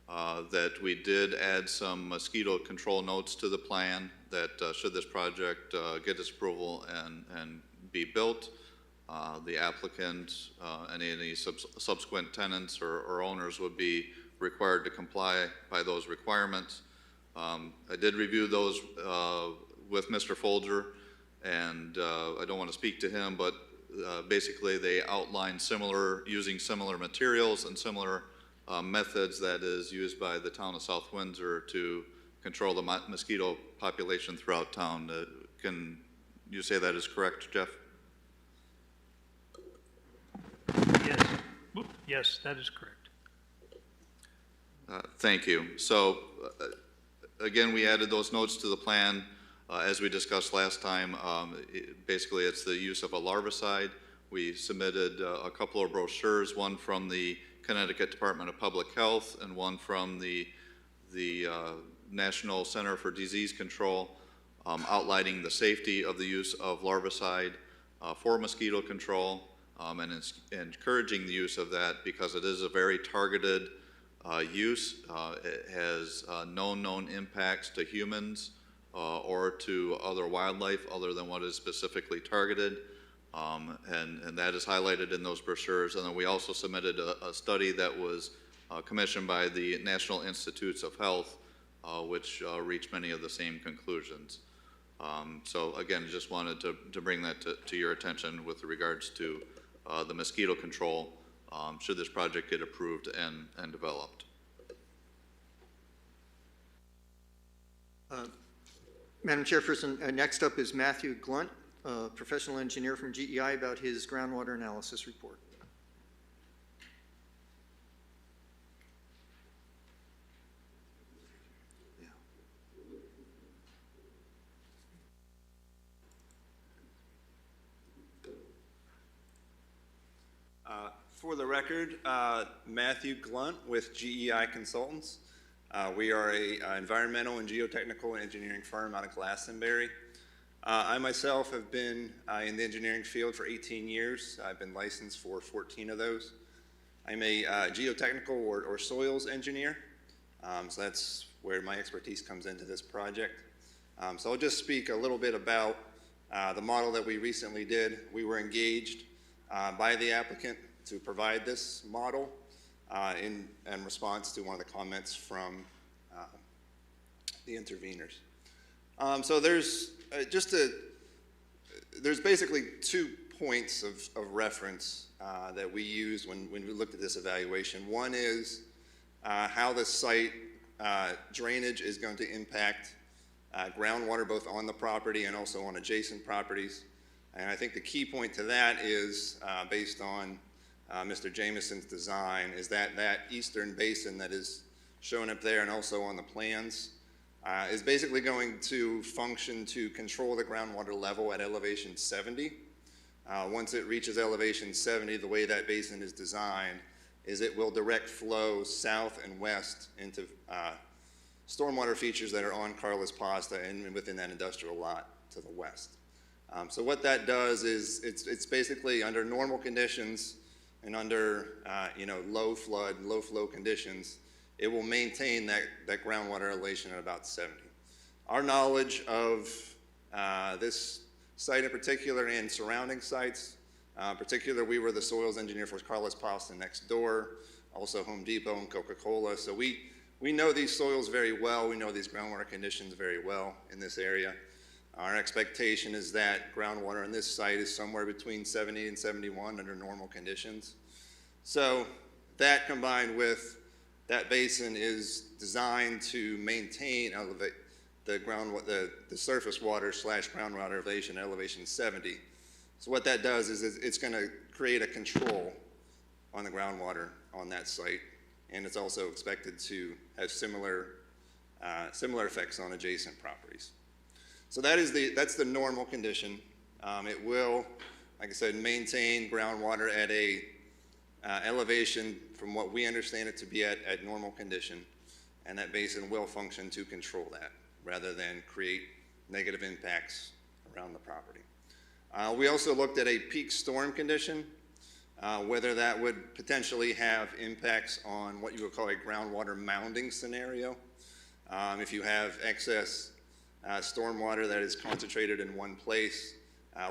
that we did add some mosquito control notes to the plan that should this project get its approval and be built, the applicant and any subsequent tenants or owners would be required to comply by those requirements. I did review those with Mr. Folger, and I don't want to speak to him, but basically they outline using similar materials and similar methods that is used by the town of South Windsor to control the mosquito population throughout town. Can you say that is correct, Jeff? Yes. Yes, that is correct. Thank you. So again, we added those notes to the plan as we discussed last time. Basically, it's the use of a larvicide, We submitted a couple of brochures, one from the Connecticut Department of Public Health and one from the National Center for Disease Control, outlining the safety of the use of larvicide for mosquito control, and encouraging the use of that because it is a very targeted use. It has no known impacts to humans or to other wildlife other than what is specifically targeted. And that is highlighted in those brochures. And then we also submitted a study that was commissioned by the National Institutes of Health, which reached many of the same conclusions. So again, just wanted to bring that to your attention with regards to the mosquito control, should this project get approved and developed. Madam Chairperson, next up is Matthew Glunt, professional engineer from GEI, about his groundwater analysis report. For the record, Matthew Glunt with GEI Consultants. We are an environmental and geotechnical engineering firm out of Glastonbury. I myself have been in the engineering field for 18 years. I've been licensed for 14 of those. I'm a geotechnical or soils engineer, so that's where my expertise comes into this project. So I'll just speak a little bit about the model that we recently did. We were engaged by the applicant to provide this model in response to one of the comments from the interveners. So there's there's basically 2 points of reference that we use when we looked at this evaluation. One is how the site drainage is going to impact groundwater both on the property and also on adjacent properties. And I think the key point to that is based on Mr. Jameson's design, is that eastern basin that is shown up there and also on the plans is basically going to function to control the groundwater level at elevation 70. Once it reaches elevation 70, the way that basin is designed is it will direct flow south and west into stormwater features that are on Carlos Pasta and within that industrial lot to the west. So what that does is it's basically under normal conditions and under low flood, low flow conditions, it will maintain that groundwater elevation at about 70. Our knowledge of this site in particular and surrounding sites, in particular we were the soils engineer for Carlos Pasta next door, also Home Depot and Coca-Cola, so we know these soils very well, we know these groundwater conditions very well in this area. Our expectation is that groundwater on this site is somewhere between 70 and 71 under normal conditions. So that combined with that basin is designed to maintain the surface water / groundwater elevation at elevation 70. So what that does is it's going to create a control on the groundwater on that site, and it's also expected to have similar effects on adjacent properties. So that's the normal condition. It will, like I said, maintain groundwater at a elevation from what we understand it to be at normal condition, and that basin will function to control that rather than create negative impacts around the property. We also looked at a peak storm condition, whether that would potentially have impacts on what you would call a groundwater mounding scenario. If you have excess stormwater that is concentrated in one place,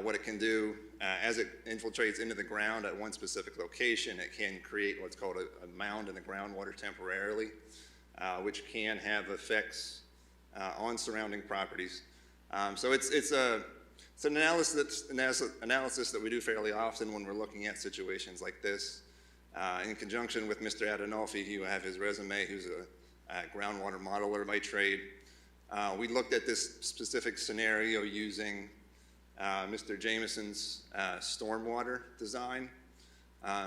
what it can do as it infiltrates into the ground at one specific location, it can create what's called a mound in the groundwater temporarily, which can have effects on surrounding properties. So it's an analysis that we do fairly often when we're looking at situations like this. In conjunction with Mr. Adinolfi, you have his resume, who's a groundwater modeler by trade. We looked at this specific scenario using Mr. Jameson's stormwater design.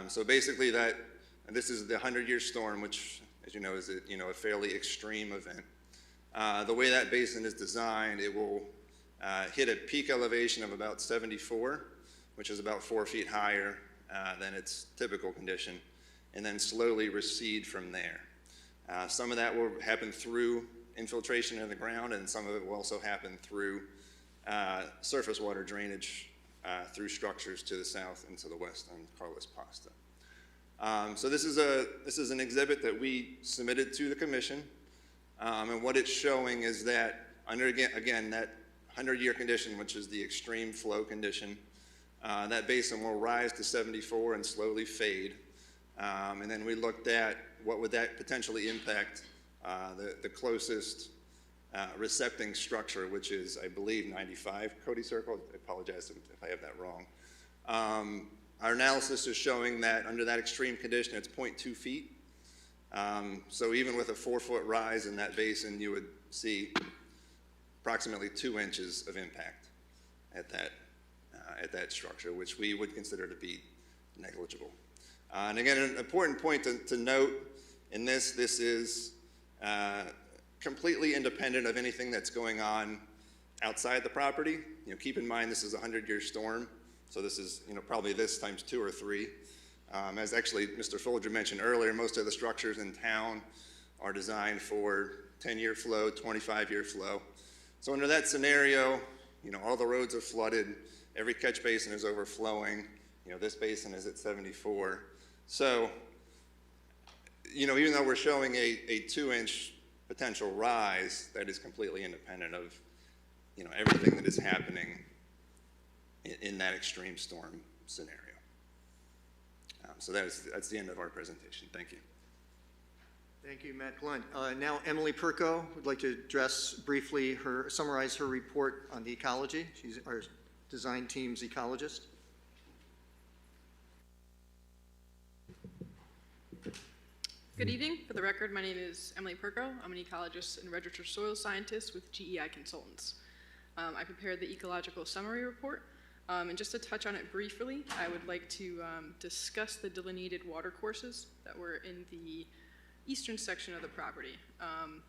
So basically this is the 100-year storm, which, as you know, is a fairly extreme event. The way that basin is designed, it will hit a peak elevation of about 74, which is about 4 feet higher than its typical condition, and then slowly recede from there. Some of that will happen through infiltration in the ground, and some of it will also happen through surface water drainage through structures to the south and to the west on Carlos Pasta. So this is an exhibit that we submitted to the commission, and what it's showing is that under again that 100-year condition, which is the extreme flow condition, that basin will rise to 74 and slowly fade. And then we looked at what would that potentially impact the closest recepting structure, which is, I believe, 95 Cody Circle. I apologize if I have that wrong. Our analysis is showing that under that extreme condition, it's 0.2 feet. So even with a 4-foot rise in that basin, you would see approximately 2 inches of impact at that structure, which we would consider to be negligible. And again, an important point to note in this is completely independent of anything that's going on outside the property. You know, keep in mind this is a 100-year storm, so this is probably this times 2 or 3. As actually Mr. Folger mentioned earlier, most of the structures in town are designed for 10-year flow, 25-year flow. So under that scenario, all the roads are flooded, every catch basin is overflowing, this basin is at 74. So, even though we're showing a 2-inch potential rise, that is completely independent of, everything that is happening in that extreme storm scenario. So that's the end of our presentation. Thank you. Thank you, Matt Glunt. Now Emily Perko would like to address briefly summarize her report on the ecology. She's our design team's ecologist. Good evening. For the record, my name is Emily Perko. I'm an ecologist and registered soil scientist with GEI Consultants. I prepared the ecological summary report. And just to touch on it briefly, I would like to discuss the delineated watercourses that were in the eastern section of the property.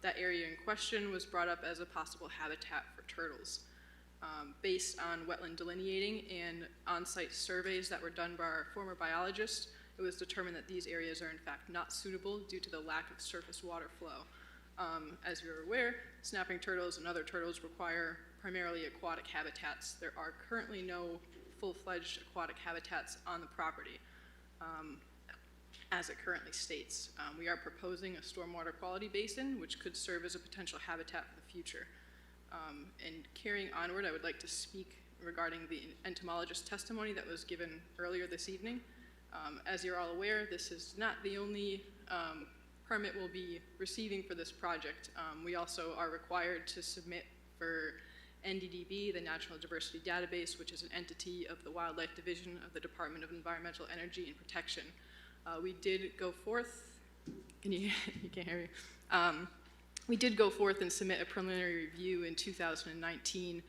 That area in question was brought up as a possible habitat for turtles. Based on wetland delineating and on-site surveys that were done by our former biologist, it was determined that these areas are in fact not suitable due to the lack of surface water flow. As you're aware, snapping turtles and other turtles require primarily aquatic habitats. There are currently no full-fledged aquatic habitats on the property, as it currently states. We are proposing a stormwater quality basin, which could serve as a potential habitat for the future. And carrying onward, I would like to speak regarding the entomologist testimony that was given earlier this evening. As you're all aware, this is not the only permit we'll be receiving for this project. We also are required to submit for NDDB, the Natural Diversity Database, which is an entity of the Wildlife Division of the Department of Environmental Energy and Protection. We did go forth, you can't hear me. We did go forth and submit a preliminary review in 2019.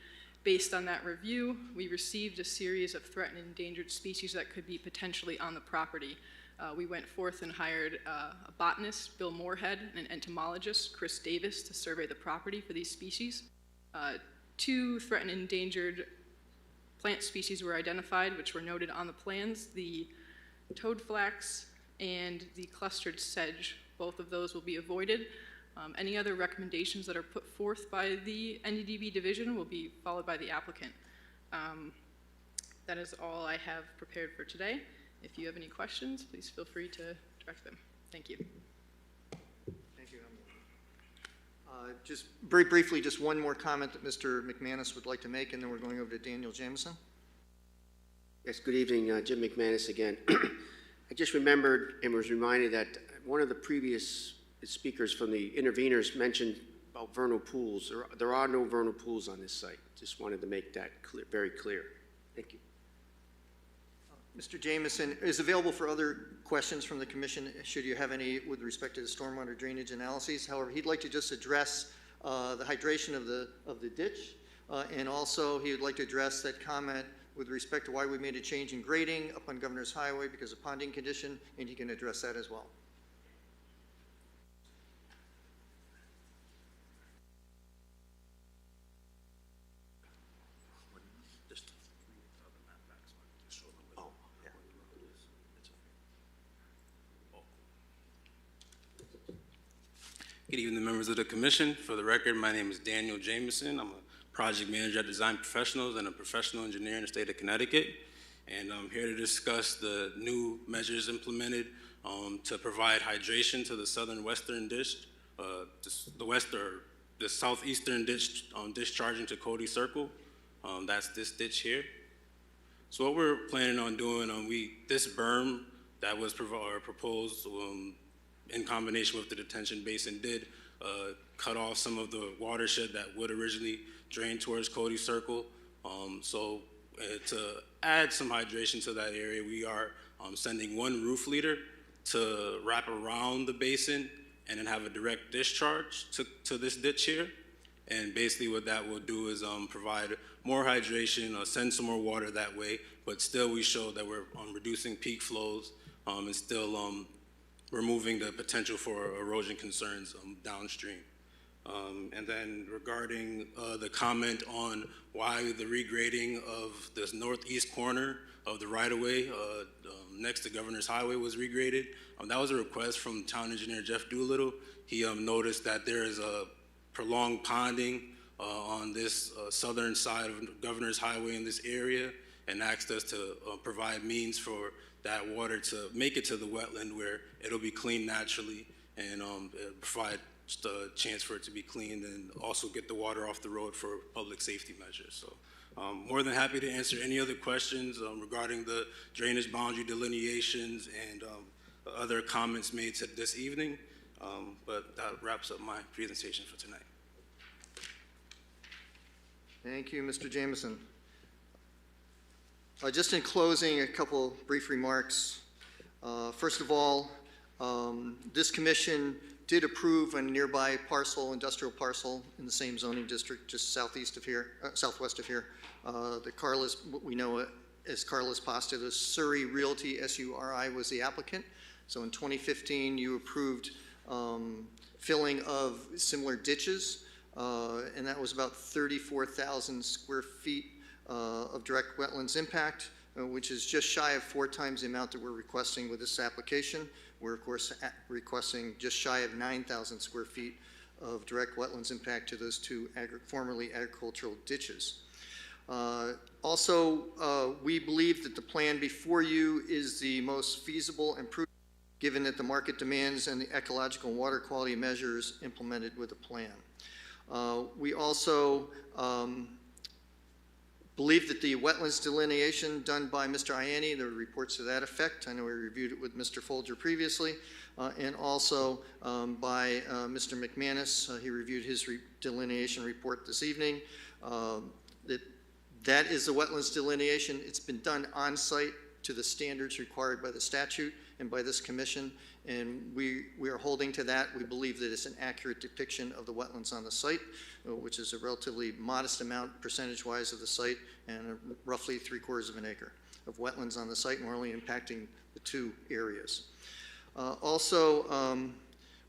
Based on that review, we received a series of threatened and endangered species that could be potentially on the property. We went forth and hired a botanist, Bill Moorhead, and an entomologist, Chris Davis, to survey the property for these species. 2 threatened and endangered plant species were identified, which were noted on the plans, the toadflax and the clustered sedge. Both of those will be avoided. Any other recommendations that are put forth by the NDDB division will be followed by the applicant. That is all I have prepared for today. If you have any questions, please feel free to direct them. Thank you. Thank you, Emily. Just very briefly, just one more comment that Mr. Mcmanus would like to make, and then we're going over to Daniel Jameson. Yes, good evening, Jim Mcmanus again. I just remembered and was reminded that one of the previous speakers from the interveners mentioned about vernal pools. There are no vernal pools on this site. Just wanted to make that clear, very clear. Thank you. Mr. Jameson is available for other questions from the commission, should you have any with respect to the stormwater drainage analyses. However, he'd like to just address the hydration of the ditch, and also he would like to address that comment with respect to why we made a change in grading up on Governor's Highway because of ponding condition, and he can address that as well. Good evening, members of the commission. For the record, my name is Daniel Jameson. I'm a project manager at Design Professionals and a professional engineer in the state of Connecticut. And I'm here to discuss the new measures implemented to provide hydration to the southern-western ditch, the southeastern ditch discharging to Cody Circle. That's this ditch here. So what we're planning on doing, this berm that was proposed in combination with the detention basin did cut off some of the watershed that would originally drain towards Cody Circle. So to add some hydration to that area, we are sending one roof leader to wrap around the basin and then have a direct discharge to this ditch here. And basically what that will do is provide more hydration, send some more water that way, but still we show that we're reducing peak flows and still removing the potential for erosion concerns downstream. And then regarding the comment on why the regrading of this northeast corner of the right-of-way next to Governor's Highway was regraded, that was a request from Town Engineer Jeff Doolittle. He noticed that there is a prolonged ponding on this southern side of Governor's Highway in this area and asked us to provide means for that water to make it to the wetland where it'll be cleaned naturally and provide just a chance for it to be cleaned and also get the water off the road for public safety measures. So more than happy to answer any other questions regarding the drainage boundary delineations and other comments made this evening. But that wraps up my presentation for tonight. Thank you, Mr. Jameson. Just in closing, a couple brief remarks. First of all, this commission did approve a nearby parcel, industrial parcel in the same zoning district, just southwest of here. The Carlos, what we know as Carlos Pasta, the Surrey Realty, SURI, was the applicant. So in 2015, you approved filling of similar ditches, and that was about 34,000 square feet of direct wetlands impact, which is just shy of 4 times the amount that we're requesting with this application. We're, of course, requesting just shy of 9,000 square feet of direct wetlands impact to those two formerly agricultural ditches. Also, we believe that the plan before you is the most feasible and prudent, given that the market demands and the ecological and water quality measures implemented with the plan. We also believe that the wetlands delineation done by Mr. Ianni, there were reports to that effect. I know we reviewed it with Mr. Folger previously, and also by Mr. Mcmanus. He reviewed his delineation report this evening. That is the wetlands delineation. It's been done on site to the standards required by the statute and by this commission, and we are holding to that. We believe that it's an accurate depiction of the wetlands on the site, which is a relatively modest amount percentage-wise of the site, and roughly 3/4 of an acre of wetlands on the site, and we're only impacting the 2 areas. Also,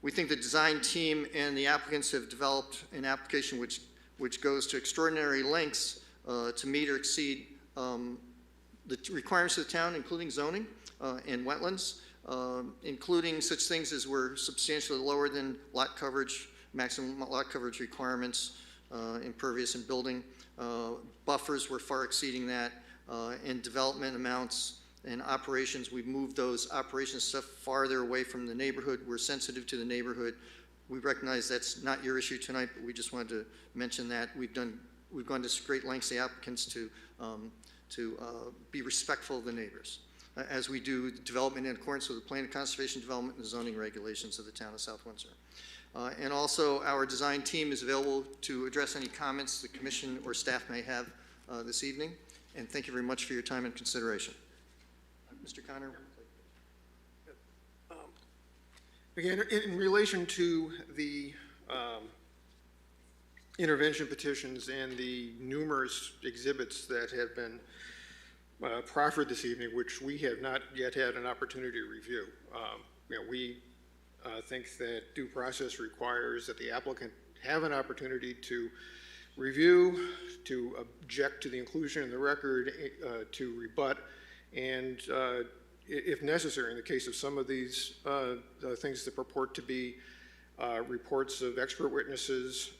we think the design team and the applicants have developed an application which goes to extraordinary lengths to meet or exceed the requirements of the town, including zoning and wetlands, including such things as we're substantially lower than lot coverage, maximum lot coverage requirements, impervious and building. Buffers, we're far exceeding that, and development amounts and operations, we've moved those operations stuff farther away from the neighborhood. We're sensitive to the neighborhood. We recognize that's not your issue tonight, but we just wanted to mention that. We've gone to great lengths, the applicants, to be respectful of the neighbors, as we do development in accordance with the Plan of Conservation Development and zoning regulations of the town of South Windsor. And also, our design team is available to address any comments the commission or staff may have this evening. And thank you very much for your time and consideration. Mr. Connor? Again, in relation to the intervention petitions and the numerous exhibits that have been proffered this evening, which we have not yet had an opportunity to review. We think that due process requires that the applicant have an opportunity to review, to object to the inclusion in the record, to rebut, and if necessary, in the case of some of these things that purport to be reports of expert witnesses,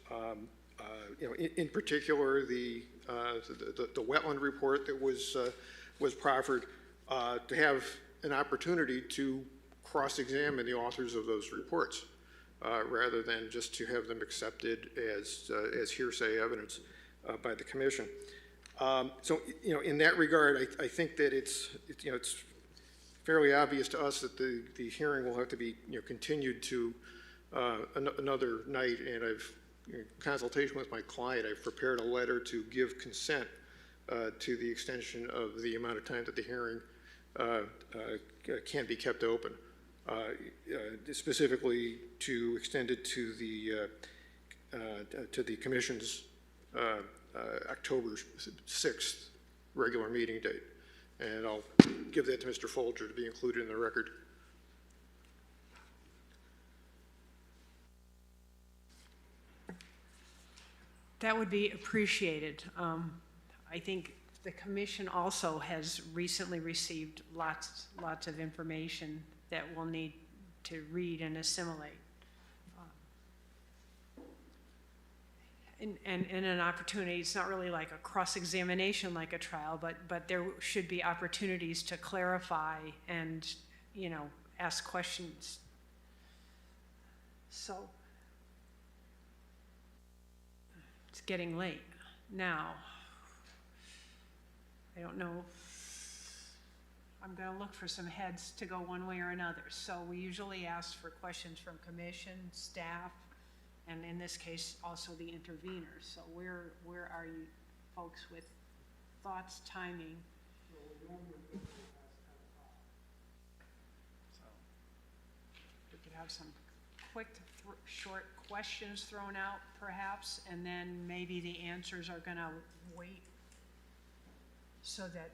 in particular the wetland report that was proffered, to have an opportunity to cross-examine the authors of those reports, rather than just to have them accepted as hearsay evidence by the commission. So, in that regard, I think that it's fairly obvious to us that the hearing will have to be, continued to another night, and in consultation with my client, I've prepared a letter to give consent to the extension of the amount of time that the hearing can be kept open, specifically to extend it to the commission's October 6th regular meeting date. And I'll give that to Mr. Folger to be included in the record. That would be appreciated. I think the commission also has recently received lots of information that we'll need to read and assimilate. And an opportunity, it's not really like a cross-examination like a trial, but there should be opportunities to clarify and, ask questions. So, it's getting late now. I don't know. I'm going to look for some heads to go one way or another. So we usually ask for questions from commission, staff, and in this case, also the interveners. So where are you folks with thoughts, timing? So we could have some quick, short questions thrown out, perhaps, and then maybe the answers are going to wait so that,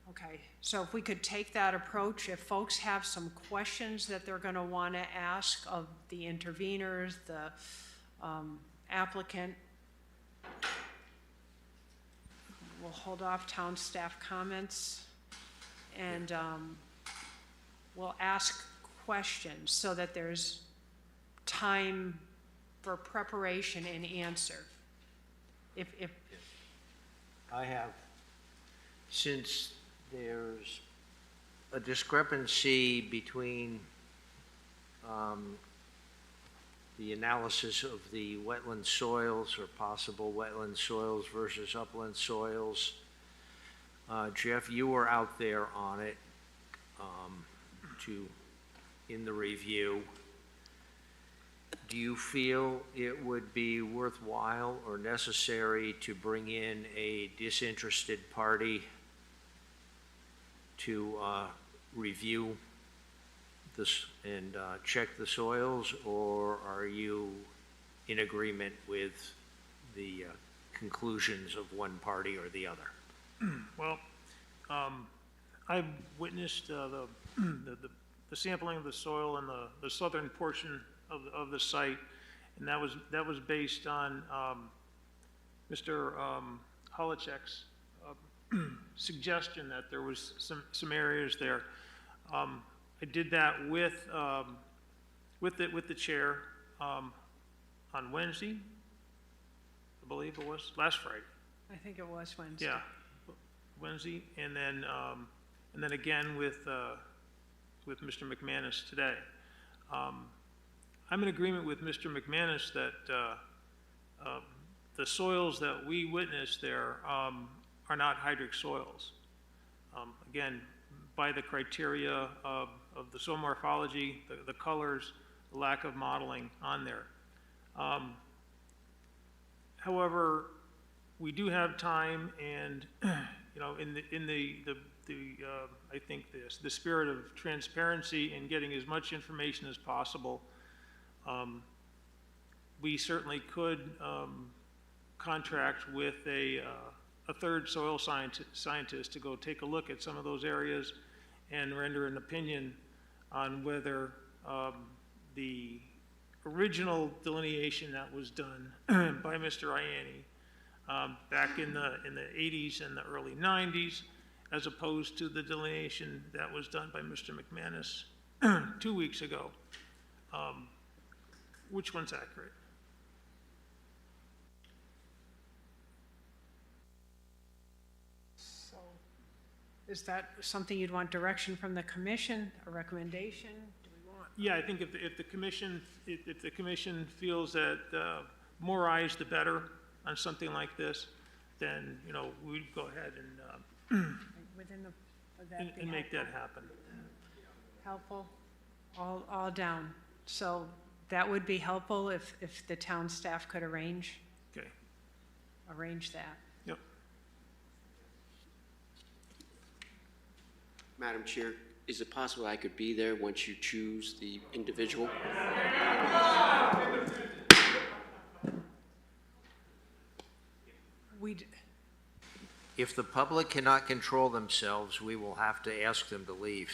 okay. So if we could take that approach, if folks have some questions that they're going to want to ask of the interveners, the applicant, we'll hold off town staff comments, and we'll ask questions so that there's time for preparation and answer. If I have, since there's a discrepancy between the analysis of the wetland soils or possible wetland soils versus upland soils, Jeff, you were out there on it in the review. Do you feel it would be worthwhile or necessary to bring in a disinterested party to review this and check the soils, or are you in agreement with the conclusions of one party or the other? Well, I've witnessed the sampling of the soil in the southern portion of the site, and that was based on Mr. Holichek's suggestion that there was some areas there. I did that with the chair on Wednesday, I believe it was last Friday. I think it was Wednesday. Yeah, Wednesday, and then again with Mr. Mcmanus today. I'm in agreement with Mr. Mcmanus that the soils that we witnessed there are not hydric soils. Again, by the criteria of the soil morphology, the colors, the lack of modeling on there. However, we do have time, and in the I think the spirit of transparency and getting as much information as possible, we certainly could contract with a third soil scientist to go take a look at some of those areas and render an opinion on whether the original delineation that was done by Mr. Ianni back in the 80s and the early 90s, as opposed to the delineation that was done by Mr. Mcmanus 2 weeks ago. Which one's accurate? So, is that something you'd want direction from the commission, a recommendation? Do we want? Yeah, I think if the commission feels that more eyes the better on something like this, then, you know, we'd go ahead Within the, would that be and make that helpful? happen. Helpful, all down. So that would be helpful if the town staff could arrange Okay. that. Yep. Madam Chair, is it possible I could be there once you choose the individual? If the public cannot control themselves, we will have to ask them to leave.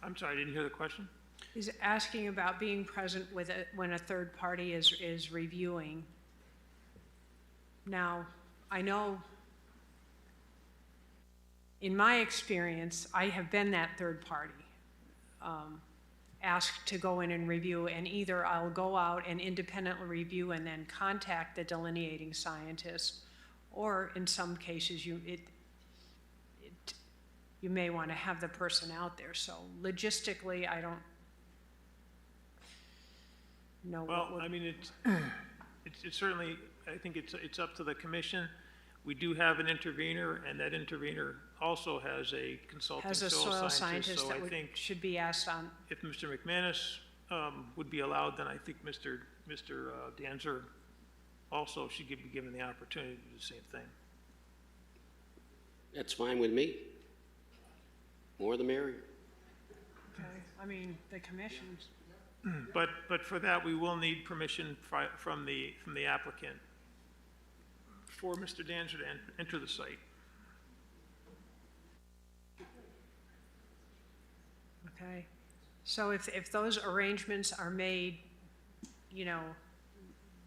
I'm sorry, I didn't hear the question. He's asking about being present with when a third party is reviewing. Now, I know in my experience, I have been that third party, asked to go in and review, and either I'll go out and independently review and then contact the delineating scientist, or in some cases you may want to have the person out there. So logistically, I don't know. Well, I mean, it's certainly, I think it's up to the commission. We do have an intervener, and that intervener also has a consulting soil scientist, so that I think should be asked on. if Mr. Mcmanus would be allowed, then I think Mr. Danzer also should be given the opportunity to do the same thing. That's fine with me. More the merrier. Okay, I mean, the commission's. But for that, we will need permission from the applicant for Mr. Danzer to enter the site. Okay, so if those arrangements are made, you know,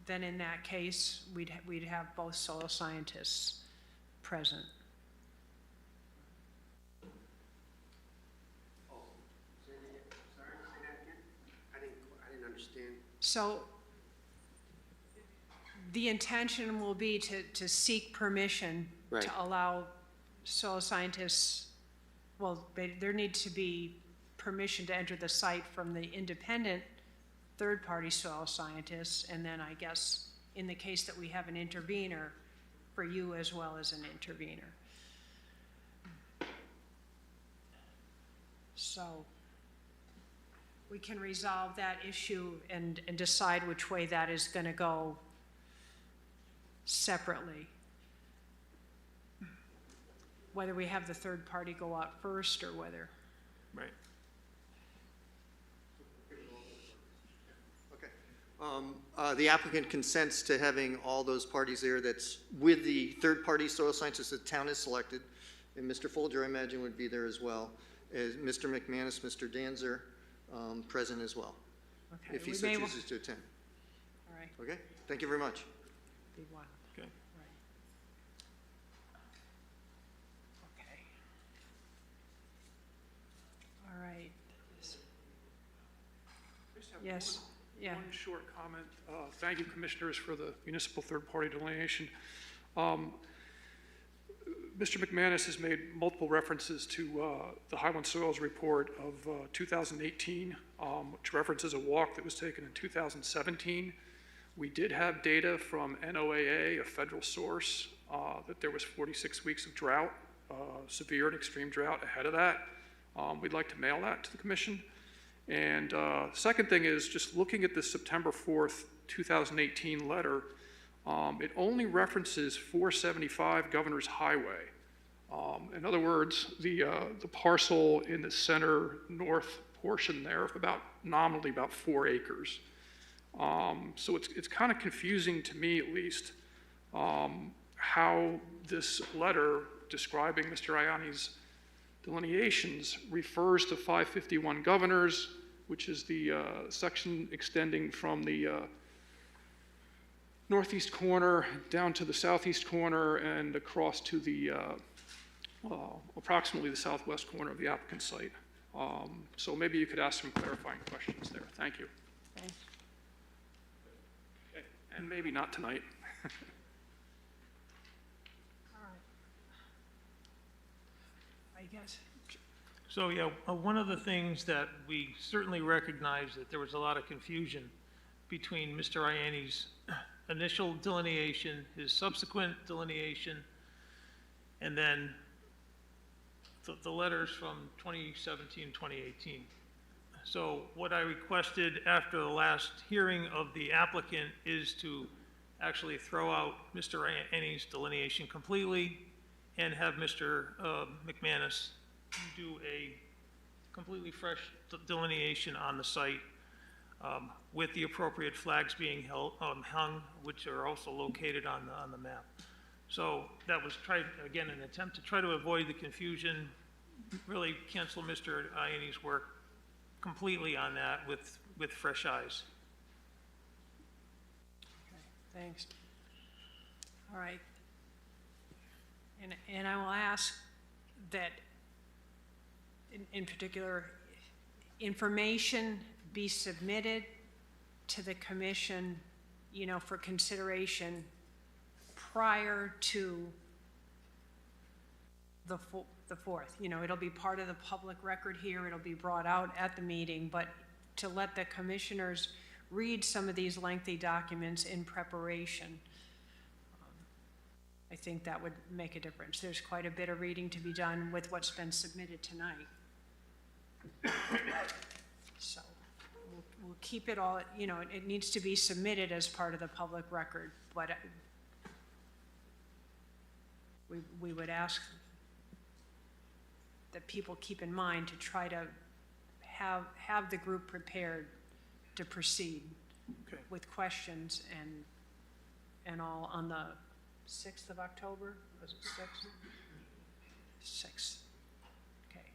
then in that case, we'd have both soil scientists present. I didn't understand. So the intention will be to seek permission Right. to allow soil scientists, well, there needs to be permission to enter the site from the independent third-party soil scientists, and then I guess in the case that we have an intervener, for you as well as an intervener. So we can resolve that issue and decide which way that is going to go separately. Whether we have the third party go out first or whether. Right. Okay. The applicant consents to having all those parties there that's with the third-party soil scientist the town has selected, and Mr. Folger, I imagine, would be there as well, as Mr. Mcmanus, Mr. Danzer, present as well, Okay, if he we so may chooses to attend. All right. Okay, thank you very much. Be one. Okay. Right. Okay. All right. Just have Yes, yeah. One short comment. Thank you, commissioners, for the municipal third-party delineation. Mr. Mcmanus has made multiple references to the Highland Soils report of 2018, which references a walk that was taken in 2017. We did have data from NOAA, a federal source, that there was 46 weeks of drought, severe and extreme drought ahead of that. We'd like to mail that to the commission. And second thing is, just looking at the September 4th, 2018 letter, it only references 475 Governor's Highway. In other words, the parcel in the center north portion there of nominally about 4 acres. So it's kind of confusing to me, at least, how this letter describing Mr. Ianni's delineations refers to 551 Governors, which is the section extending from the northeast corner down to the southeast corner and across to the approximately the southwest corner of the applicant site. So maybe you could ask some clarifying questions there. Thank you. Thanks. Okay. And maybe not tonight. All right. I guess. So, yeah, one of the things that we certainly recognize that there was a lot of confusion between Mr. Ianni's initial delineation, his subsequent delineation, and then the letters from 2017, 2018. So what I requested after the last hearing of the applicant is to actually throw out Mr. Ianni's delineation completely and have Mr. Mcmanus do a completely fresh delineation on the site with the appropriate flags being hung, which are also located on the map. So that was again, an attempt to try to avoid the confusion, really cancel Mr. Ianni's work completely on that with fresh eyes. Okay, thanks. All right. And I will ask that, in particular, information be submitted to the commission, you know, for consideration prior to the 4th. You know, it'll be part of the public record here, it'll be brought out at the meeting, but to let the commissioners read some of these lengthy documents in preparation, I think that would make a difference. There's quite a bit of reading to be done with what's been submitted tonight. So we'll keep it all, you know, it needs to be submitted as part of the public record, but we would ask that people keep in mind to try to have the group prepared to proceed with questions and all on the 6th of October, was it 6th? 6th, okay.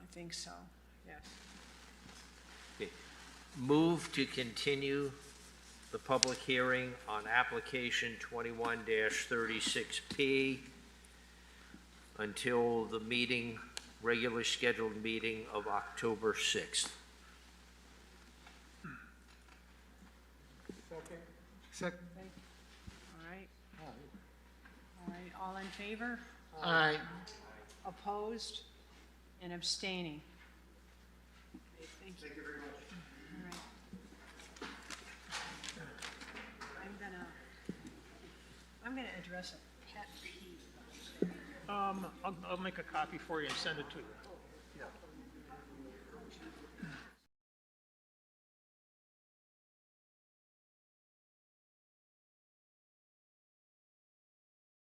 I think so, yes. Okay. Move to continue the public hearing on application 21-36P until the meeting, regularly scheduled meeting of October 6th. Second. All right. All right, all in favor? Aye. Opposed and abstaining? Okay, thank you. Thank you very much. All right. I'm gonna address a pet peeve. I'll make a copy for you and send it to you.